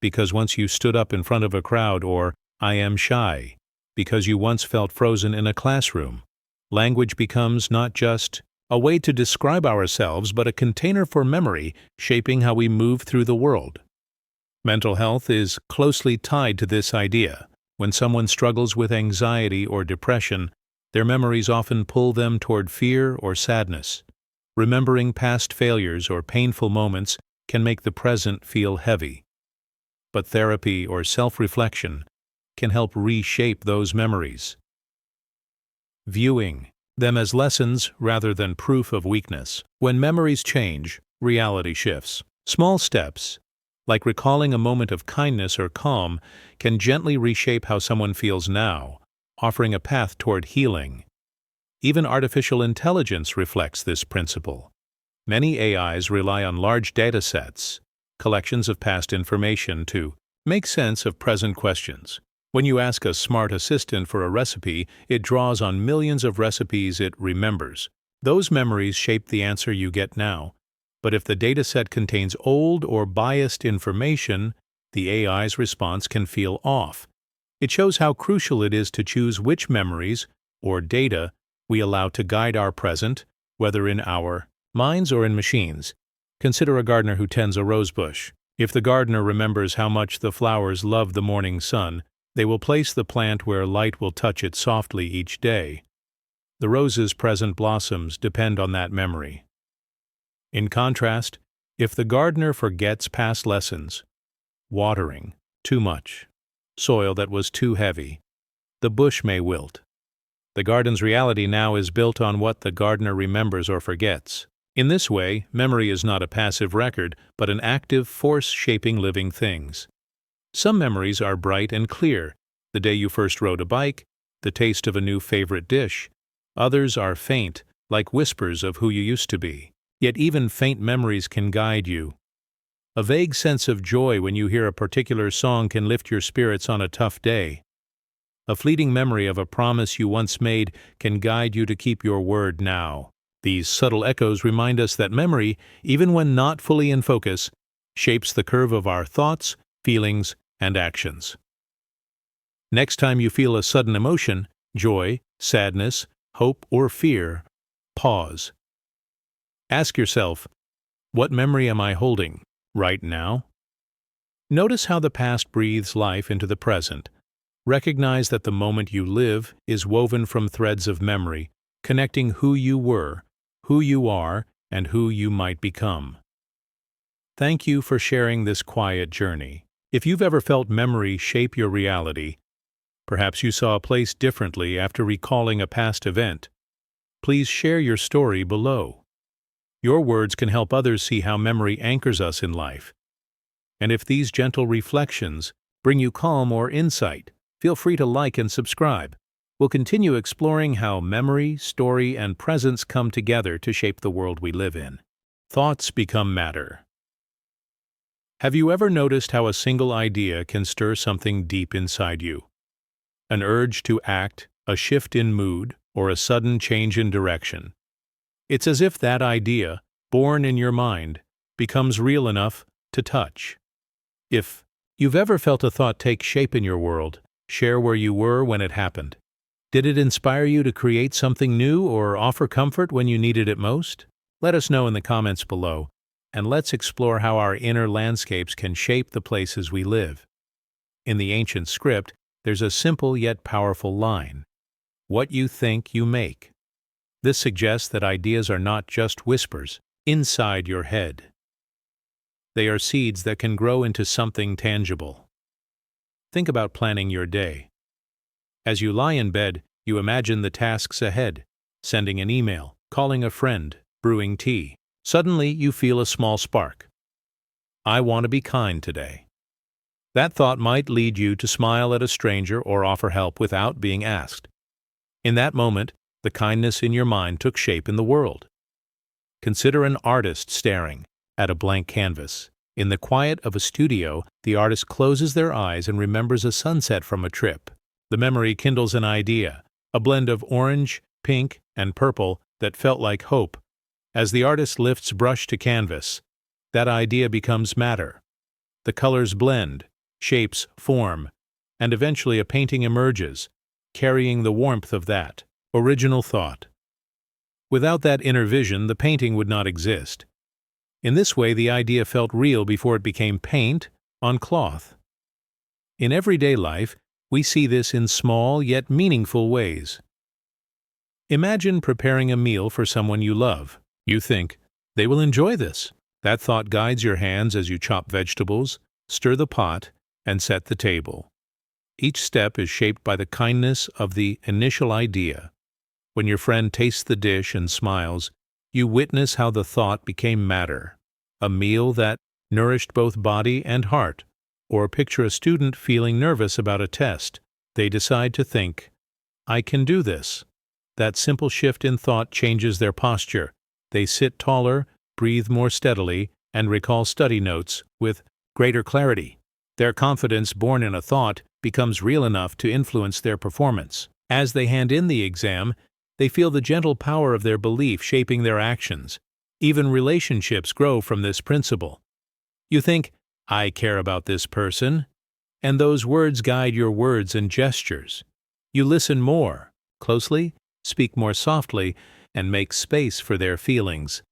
because once you stood up in front of a crowd, or I am shy, because you once felt frozen in a classroom. Language becomes not just a way to describe ourselves, but a container for memory, shaping how we move through the world. Mental health is closely tied to this idea. When someone struggles with anxiety or depression, their memories often pull them toward fear or sadness. Remembering past failures or painful moments can make the present feel heavy. But therapy or self-reflection can help reshape those memories. Viewing them as lessons rather than proof of weakness. When memories change, reality shifts. Small steps, like recalling a moment of kindness or calm, can gently reshape how someone feels now, offering a path toward healing. Even artificial intelligence reflects this principle. Many AIs rely on large data sets, collections of past information, to make sense of present questions. When you ask a smart assistant for a recipe, it draws on millions of recipes it remembers. Those memories shape the answer you get now. But if the dataset contains old or biased information, the AI's response can feel off. It shows how crucial it is to choose which memories, or data, we allow to guide our present, whether in our minds or in machines. Consider a gardener who tends a rose bush. If the gardener remembers how much the flowers love the morning sun, they will place the plant where light will touch it softly each day. The rose's present blossoms depend on that memory. In contrast, if the gardener forgets past lessons, watering too much, soil that was too heavy, the bush may wilt. The garden's reality now is built on what the gardener remembers or forgets. In this way, memory is not a passive record, but an active force shaping living things. Some memories are bright and clear, the day you first rode a bike, the taste of a new favorite dish. Others are faint, like whispers of who you used to be. Yet even faint memories can guide you. A vague sense of joy when you hear a particular song can lift your spirits on a tough day. A fleeting memory of a promise you once made can guide you to keep your word now. These subtle echoes remind us that memory, even when not fully in focus, shapes the curve of our thoughts, feelings, and actions. Next time you feel a sudden emotion, joy, sadness, hope, or fear, pause. Ask yourself, what memory am I holding right now? Notice how the past breathes life into the present. Recognize that the moment you live is woven from threads of memory, connecting who you were, who you are, and who you might become. Thank you for sharing this quiet journey. If you've ever felt memory shape your reality, perhaps you saw a place differently after recalling a past event, please share your story below. Your words can help others see how memory anchors us in life. And if these gentle reflections bring you calm or insight, feel free to like and subscribe. We'll continue exploring how memory, story, and presence come together to shape the world we live in. Thoughts become matter. Have you ever noticed how a single idea can stir something deep inside you? An urge to act, a shift in mood, or a sudden change in direction. It's as if that idea, born in your mind, becomes real enough to touch. If you've ever felt a thought take shape in your world, share where you were when it happened. Did it inspire you to create something new or offer comfort when you needed it most? Let us know in the comments below, and let's explore how our inner landscapes can shape the places we live. In the ancient script, there's a simple yet powerful line: "What you think, you make." This suggests that ideas are not just whispers inside your head. They are seeds that can grow into something tangible. Think about planning your day. As you lie in bed, you imagine the tasks ahead: sending an email, calling a friend, brewing tea. Suddenly, you feel a small spark. I want to be kind today. That thought might lead you to smile at a stranger or offer help without being asked. In that moment, the kindness in your mind took shape in the world. Consider an artist staring at a blank canvas. In the quiet of a studio, the artist closes their eyes and remembers a sunset from a trip. The memory kindles an idea, a blend of orange, pink, and purple that felt like hope. As the artist lifts brush to canvas, that idea becomes matter. The colors blend, shapes form, and eventually a painting emerges, carrying the warmth of that original thought. Without that inner vision, the painting would not exist. In this way, the idea felt real before it became paint on cloth. In everyday life, we see this in small yet meaningful ways. Imagine preparing a meal for someone you love. You think, they will enjoy this. That thought guides your hands as you chop vegetables, stir the pot, and set the table. Each step is shaped by the kindness of the initial idea. When your friend tastes the dish and smiles, you witness how the thought became matter, a meal that nourished both body and heart. Or picture a student feeling nervous about a test. They decide to think, I can do this. That simple shift in thought changes their posture. They sit taller, breathe more steadily, and recall study notes with greater clarity. Their confidence, born in a thought, becomes real enough to influence their performance. As they hand in the exam, they feel the gentle power of their belief shaping their actions. Even relationships grow from this principle. You think, I care about this person, and those words guide your words and gestures. You listen more closely, speak more softly, and make space for their feelings.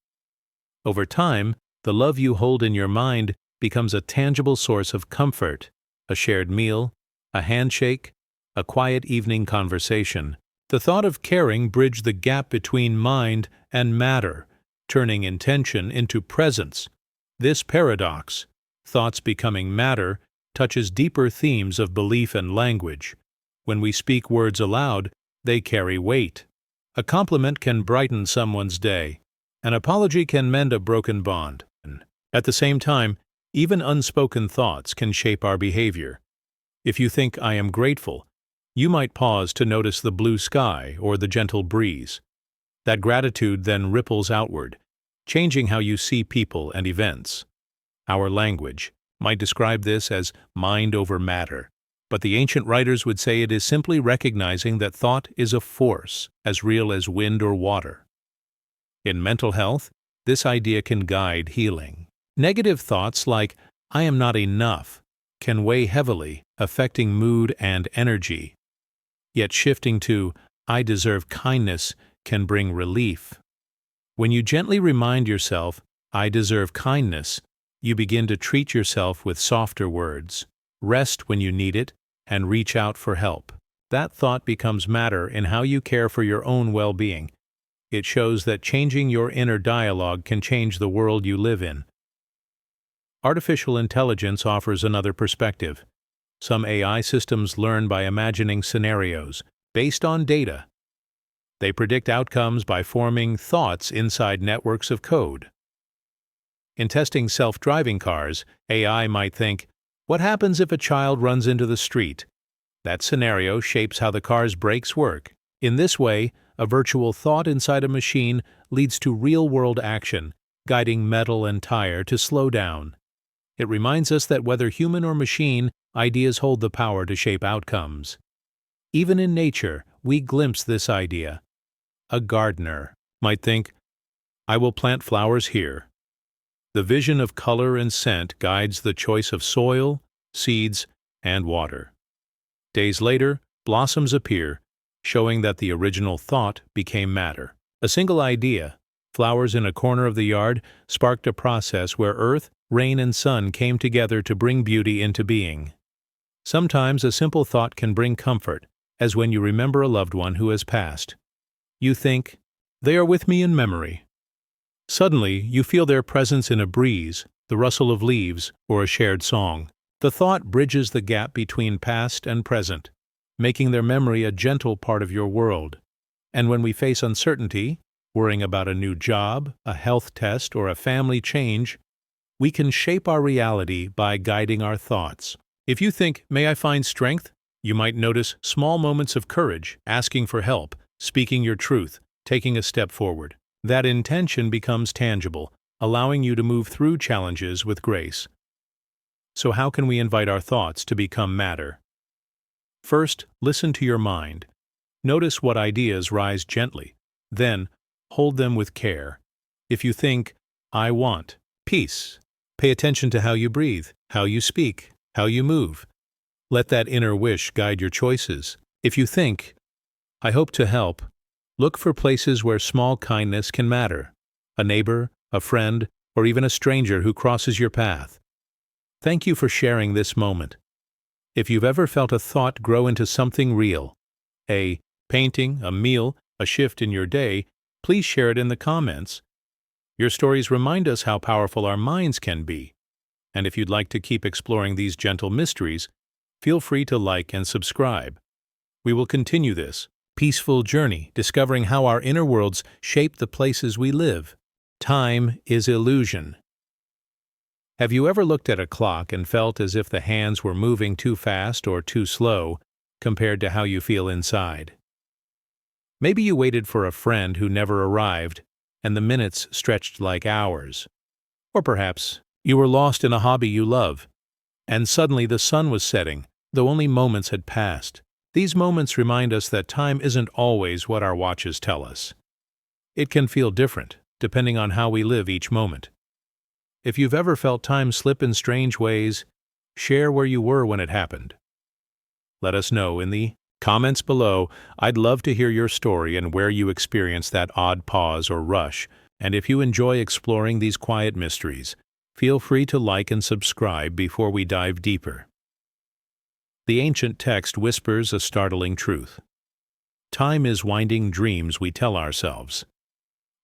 Over time, the love you hold in your mind becomes a tangible source of comfort, a shared meal, a handshake, a quiet evening conversation. The thought of caring bridged the gap between mind and matter, turning intention into presence. This paradox, thoughts becoming matter, touches deeper themes of belief and language. When we speak words aloud, they carry weight. A compliment can brighten someone's day. An apology can mend a broken bond. At the same time, even unspoken thoughts can shape our behavior. If you think, I am grateful, you might pause to notice the blue sky or the gentle breeze. That gratitude then ripples outward, changing how you see people and events. Our language might describe this as mind over matter, but the ancient writers would say it is simply recognizing that thought is a force as real as wind or water. In mental health, this idea can guide healing. Negative thoughts like, I am not enough, can weigh heavily, affecting mood and energy. Yet shifting to, I deserve kindness, can bring relief. When you gently remind yourself, I deserve kindness, You begin to treat yourself with softer words, rest when you need it, and reach out for help. That thought becomes matter in how you care for your own well-being. It shows that changing your inner dialogue can change the world you live in. Artificial intelligence offers another perspective. Some AI systems learn by imagining scenarios based on data. They predict outcomes by forming thoughts inside networks of code. In testing self-driving cars, AI might think, what happens if a child runs into the street? That scenario shapes how the car's brakes work. In this way, a virtual thought inside a machine leads to real-world action, guiding metal and tire to slow down. It reminds us that whether human or machine, ideas hold the power to shape outcomes. Even in nature, we glimpse this idea. A gardener might think, I will plant flowers here. The vision of color and scent guides the choice of soil, seeds, and water. Days later, blossoms appear, showing that the original thought became matter. A single idea, flowers in a corner of the yard, sparked a process where earth, rain, and sun came together to bring beauty into being. Sometimes a simple thought can bring comfort, as when you remember a loved one who has passed. You think, they are with me in memory. Suddenly, you feel their presence in a breeze, the rustle of leaves, or a shared song. The thought bridges the gap between past and present, making their memory a gentle part of your world. And when we face uncertainty, worrying about a new job, a health test, or a family change, we can shape our reality by guiding our thoughts. If you think, may I find strength? You might notice small moments of courage, asking for help, speaking your truth, taking a step forward. That intention becomes tangible, allowing you to move through challenges with grace. So how can we invite our thoughts to become matter? First, listen to your mind. Notice what ideas rise gently. Then, hold them with care. If you think, I want peace, pay attention to how you breathe, how you speak, how you move. Let that inner wish guide your choices. If you think, I hope to help, look for places where small kindness can matter. A neighbor, a friend, or even a stranger who crosses your path. Thank you for sharing this moment. If you've ever felt a thought grow into something real, a painting, a meal, a shift in your day, please share it in the comments. Your stories remind us how powerful our minds can be. And if you'd like to keep exploring these gentle mysteries, feel free to like and subscribe. We will continue this peaceful journey, discovering how our inner worlds shape the places we live. Time is illusion. Have you ever looked at a clock and felt as if the hands were moving too fast or too slow compared to how you feel inside? Maybe you waited for a friend who never arrived, and the minutes stretched like hours. Or perhaps you were lost in a hobby you love, and suddenly the sun was setting, though only moments had passed. These moments remind us that time isn't always what our watches tell us. It can feel different, depending on how we live each moment. If you've ever felt time slip in strange ways, share where you were when it happened. Let us know in the comments below. I'd love to hear your story and where you experienced that odd pause or rush. And if you enjoy exploring these quiet mysteries, feel free to like and subscribe before we dive deeper. The ancient text whispers a startling truth. Time is winding dreams we tell ourselves.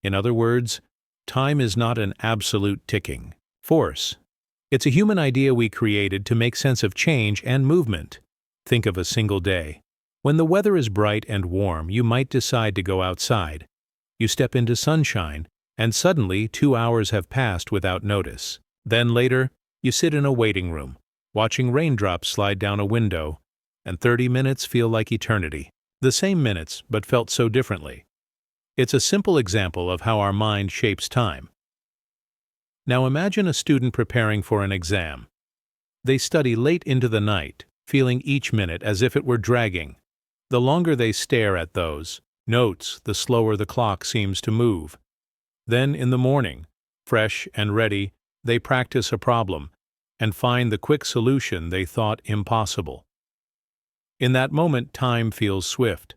In other words, time is not an absolute ticking force. It's a human idea we created to make sense of change and movement. Think of a single day. When the weather is bright and warm, you might decide to go outside. You step into sunshine, and suddenly 2 hours have passed without notice. Then later, you sit in a waiting room, watching raindrops slide down a window, and 30 minutes feel like eternity. The same minutes, but felt so differently. It's a simple example of how our mind shapes time. Now imagine a student preparing for an exam. They study late into the night, feeling each minute as if it were dragging. The longer they stare at those notes, the slower the clock seems to move. Then in the morning, fresh and ready, they practice a problem and find the quick solution they thought impossible. In that moment, time feels swift.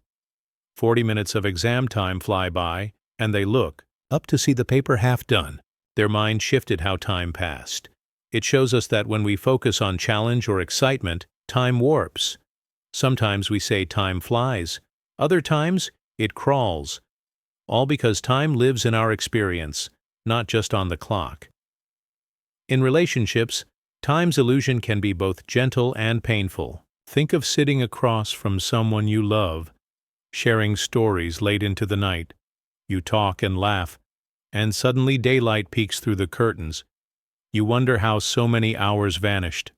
40 minutes of exam time fly by, and they look up to see the paper half done. Their mind shifted how time passed. It shows us that when we focus on challenge or excitement, time warps. Sometimes we say time flies. Other times, it crawls. All because time lives in our experience, not just on the clock. In relationships, time's illusion can be both gentle and painful. Think of sitting across from someone you love, sharing stories late into the night. You talk and laugh, and suddenly daylight peeks through the curtains. You wonder how so many hours vanished.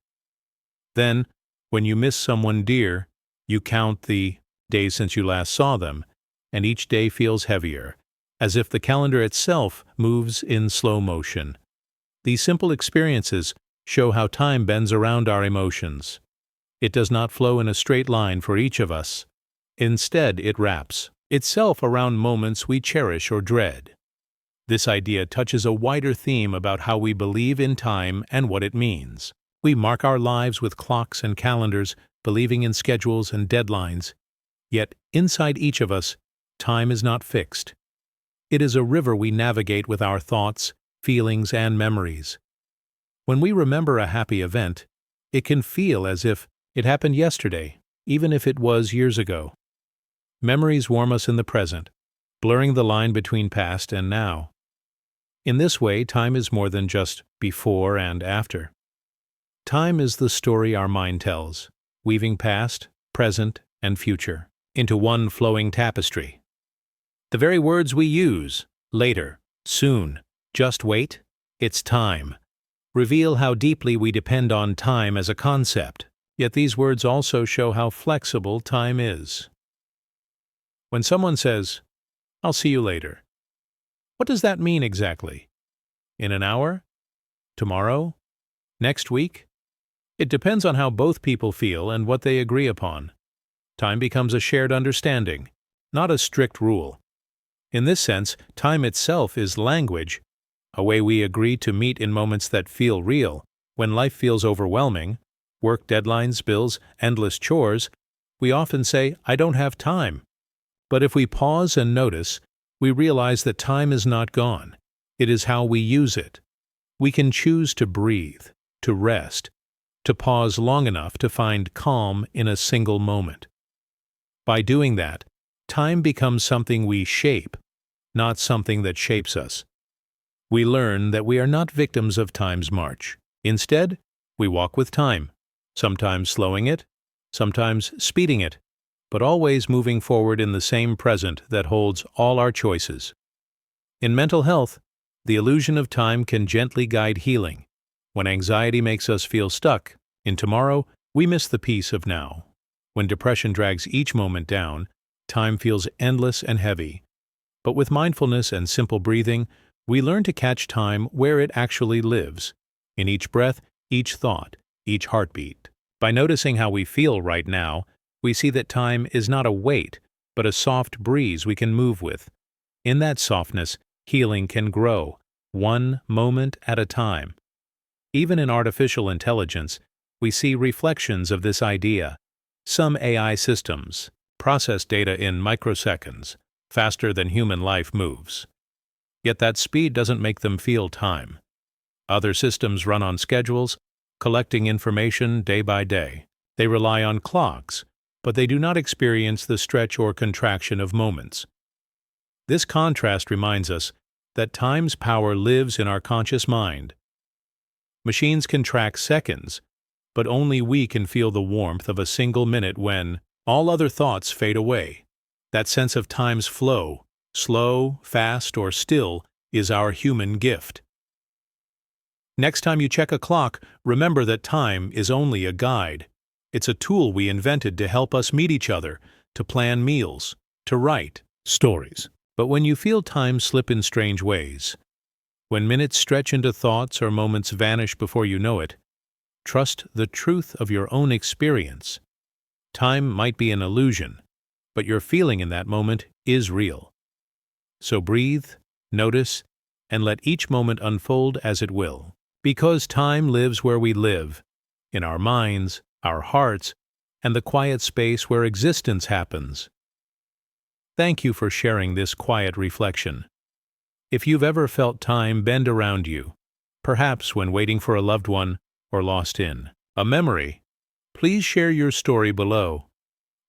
Then, when you miss someone dear, you count the days since you last saw them, and each day feels heavier, as if the calendar itself moves in slow motion. These simple experiences show how time bends around our emotions. It does not flow in a straight line for each of us. Instead, it wraps itself around moments we cherish or dread. This idea touches a wider theme about how we believe in time and what it means. We mark our lives with clocks and calendars, believing in schedules and deadlines. Yet, inside each of us, time is not fixed. It is a river we navigate with our thoughts, feelings, and memories. When we remember a happy event, it can feel as if it happened yesterday, even if it was years ago. Memories warm us in the present, blurring the line between past and now. In this way, time is more than just before and after. Time is the story our mind tells, weaving past, present, and future into one flowing tapestry. The very words we use, later, soon, just wait, it's time, reveal how deeply we depend on time as a concept. Yet these words also show how flexible time is. When someone says, "I'll see you later," what does that mean exactly? In an hour? Tomorrow? Next week? It depends on how both people feel and what they agree upon. Time becomes a shared understanding, not a strict rule. In this sense, time itself is language, a way we agree to meet in moments that feel real. When life feels overwhelming, work deadlines, bills, endless chores, we often say, "I don't have time." But if we pause and notice, we realize that time is not gone. It is how we use it. We can choose to breathe, to rest, to pause long enough to find calm in a single moment. By doing that, time becomes something we shape, not something that shapes us. We learn that we are not victims of time's march. Instead, we walk with time, sometimes slowing it, sometimes speeding it, but always moving forward in the same present that holds all our choices. In mental health, the illusion of time can gently guide healing. When anxiety makes us feel stuck in tomorrow, we miss the peace of now. When depression drags each moment down, time feels endless and heavy. But with mindfulness and simple breathing, we learn to catch time where it actually lives, in each breath, each thought, each heartbeat. By noticing how we feel right now, we see that time is not a weight, but a soft breeze we can move with. In that softness, healing can grow, one moment at a time. Even in artificial intelligence, we see reflections of this idea. Some AI systems process data in microseconds, faster than human life moves. Yet that speed doesn't make them feel time. Other systems run on schedules, collecting information day by day. They rely on clocks, but they do not experience the stretch or contraction of moments. This contrast reminds us that time's power lives in our conscious mind. Machines can track seconds, but only we can feel the warmth of a single minute when all other thoughts fade away. That sense of time's flow, slow, fast, or still, is our human gift. Next time you check a clock, remember that time is only a guide. It's a tool we invented to help us meet each other, to plan meals, to write stories. But when you feel time slip in strange ways, when minutes stretch into thoughts or moments vanish before you know it, trust the truth of your own experience. Time might be an illusion, but your feeling in that moment is real. So breathe, notice, and let each moment unfold as it will. Because time lives where we live, in our minds, our hearts, and the quiet space where existence happens. Thank you for sharing this quiet reflection. If you've ever felt time bend around you, perhaps when waiting for a loved one or lost in a memory. Please share your story below.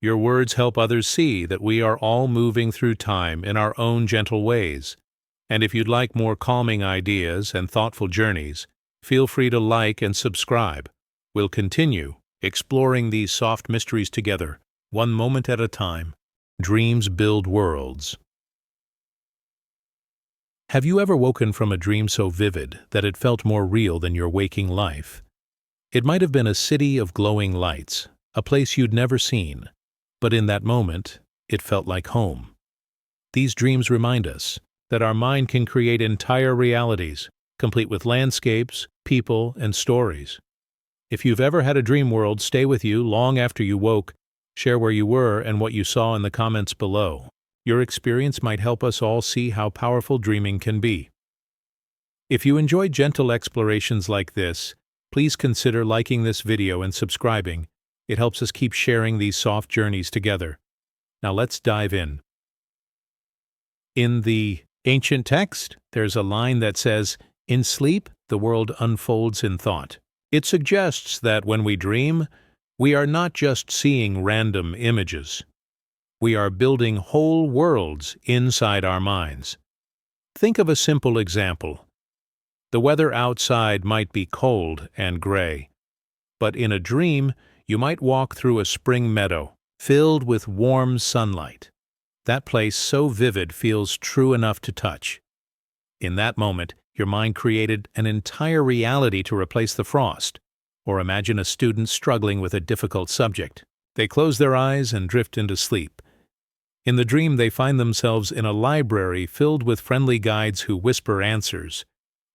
Your words help others see that we are all moving through time in our own gentle ways. And if you'd like more calming ideas and thoughtful journeys, feel free to like and subscribe. We'll continue exploring these soft mysteries together, one moment at a time. Dreams build worlds. Have you ever woken from a dream so vivid that it felt more real than your waking life? It might have been a city of glowing lights, a place you'd never seen, but in that moment, it felt like home. These dreams remind us that our mind can create entire realities, complete with landscapes, people, and stories. If you've ever had a dream world stay with you long after you woke, share where you were and what you saw in the comments below. Your experience might help us all see how powerful dreaming can be. If you enjoy gentle explorations like this, please consider liking this video and subscribing. It helps us keep sharing these soft journeys together. Now let's dive in. In the ancient text, there's a line that says, "In sleep, the world unfolds in thought." It suggests that when we dream, we are not just seeing random images. We are building whole worlds inside our minds. Think of a simple example. The weather outside might be cold and gray, but in a dream, you might walk through a spring meadow filled with warm sunlight. That place so vivid feels true enough to touch. In that moment, your mind created an entire reality to replace the frost. Or imagine a student struggling with a difficult subject. They close their eyes and drift into sleep. In the dream, they find themselves in a library filled with friendly guides who whisper answers.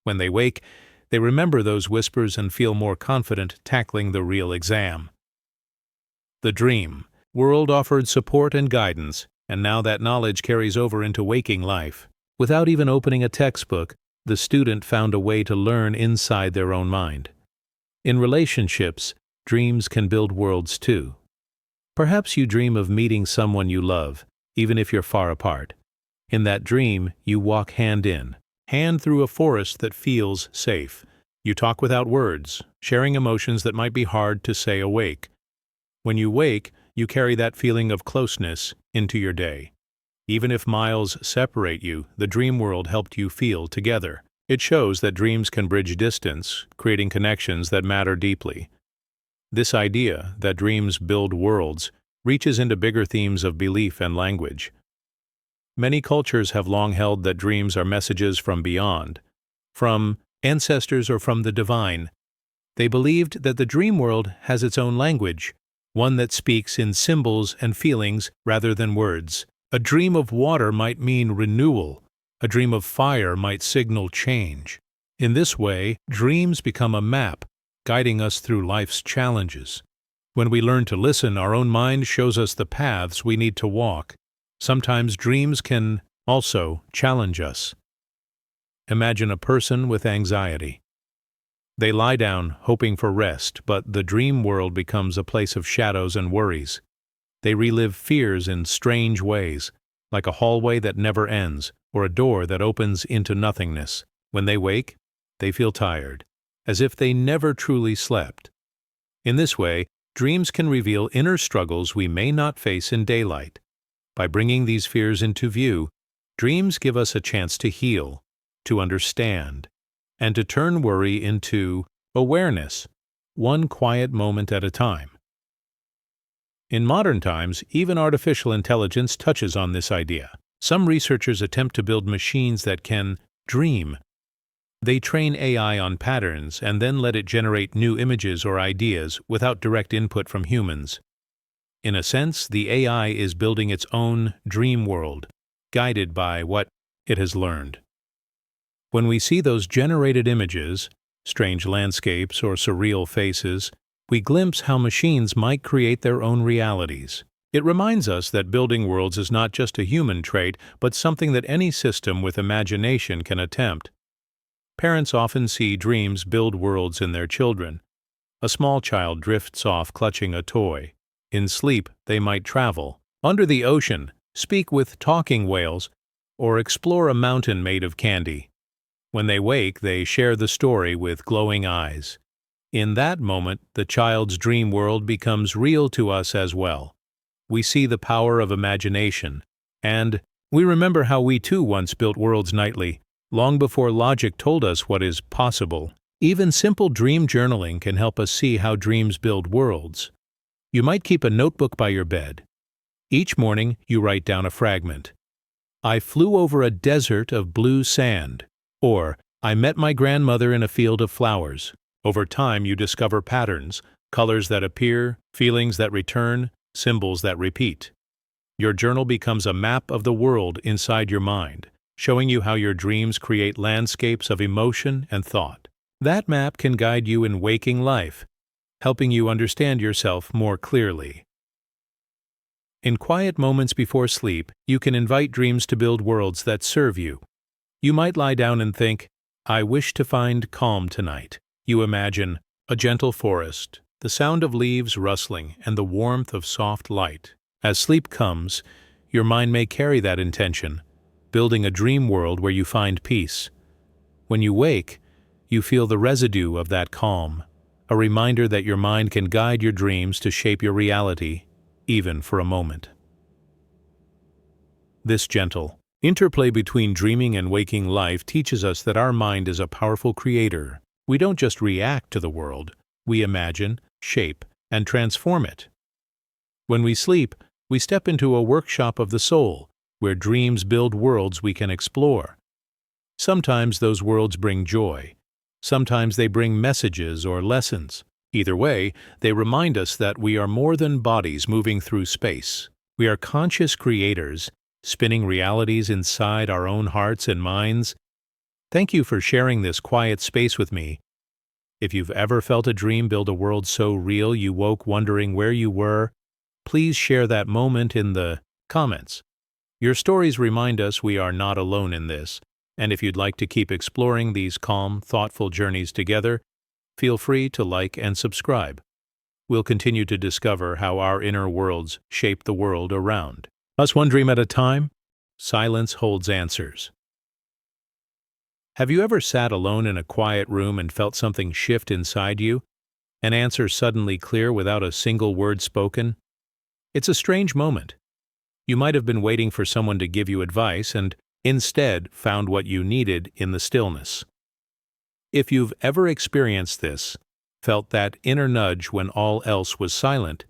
When they wake, they remember those whispers and feel more confident tackling the real exam. The dream world offered support and guidance, and now that knowledge carries over into waking life. Without even opening a textbook, the student found a way to learn inside their own mind. In relationships, dreams can build worlds too. Perhaps you dream of meeting someone you love, even if you're far apart. In that dream, you walk hand in hand through a forest that feels safe. You talk without words, sharing emotions that might be hard to say awake. When you wake, you carry that feeling of closeness into your day. Even if miles separate you, the dream world helped you feel together. It shows that dreams can bridge distance, creating connections that matter deeply. This idea that dreams build worlds reaches into bigger themes of belief and language. Many cultures have long held that dreams are messages from beyond, from ancestors or from the divine. They believed that the dream world has its own language, one that speaks in symbols and feelings rather than words. A dream of water might mean renewal. A dream of fire might signal change. In this way, dreams become a map, guiding us through life's challenges. When we learn to listen, our own mind shows us the paths we need to walk. Sometimes dreams can also challenge us. Imagine a person with anxiety. They lie down, hoping for rest, but the dream world becomes a place of shadows and worries. They relive fears in strange ways, like a hallway that never ends, or a door that opens into nothingness. When they wake, they feel tired, as if they never truly slept. In this way, dreams can reveal inner struggles we may not face in daylight. By bringing these fears into view, dreams give us a chance to heal, to understand, and to turn worry into awareness, one quiet moment at a time. In modern times, even artificial intelligence touches on this idea. Some researchers attempt to build machines that can dream. They train AI on patterns and then let it generate new images or ideas without direct input from humans. In a sense, the AI is building its own dream world, guided by what it has learned. When we see those generated images, strange landscapes or surreal faces, we glimpse how machines might create their own realities. It reminds us that building worlds is not just a human trait, but something that any system with imagination can attempt. Parents often see dreams build worlds in their children. A small child drifts off clutching a toy. In sleep, they might travel under the ocean, speak with talking whales, or explore a mountain made of candy. When they wake, they share the story with glowing eyes. In that moment, the child's dream world becomes real to us as well. We see the power of imagination, and we remember how we too once built worlds nightly, long before logic told us what is possible. Even simple dream journaling can help us see how dreams build worlds. You might keep a notebook by your bed. Each morning, you write down a fragment. I flew over a desert of blue sand. Or, I met my grandmother in a field of flowers. Over time, you discover patterns, colors that appear, feelings that return, symbols that repeat. Your journal becomes a map of the world inside your mind, showing you how your dreams create landscapes of emotion and thought. That map can guide you in waking life, helping you understand yourself more clearly. In quiet moments before sleep, you can invite dreams to build worlds that serve you. You might lie down and think, I wish to find calm tonight. You imagine a gentle forest, the sound of leaves rustling, and the warmth of soft light. As sleep comes, your mind may carry that intention, building a dream world where you find peace. When you wake, you feel the residue of that calm, a reminder that your mind can guide your dreams to shape your reality, even for a moment. This gentle interplay between dreaming and waking life teaches us that our mind is a powerful creator. We don't just react to the world, we imagine, shape, and transform it. When we sleep, we step into a workshop of the soul, where dreams build worlds we can explore. Sometimes those worlds bring joy. Sometimes they bring messages or lessons. Either way, they remind us that we are more than bodies moving through space. We are conscious creators, spinning realities inside our own hearts and minds. Thank you for sharing this quiet space with me. If you've ever felt a dream build a world so real you woke wondering where you were, please share that moment in the comments. Your stories remind us we are not alone in this, and if you'd like to keep exploring these calm, thoughtful journeys together, feel free to like and subscribe. We'll continue to discover how our inner worlds shape the world around us, one dream at a time. Silence holds answers. Have you ever sat alone in a quiet room and felt something shift inside you? An answer suddenly clear without a single word spoken? It's a strange moment. You might have been waiting for someone to give you advice and instead found what you needed in the stillness. If you've ever experienced this, felt that inner nudge when all else was silent,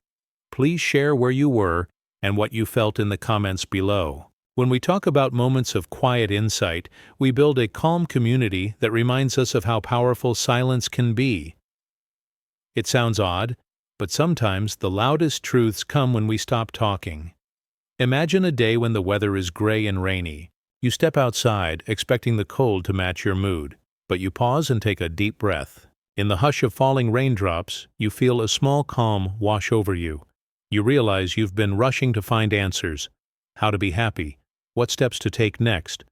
please share where you were and what you felt in the comments below. When we talk about moments of quiet insight, we build a calm community that reminds us of how powerful silence can be. It sounds odd, but sometimes the loudest truths come when we stop talking. Imagine a day when the weather is gray and rainy. You step outside, expecting the cold to match your mood, but you pause and take a deep breath. In the hush of falling raindrops, you feel a small calm wash over you. You realize you've been rushing to find answers, how to be happy, what steps to take next,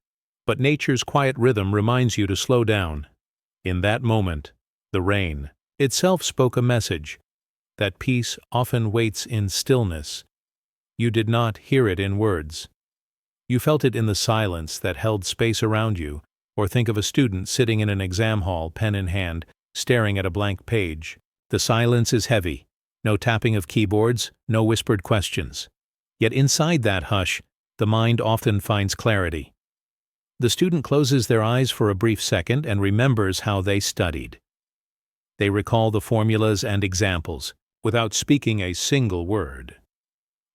but nature's quiet rhythm reminds you to slow down. In that moment, the rain itself spoke a message, that peace often waits in stillness. You did not hear it in words. You felt it in the silence that held space around you, or think of a student sitting in an exam hall, pen in hand, staring at a blank page. The silence is heavy. No tapping of keyboards, no whispered questions. Yet inside that hush, the mind often finds clarity. The student closes their eyes for a brief second and remembers how they studied. They recall the formulas and examples, without speaking a single word.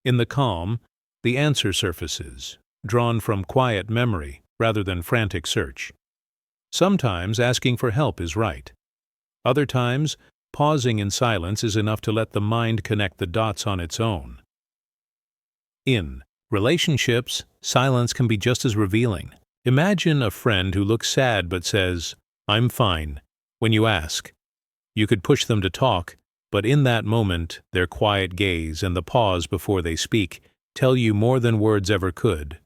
In the calm, the answer surfaces, drawn from quiet memory rather than frantic search. Sometimes asking for help is right. Other times, pausing in silence is enough to let the mind connect the dots on its own. In relationships, silence can be just as revealing. Imagine a friend who looks sad but says, "I'm fine," when you ask. You could push them to talk, but in that moment, their quiet gaze and the pause before they speak tell you more than words ever could.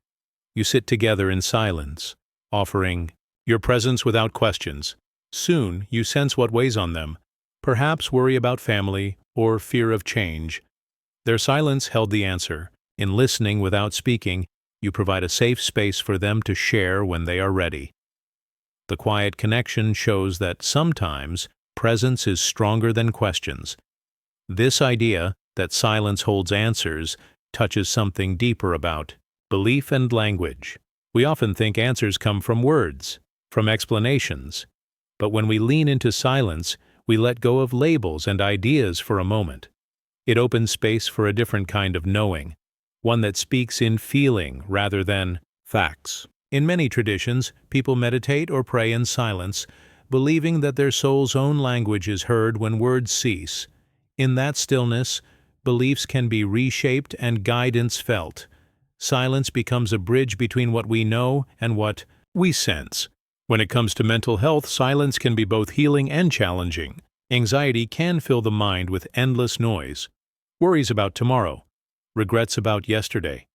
You sit together in silence, offering your presence without questions. Soon, you sense what weighs on them, perhaps worry about family or fear of change. Their silence held the answer. In listening without speaking, you provide a safe space for them to share when they are ready. The quiet connection shows that sometimes presence is stronger than questions. This idea that silence holds answers touches something deeper about belief and language. We often think answers come from words, from explanations. But when we lean into silence, we let go of labels and ideas for a moment. It opens space for a different kind of knowing, one that speaks in feeling rather than facts. In many traditions, people meditate or pray in silence, believing that their soul's own language is heard when words cease. In that stillness, beliefs can be reshaped and guidance felt. Silence becomes a bridge between what we know and what we sense. When it comes to mental health, silence can be both healing and challenging. Anxiety can fill the mind with endless noise, worries about tomorrow, regrets about yesterday.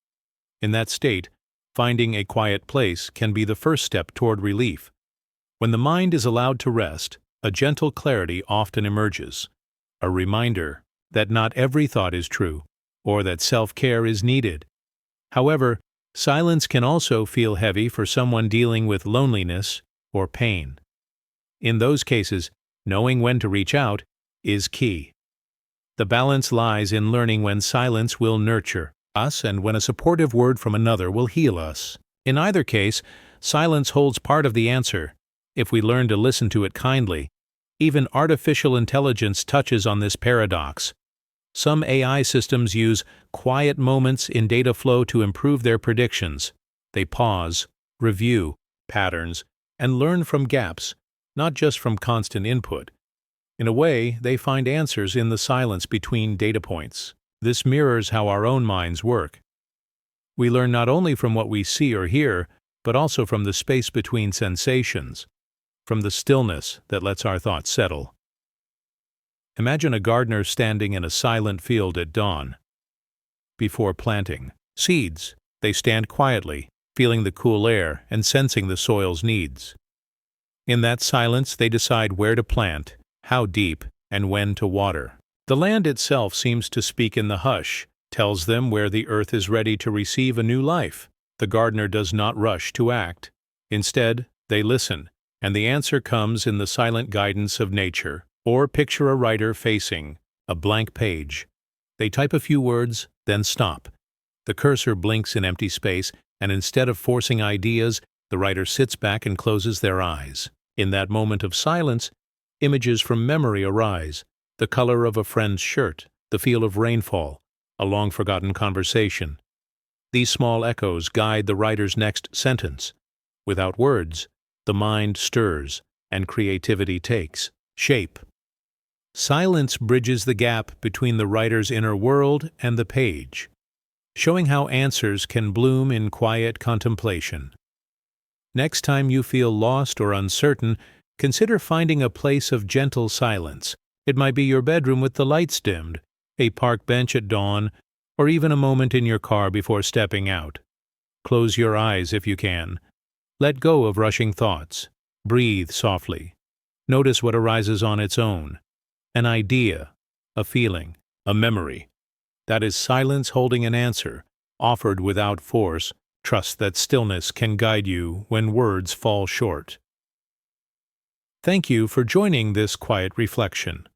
In that state, finding a quiet place can be the first step toward relief. When the mind is allowed to rest, a gentle clarity often emerges, a reminder that not every thought is true, or that self-care is needed. However, silence can also feel heavy for someone dealing with loneliness or pain. In those cases, knowing when to reach out is key. The balance lies in learning when silence will nurture us and when a supportive word from another will heal us. In either case, silence holds part of the answer, if we learn to listen to it kindly. Even artificial intelligence touches on this paradox. Some AI systems use quiet moments in data flow to improve their predictions. They pause, review patterns, and learn from gaps, not just from constant input. In a way, they find answers in the silence between data points. This mirrors how our own minds work. We learn not only from what we see or hear, but also from the space between sensations, from the stillness that lets our thoughts settle. Imagine a gardener standing in a silent field at dawn. Before planting seeds, they stand quietly, feeling the cool air and sensing the soil's needs. In that silence, they decide where to plant, how deep, and when to water. The land itself seems to speak in the hush, tells them where the earth is ready to receive a new life. The gardener does not rush to act. Instead, they listen, and the answer comes in the silent guidance of nature. Or picture a writer facing a blank page. They type a few words, then stop. The cursor blinks in empty space, and instead of forcing ideas, the writer sits back and closes their eyes. In that moment of silence, images from memory arise: the color of a friend's shirt, the feel of rainfall, a long-forgotten conversation. These small echoes guide the writer's next sentence. Without words, the mind stirs, and creativity takes shape. Silence bridges the gap between the writer's inner world and the page, showing how answers can bloom in quiet contemplation. Next time you feel lost or uncertain, consider finding a place of gentle silence. It might be your bedroom with the lights dimmed, a park bench at dawn, or even a moment in your car before stepping out. Close your eyes if you can. Let go of rushing thoughts. Breathe softly. Notice what arises on its own. An idea, a feeling, a memory. That is silence holding an answer, offered without force. Trust that stillness can guide you when words fall short. Thank you for joining this quiet reflection.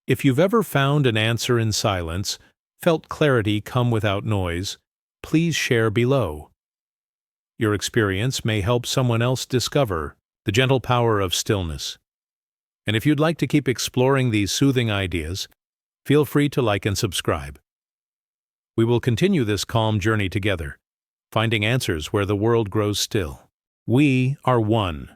If you've ever found an answer in silence, felt clarity come without noise, please share below. Your experience may help someone else discover the gentle power of stillness. And if you'd like to keep exploring these soothing ideas, feel free to like and subscribe. We will continue this calm journey together, finding answers where the world grows still. We are one.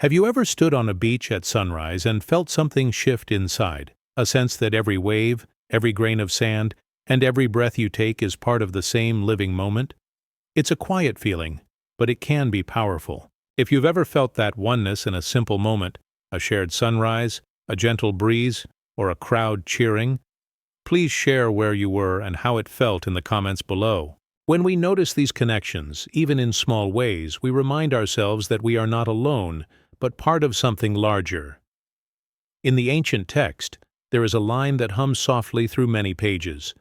Have you ever stood on a beach at sunrise and felt something shift inside, a sense that every wave, every grain of sand, and every breath you take is part of the same living moment? It's a quiet feeling, but it can be powerful. If you've ever felt that oneness in a simple moment, a shared sunrise, a gentle breeze, or a crowd cheering, please share where you were and how it felt in the comments below. When we notice these connections, even in small ways, we remind ourselves that we are not alone, but part of something larger. In the ancient text, there is a line that hums softly through many pages.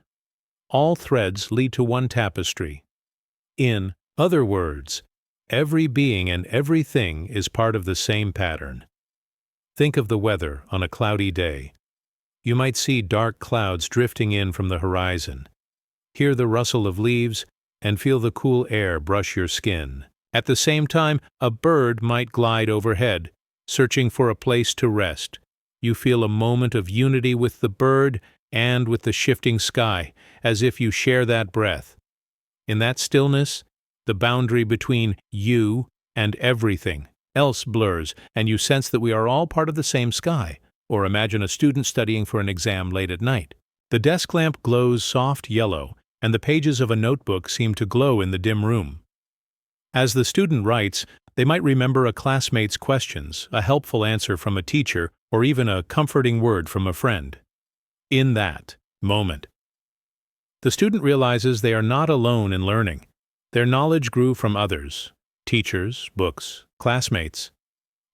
All threads lead to one tapestry. In other words, Every being and everything is part of the same pattern. Think of the weather on a cloudy day. You might see dark clouds drifting in from the horizon, hear the rustle of leaves, and feel the cool air brush your skin. At the same time, a bird might glide overhead, searching for a place to rest. You feel a moment of unity with the bird and with the shifting sky, as if you share that breath. In that stillness, the boundary between you and everything else blurs, and you sense that we are all part of the same sky. Or imagine a student studying for an exam late at night. The desk lamp glows soft yellow, and the pages of a notebook seem to glow in the dim room. As the student writes, they might remember a classmate's questions, a helpful answer from a teacher, or even a comforting word from a friend. In that moment, the student realizes they are not alone in learning. Their knowledge grew from others, teachers, books, classmates.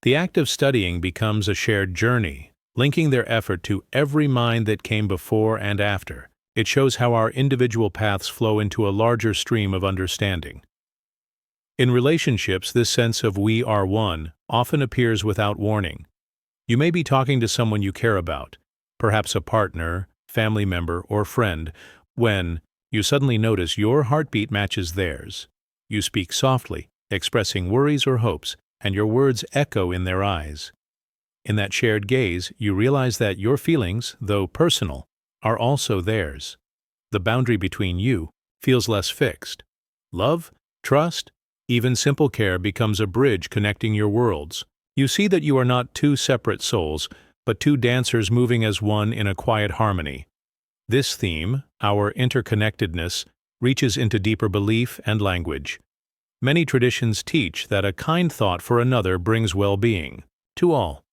The act of studying becomes a shared journey, linking their effort to every mind that came before and after. It shows how our individual paths flow into a larger stream of understanding. In relationships, this sense of we are one often appears without warning. You may be talking to someone you care about, perhaps a partner, family member, or friend, when you suddenly notice your heartbeat matches theirs. You speak softly, expressing worries or hopes, and your words echo in their eyes. In that shared gaze, you realize that your feelings, though personal, are also theirs. The boundary between you feels less fixed. Love, trust, even simple care becomes a bridge connecting your worlds. You see that you are not two separate souls, but two dancers moving as one in a quiet harmony. This theme, our interconnectedness, reaches into deeper belief and language. Many traditions teach that a kind thought for another brings well-being to all.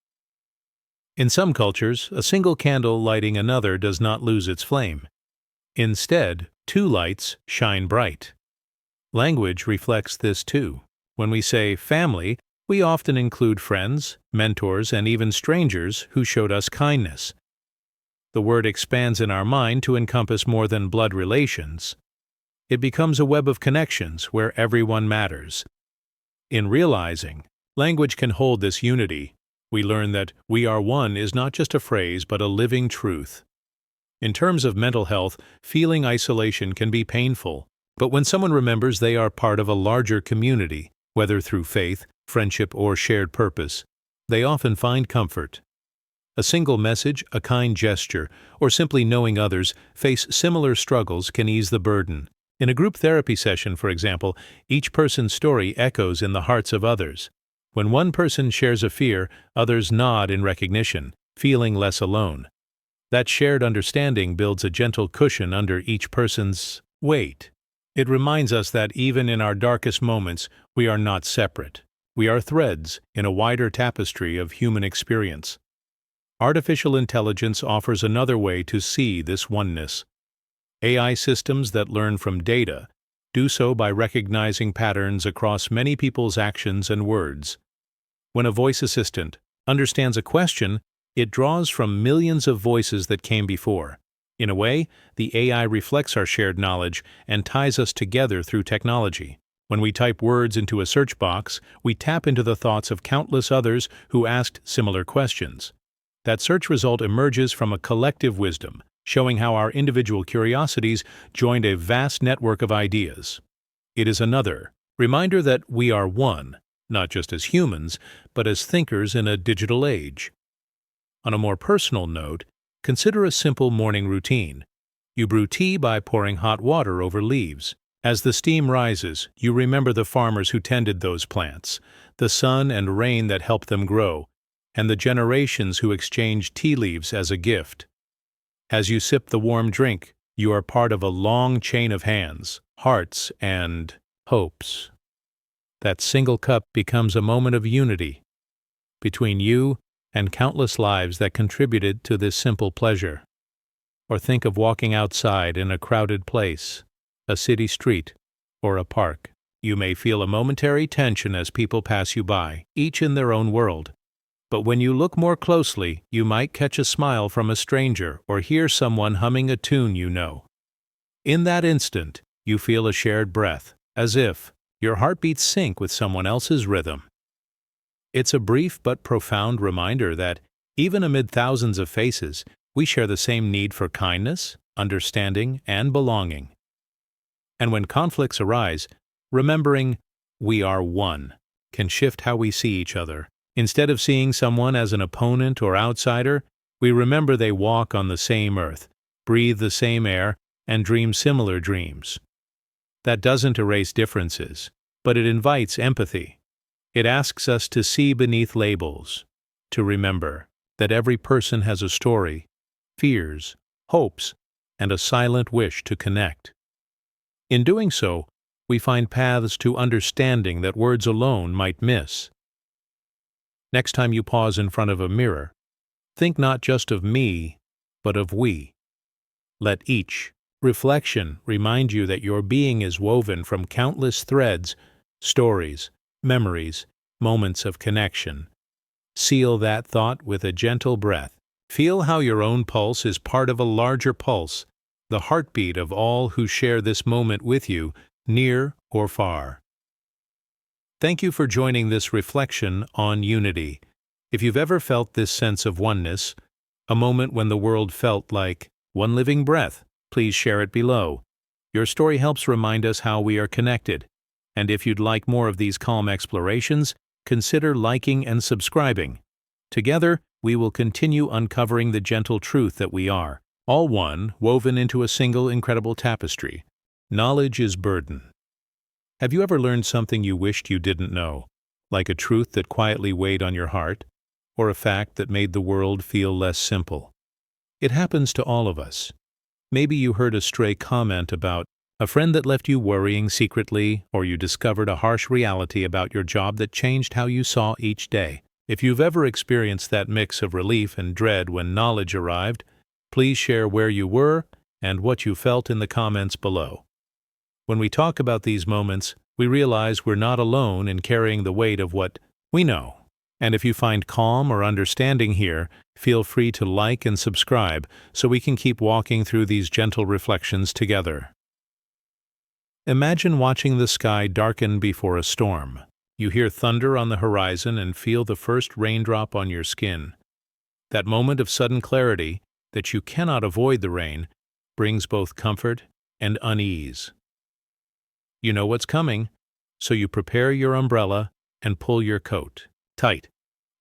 In some cultures, a single candle lighting another does not lose its flame. Instead, two lights shine bright. Language reflects this too. When we say family, we often include friends, mentors, and even strangers who showed us kindness. The word expands in our mind to encompass more than blood relations. It becomes a web of connections where everyone matters. In realizing, language can hold this unity, we learn that we are one is not just a phrase but a living truth. In terms of mental health, feeling isolation can be painful, but when someone remembers they are part of a larger community, whether through faith, friendship, or shared purpose, they often find comfort. A single message, a kind gesture, or simply knowing others face similar struggles can ease the burden. In a group therapy session, for example, each person's story echoes in the hearts of others. When one person shares a fear, others nod in recognition, feeling less alone. That shared understanding builds a gentle cushion under each person's weight. It reminds us that even in our darkest moments, we are not separate. We are threads in a wider tapestry of human experience. Artificial intelligence offers another way to see this oneness. AI systems that learn from data do so by recognizing patterns across many people's actions and words. When a voice assistant understands a question, it draws from millions of voices that came before. In a way, the AI reflects our shared knowledge and ties us together through technology. When we type words into a search box, we tap into the thoughts of countless others who asked similar questions. That search result emerges from a collective wisdom, showing how our individual curiosities joined a vast network of ideas. It is another reminder that we are one, not just as humans, but as thinkers in a digital age. On a more personal note, consider a simple morning routine. You brew tea by pouring hot water over leaves. As the steam rises, you remember the farmers who tended those plants, the sun and rain that helped them grow, and the generations who exchanged tea leaves as a gift. As you sip the warm drink, you are part of a long chain of hands, hearts, and hopes. That single cup becomes a moment of unity between you and countless lives that contributed to this simple pleasure. Or think of walking outside in a crowded place, a city street, or a park. You may feel a momentary tension as people pass you by, each in their own world. But when you look more closely, you might catch a smile from a stranger or hear someone humming a tune you know. In that instant, you feel a shared breath, as if, your heartbeats sync with someone else's rhythm. It's a brief but profound reminder that, even amid thousands of faces, we share the same need for kindness, understanding, and belonging. And when conflicts arise, remembering we are one can shift how we see each other. Instead of seeing someone as an opponent or outsider, we remember they walk on the same earth, breathe the same air, and dream similar dreams. That doesn't erase differences, but it invites empathy. It asks us to see beneath labels, to remember that every person has a story, fears, hopes, and a silent wish to connect. In doing so, we find paths to understanding that words alone might miss. Next time you pause in front of a mirror, think not just of me, but of we. Let each reflection remind you that your being is woven from countless threads, stories, memories, moments of connection. Seal that thought with a gentle breath. Feel how your own pulse is part of a larger pulse, the heartbeat of all who share this moment with you, near or far. Thank you for joining this reflection on unity. If you've ever felt this sense of oneness, a moment when the world felt like one living breath, please share it below. Your story helps remind us how we are connected. And if you'd like more of these calm explorations, consider liking and subscribing. Together, we will continue uncovering the gentle truth that we are, all one, woven into a single incredible tapestry. Knowledge is burden. Have you ever learned something you wished you didn't know, like a truth that quietly weighed on your heart, or a fact that made the world feel less simple? It happens to all of us. Maybe you heard a stray comment about a friend that left you worrying secretly, or you discovered a harsh reality about your job that changed how you saw each day. If you've ever experienced that mix of relief and dread when knowledge arrived, please share where you were and what you felt in the comments below. When we talk about these moments, we realize we're not alone in carrying the weight of what we know. And if you find calm or understanding here, feel free to like and subscribe so we can keep walking through these gentle reflections together. Imagine watching the sky darken before a storm. You hear thunder on the horizon and feel the first raindrop on your skin. That moment of sudden clarity, that you cannot avoid the rain, brings both comfort and unease. You know what's coming, so you prepare your umbrella and pull your coat tight.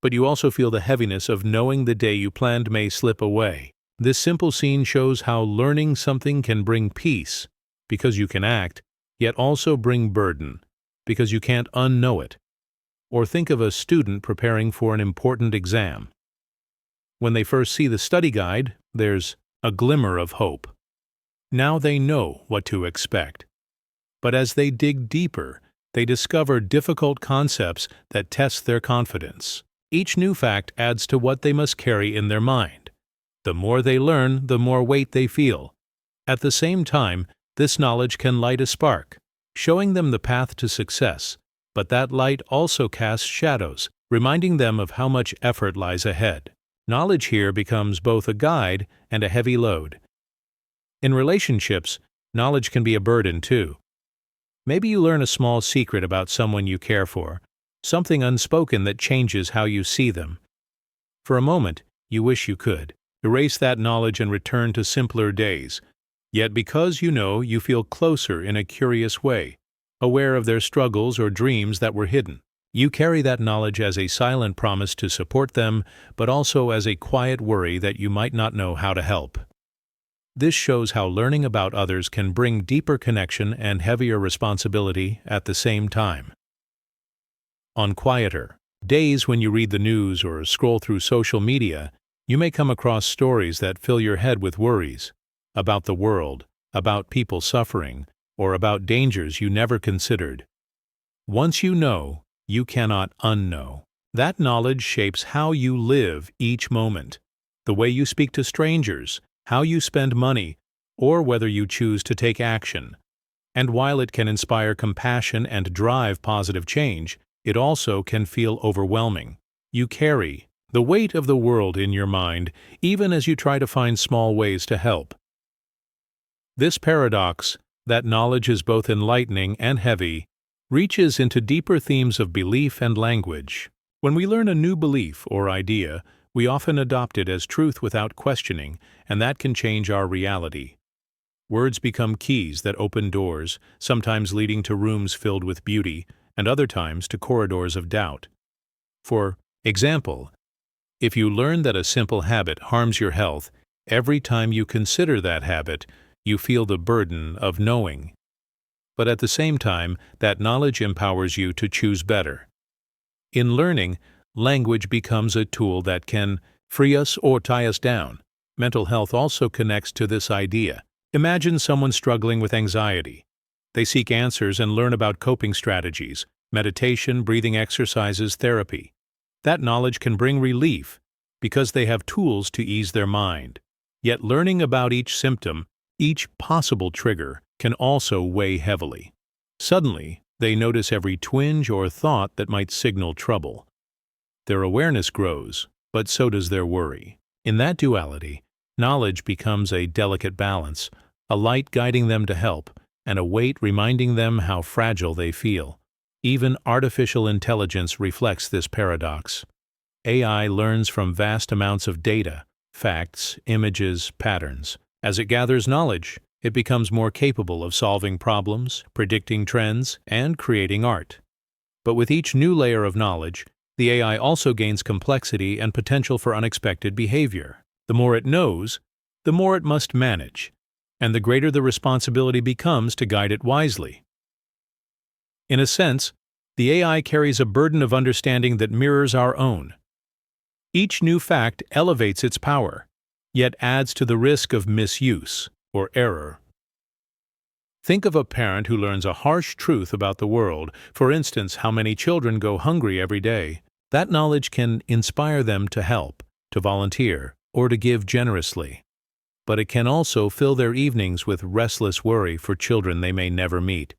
But you also feel the heaviness of knowing the day you planned may slip away. This simple scene shows how learning something can bring peace, because you can act, yet also bring burden, because you can't unknow it. Or think of a student preparing for an important exam. When they first see the study guide, there's a glimmer of hope. Now they know what to expect. But as they dig deeper, they discover difficult concepts that test their confidence. Each new fact adds to what they must carry in their mind. The more they learn, the more weight they feel. At the same time, this knowledge can light a spark, showing them the path to success, but that light also casts shadows, reminding them of how much effort lies ahead. Knowledge here becomes both a guide and a heavy load. In relationships, knowledge can be a burden too. Maybe you learn a small secret about someone you care for, something unspoken that changes how you see them. For a moment, you wish you could erase that knowledge and return to simpler days. Yet because you know, you feel closer in a curious way, aware of their struggles or dreams that were hidden. You carry that knowledge as a silent promise to support them, but also as a quiet worry that you might not know how to help. This shows how learning about others can bring deeper connection and heavier responsibility at the same time. On quieter days when you read the news or scroll through social media, you may come across stories that fill your head with worries about the world, about people suffering, or about dangers you never considered. Once you know, you cannot unknow. That knowledge shapes how you live each moment, the way you speak to strangers, how you spend money, or whether you choose to take action. And while it can inspire compassion and drive positive change, it also can feel overwhelming. You carry the weight of the world in your mind, even as you try to find small ways to help. This paradox, that knowledge is both enlightening and heavy, reaches into deeper themes of belief and language. When we learn a new belief or idea, we often adopt it as truth without questioning, and that can change our reality. Words become keys that open doors, sometimes leading to rooms filled with beauty, and other times to corridors of doubt. For example, if you learn that a simple habit harms your health, every time you consider that habit, you feel the burden of knowing. But at the same time, that knowledge empowers you to choose better. In learning, language becomes a tool that can free us or tie us down. Mental health also connects to this idea. Imagine someone struggling with anxiety. They seek answers and learn about coping strategies, meditation, breathing exercises, therapy. That knowledge can bring relief because they have tools to ease their mind. Yet learning about each symptom, each possible trigger, can also weigh heavily. Suddenly, they notice every twinge or thought that might signal trouble. Their awareness grows, but so does their worry. In that duality, knowledge becomes a delicate balance, a light guiding them to help, and a weight reminding them how fragile they feel. Even artificial intelligence reflects this paradox. AI learns from vast amounts of data, facts, images, patterns. As it gathers knowledge, it becomes more capable of solving problems, predicting trends, and creating art. But with each new layer of knowledge, the AI also gains complexity and potential for unexpected behavior. The more it knows, the more it must manage, and the greater the responsibility becomes to guide it wisely. In a sense, the AI carries a burden of understanding that mirrors our own. Each new fact elevates its power, yet adds to the risk of misuse or error. Think of a parent who learns a harsh truth about the world, for instance, how many children go hungry every day. That knowledge can inspire them to help, to volunteer, or to give generously. But it can also fill their evenings with restless worry for children they may never meet.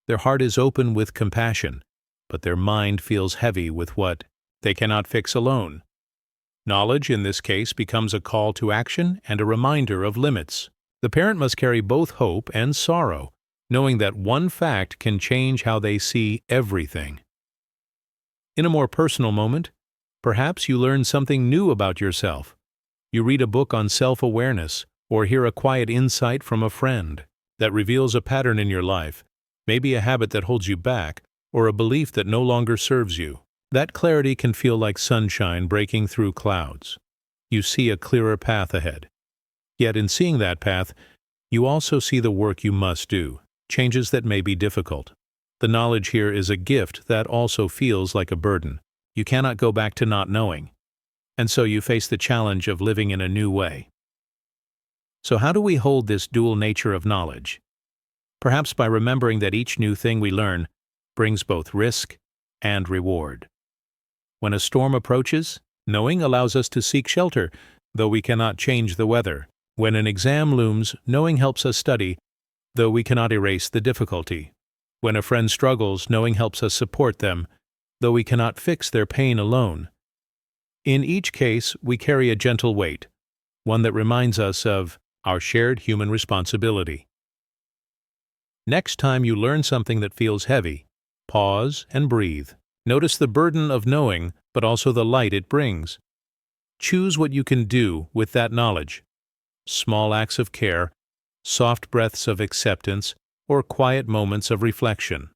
Their heart is open with compassion, but their mind feels heavy with what they cannot fix alone. Knowledge, in this case, becomes a call to action and a reminder of limits. The parent must carry both hope and sorrow, knowing that one fact can change how they see everything. In a more personal moment, perhaps you learn something new about yourself. You read a book on self-awareness, or hear a quiet insight from a friend that reveals a pattern in your life, maybe a habit that holds you back, or a belief that no longer serves you. That clarity can feel like sunshine breaking through clouds. You see a clearer path ahead. Yet in seeing that path, you also see the work you must do, changes that may be difficult. The knowledge here is a gift that also feels like a burden. You cannot go back to not knowing, and so you face the challenge of living in a new way. So how do we hold this dual nature of knowledge? Perhaps by remembering that each new thing we learn brings both risk and reward. When a storm approaches, knowing allows us to seek shelter, though we cannot change the weather. When an exam looms, knowing helps us study, though we cannot erase the difficulty. When a friend struggles, knowing helps us support them, though we cannot fix their pain alone. In each case, we carry a gentle weight, one that reminds us of our shared human responsibility. Next time you learn something that feels heavy, pause and breathe. Notice the burden of knowing, but also the light it brings. Choose what you can do with that knowledge. Small acts of care, soft breaths of acceptance, or quiet moments of reflection.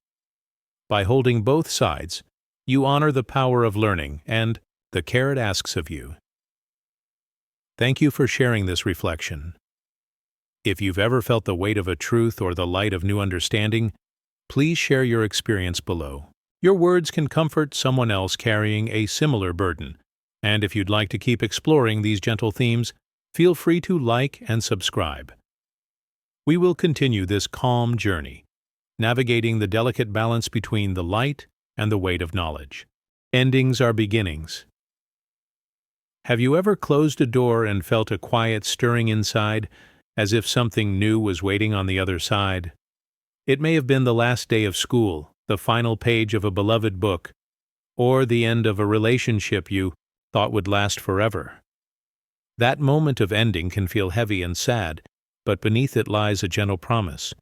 By holding both sides, you honor the power of learning and the care it asks of you. Thank you for sharing this reflection. If you've ever felt the weight of a truth or the light of new understanding, please share your experience below. Your words can comfort someone else carrying a similar burden. And if you'd like to keep exploring these gentle themes, feel free to like and subscribe. We will continue this calm journey, navigating the delicate balance between the light and the weight of knowledge. Endings are beginnings. Have you ever closed a door and felt a quiet stirring inside, as if something new was waiting on the other side? It may have been the last day of school, the final page of a beloved book, or the end of a relationship you thought would last forever. That moment of ending can feel heavy and sad, but beneath it lies a gentle promise,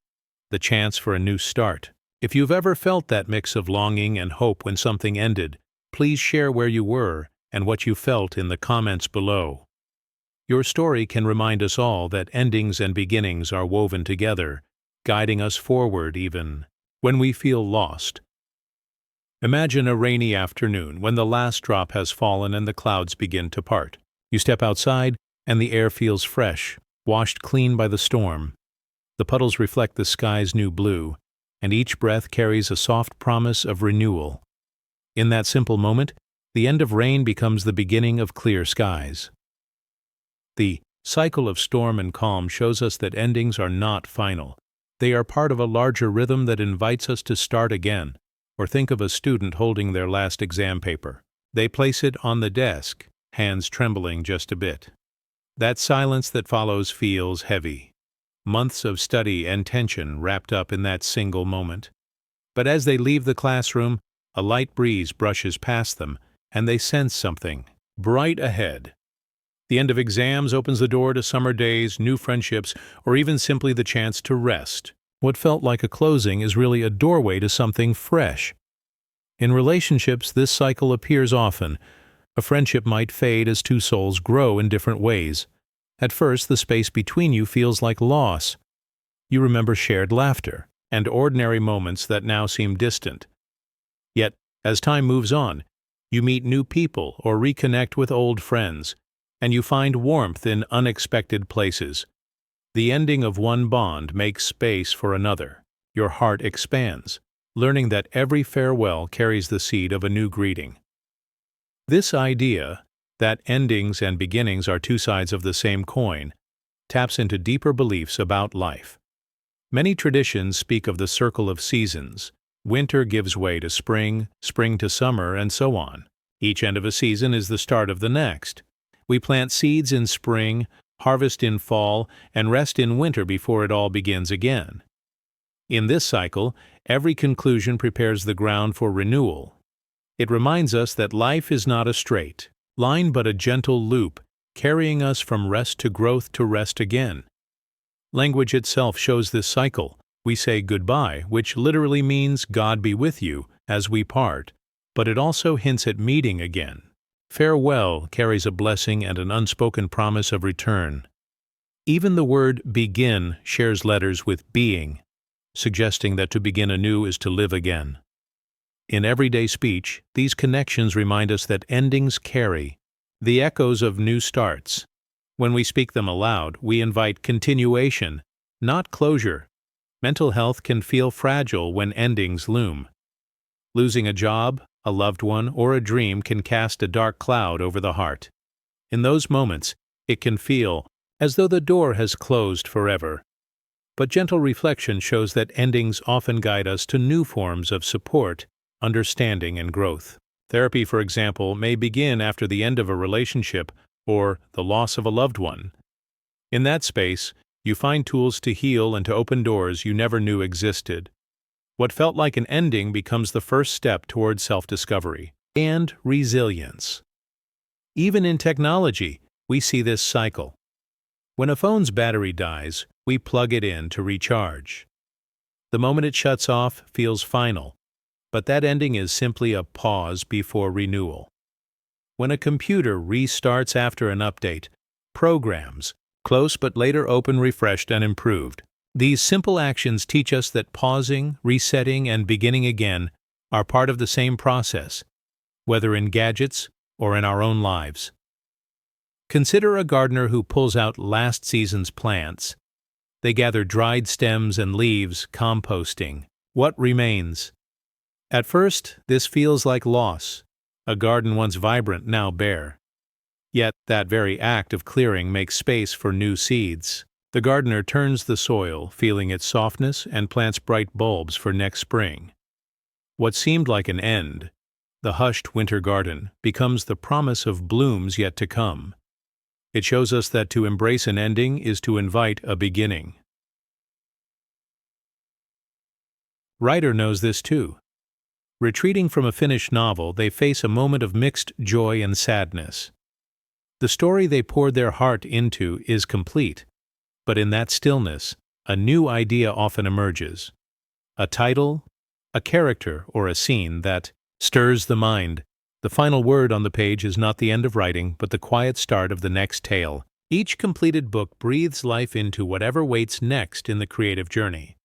the chance for a new start. If you've ever felt that mix of longing and hope when something ended, please share where you were and what you felt in the comments below. Your story can remind us all that endings and beginnings are woven together, guiding us forward even when we feel lost. Imagine a rainy afternoon when the last drop has fallen and the clouds begin to part. You step outside, and the air feels fresh, washed clean by the storm. The puddles reflect the sky's new blue, and each breath carries a soft promise of renewal. In that simple moment, the end of rain becomes the beginning of clear skies. The cycle of storm and calm shows us that endings are not final. They are part of a larger rhythm that invites us to start again. Or think of a student holding their last exam paper. They place it on the desk, hands trembling just a bit. That silence that follows feels heavy. Months of study and tension wrapped up in that single moment. But as they leave the classroom, a light breeze brushes past them, and they sense something bright ahead. The end of exams opens the door to summer days, new friendships, or even simply the chance to rest. What felt like a closing is really a doorway to something fresh. In relationships, this cycle appears often. A friendship might fade as two souls grow in different ways. At first, the space between you feels like loss. You remember shared laughter and ordinary moments that now seem distant. Yet, as time moves on, you meet new people or reconnect with old friends, and you find warmth in unexpected places. The ending of one bond makes space for another. Your heart expands, learning that every farewell carries the seed of a new greeting. This idea, that endings and beginnings are two sides of the same coin, taps into deeper beliefs about life. Many traditions speak of the circle of seasons. Winter gives way to spring, spring to summer, and so on. Each end of a season is the start of the next. We plant seeds in spring, harvest in fall, and rest in winter before it all begins again. In this cycle, every conclusion prepares the ground for renewal. It reminds us that life is not a straight line but a gentle loop, carrying us from rest to growth to rest again. Language itself shows this cycle. We say goodbye, which literally means God be with you as we part, but it also hints at meeting again. Farewell carries a blessing and an unspoken promise of return. Even the word begin shares letters with being, suggesting that to begin anew is to live again. In everyday speech, these connections remind us that endings carry the echoes of new starts. When we speak them aloud, we invite continuation, not closure. Mental health can feel fragile when endings loom. Losing a job, a loved one, or a dream can cast a dark cloud over the heart. In those moments, it can feel as though the door has closed forever. But gentle reflection shows that endings often guide us to new forms of support, understanding, and growth. Therapy, for example, may begin after the end of a relationship or the loss of a loved one. In that space, you find tools to heal and to open doors you never knew existed. What felt like an ending becomes the first step toward self-discovery and resilience. Even in technology, we see this cycle. When a phone's battery dies, we plug it in to recharge. The moment it shuts off feels final, but that ending is simply a pause before renewal. When a computer restarts after an update, programs close but later open refreshed and improved. These simple actions teach us that pausing, resetting, and beginning again are part of the same process, whether in gadgets or in our own lives. Consider a gardener who pulls out last season's plants. They gather dried stems and leaves, composting. What remains? At first, this feels like loss. A garden once vibrant, now bare. Yet that very act of clearing makes space for new seeds. The gardener turns the soil, feeling its softness, and plants bright bulbs for next spring. What seemed like an end, the hushed winter garden, becomes the promise of blooms yet to come. It shows us that to embrace an ending is to invite a beginning. Writer knows this too. Retreating from a finished novel, they face a moment of mixed joy and sadness. The story they poured their heart into is complete, but in that stillness, a new idea often emerges. A title, a character or a scene that stirs the mind. The final word on the page is not the end of writing, but the quiet start of the next tale. Each completed book breathes life into whatever waits next in the creative journey.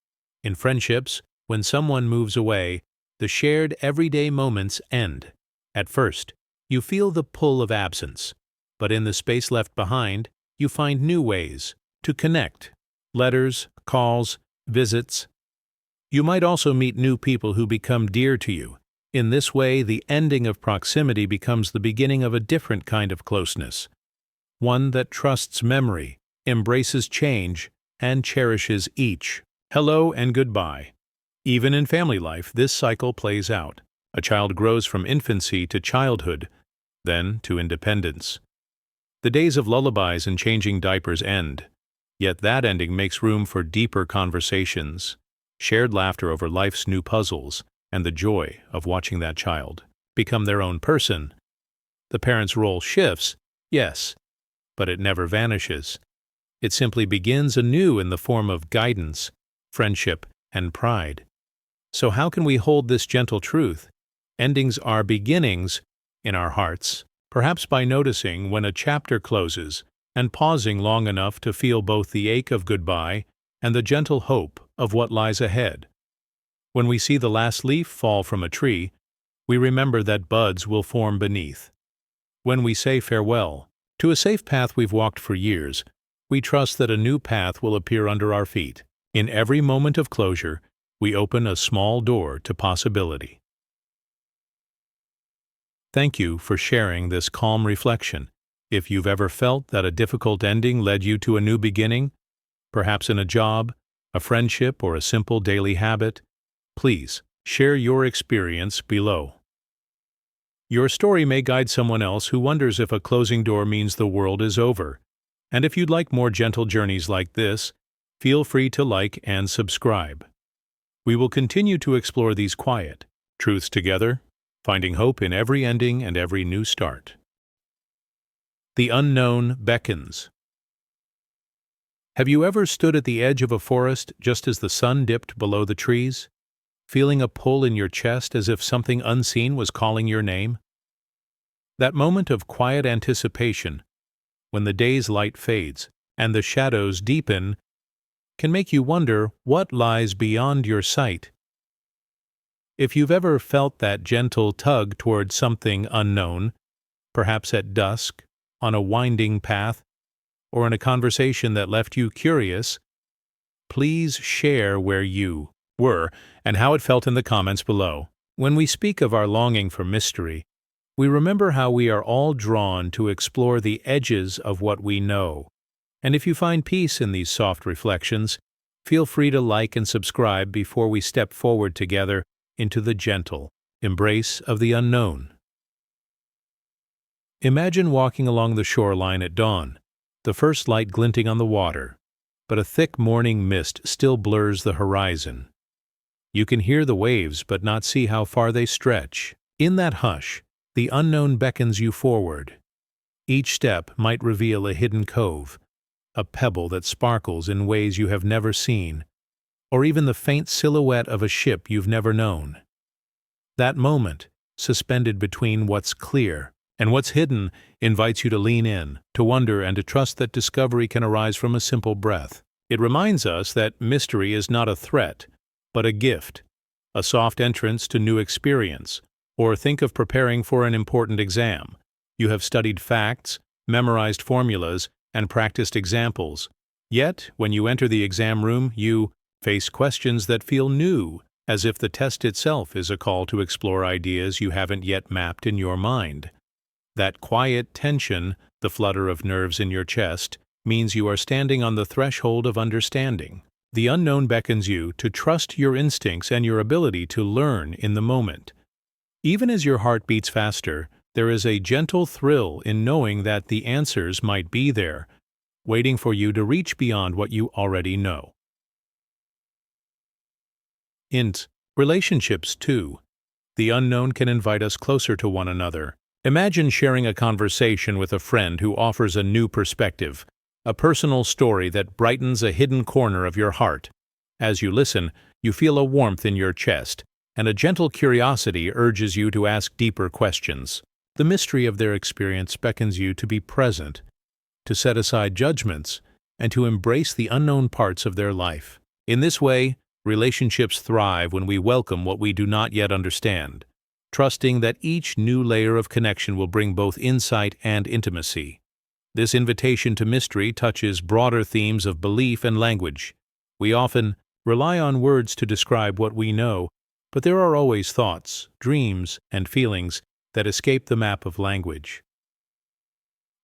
In friendships, when someone moves away, the shared everyday moments end. At first, you feel the pull of absence, but in the space left behind, you find new ways to connect. Letters, calls, visits. You might also meet new people who become dear to you. In this way, the ending of proximity becomes the beginning of a different kind of closeness, one that trusts memory, embraces change, and cherishes each. Hello and goodbye. Even in family life, this cycle plays out. A child grows from infancy to childhood, then to independence. The days of lullabies and changing diapers end, yet that ending makes room for deeper conversations, shared laughter over life's new puzzles, and the joy of watching that child become their own person. The parent's role shifts, yes, but it never vanishes. It simply begins anew in the form of guidance, friendship, and pride. So how can we hold this gentle truth? Endings are beginnings in our hearts, perhaps by noticing when a chapter closes and pausing long enough to feel both the ache of goodbye and the gentle hope of what lies ahead. When we see the last leaf fall from a tree, we remember that buds will form beneath. When we say farewell to a safe path we've walked for years, we trust that a new path will appear under our feet. In every moment of closure, we open a small door to possibility. Thank you for sharing this calm reflection. If you've ever felt that a difficult ending led you to a new beginning, perhaps in a job, a friendship, or a simple daily habit, please share your experience below. Your story may guide someone else who wonders if a closing door means the world is over. And if you'd like more gentle journeys like this, feel free to like and subscribe. We will continue to explore these quiet truths together, finding hope in every ending and every new start. The unknown beckons. Have you ever stood at the edge of a forest just as the sun dipped below the trees, feeling a pull in your chest as if something unseen was calling your name? That moment of quiet anticipation, when the day's light fades and the shadows deepen, can make you wonder what lies beyond your sight. If you've ever felt that gentle tug toward something unknown, perhaps at dusk, on a winding path, or in a conversation that left you curious, please share where you were and how it felt in the comments below. When we speak of our longing for mystery, we remember how we are all drawn to explore the edges of what we know. And if you find peace in these soft reflections, feel free to like and subscribe before we step forward together into the gentle embrace of the unknown. Imagine walking along the shoreline at dawn, the first light glinting on the water, but a thick morning mist still blurs the horizon. You can hear the waves but not see how far they stretch. In that hush, the unknown beckons you forward. Each step might reveal a hidden cove, a pebble that sparkles in ways you have never seen, or even the faint silhouette of a ship you've never known. That moment, suspended between what's clear and what's hidden, invites you to lean in, to wonder, and to trust that discovery can arise from a simple breath. It reminds us that mystery is not a threat, but a gift, a soft entrance to new experience. Or think of preparing for an important exam. You have studied facts, memorized formulas, and practiced examples. Yet, when you enter the exam room, you face questions that feel new, as if the test itself is a call to explore ideas you haven't yet mapped in your mind. That quiet tension, the flutter of nerves in your chest, means you are standing on the threshold of understanding. The unknown beckons you to trust your instincts and your ability to learn in the moment. Even as your heart beats faster, there is a gentle thrill in knowing that the answers might be there, waiting for you to reach beyond what you already know. Relationships, too. The unknown can invite us closer to one another. Imagine sharing a conversation with a friend who offers a new perspective, a personal story that brightens a hidden corner of your heart. As you listen, you feel a warmth in your chest, and a gentle curiosity urges you to ask deeper questions. The mystery of their experience beckons you to be present, to set aside judgments, and to embrace the unknown parts of their life. In this way, relationships thrive when we welcome what we do not yet understand, trusting that each new layer of connection will bring both insight and intimacy. This invitation to mystery touches broader themes of belief and language. We often rely on words to describe what we know, but there are always thoughts, dreams, and feelings that escape the map of language.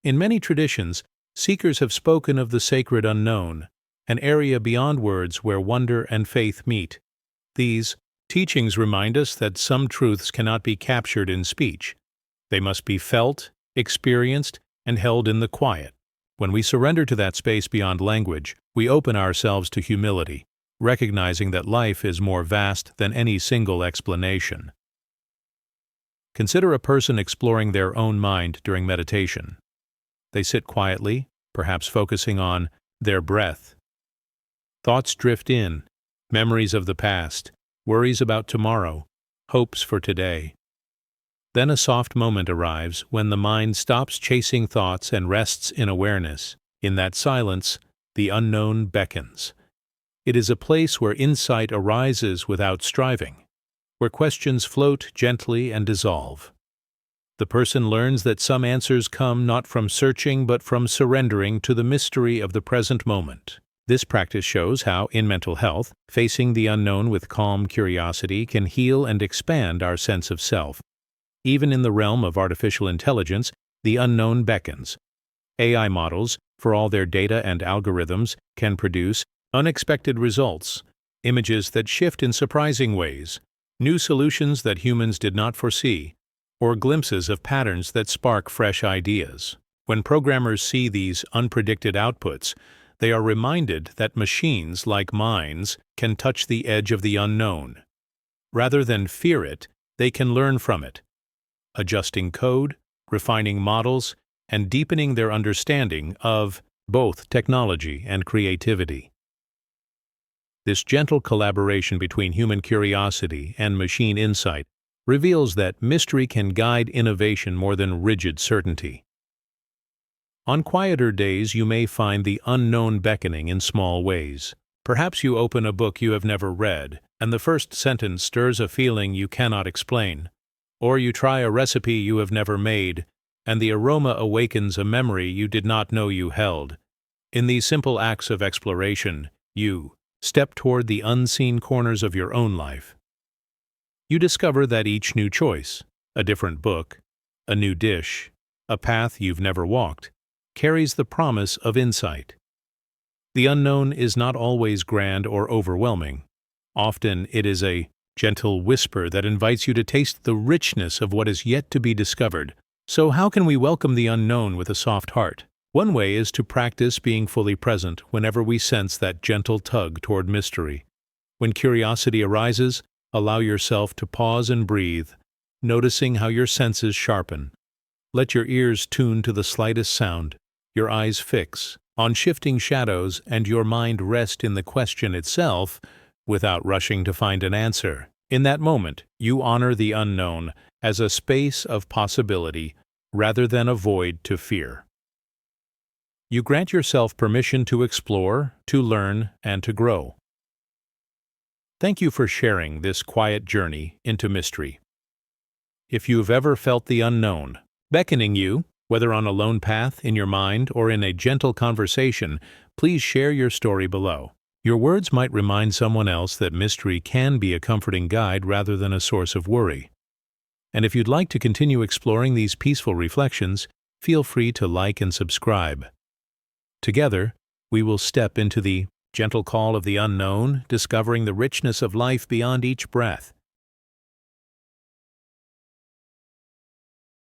In many traditions, seekers have spoken of the sacred unknown, an area beyond words where wonder and faith meet. These teachings remind us that some truths cannot be captured in speech. They must be felt, experienced, and held in the quiet. When we surrender to that space beyond language, we open ourselves to humility, recognizing that life is more vast than any single explanation. Consider a person exploring their own mind during meditation. They sit quietly, perhaps focusing on their breath. Thoughts drift in, memories of the past, worries about tomorrow, hopes for today. Then a soft moment arrives when the mind stops chasing thoughts and rests in awareness. In that silence, the unknown beckons. It is a place where insight arises without striving, where questions float gently and dissolve. The person learns that some answers come not from searching but from surrendering to the mystery of the present moment. This practice shows how, in mental health, facing the unknown with calm curiosity can heal and expand our sense of self. Even in the realm of artificial intelligence, the unknown beckons. AI models, for all their data and algorithms, can produce unexpected results, images that shift in surprising ways, new solutions that humans did not foresee, or glimpses of patterns that spark fresh ideas. When programmers see these unpredicted outputs, they are reminded that machines, like minds, can touch the edge of the unknown. Rather than fear it, they can learn from it, adjusting code, refining models, and deepening their understanding of both technology and creativity. This gentle collaboration between human curiosity and machine insight reveals that mystery can guide innovation more than rigid certainty. On quieter days, you may find the unknown beckoning in small ways. Perhaps you open a book you have never read, and the first sentence stirs a feeling you cannot explain. Or you try a recipe you have never made, and the aroma awakens a memory you did not know you held. In these simple acts of exploration, you step toward the unseen corners of your own life. You discover that each new choice, a different book, a new dish, a path you've never walked, carries the promise of insight. The unknown is not always grand or overwhelming. Often it is a gentle whisper that invites you to taste the richness of what is yet to be discovered. So how can we welcome the unknown with a soft heart? One way is to practice being fully present whenever we sense that gentle tug toward mystery. When curiosity arises, allow yourself to pause and breathe, noticing how your senses sharpen. Let your ears tune to the slightest sound, your eyes fix on shifting shadows, and your mind rest in the question itself without rushing to find an answer. In that moment, you honor the unknown as a space of possibility rather than a void to fear. You grant yourself permission to explore, to learn, and to grow. Thank you for sharing this quiet journey into mystery. If you've ever felt the unknown beckoning you, whether on a lone path in your mind or in a gentle conversation, please share your story below. Your words might remind someone else that mystery can be a comforting guide rather than a source of worry. And if you'd like to continue exploring these peaceful reflections, feel free to like and subscribe. Together, we will step into the gentle call of the unknown, discovering the richness of life beyond each breath.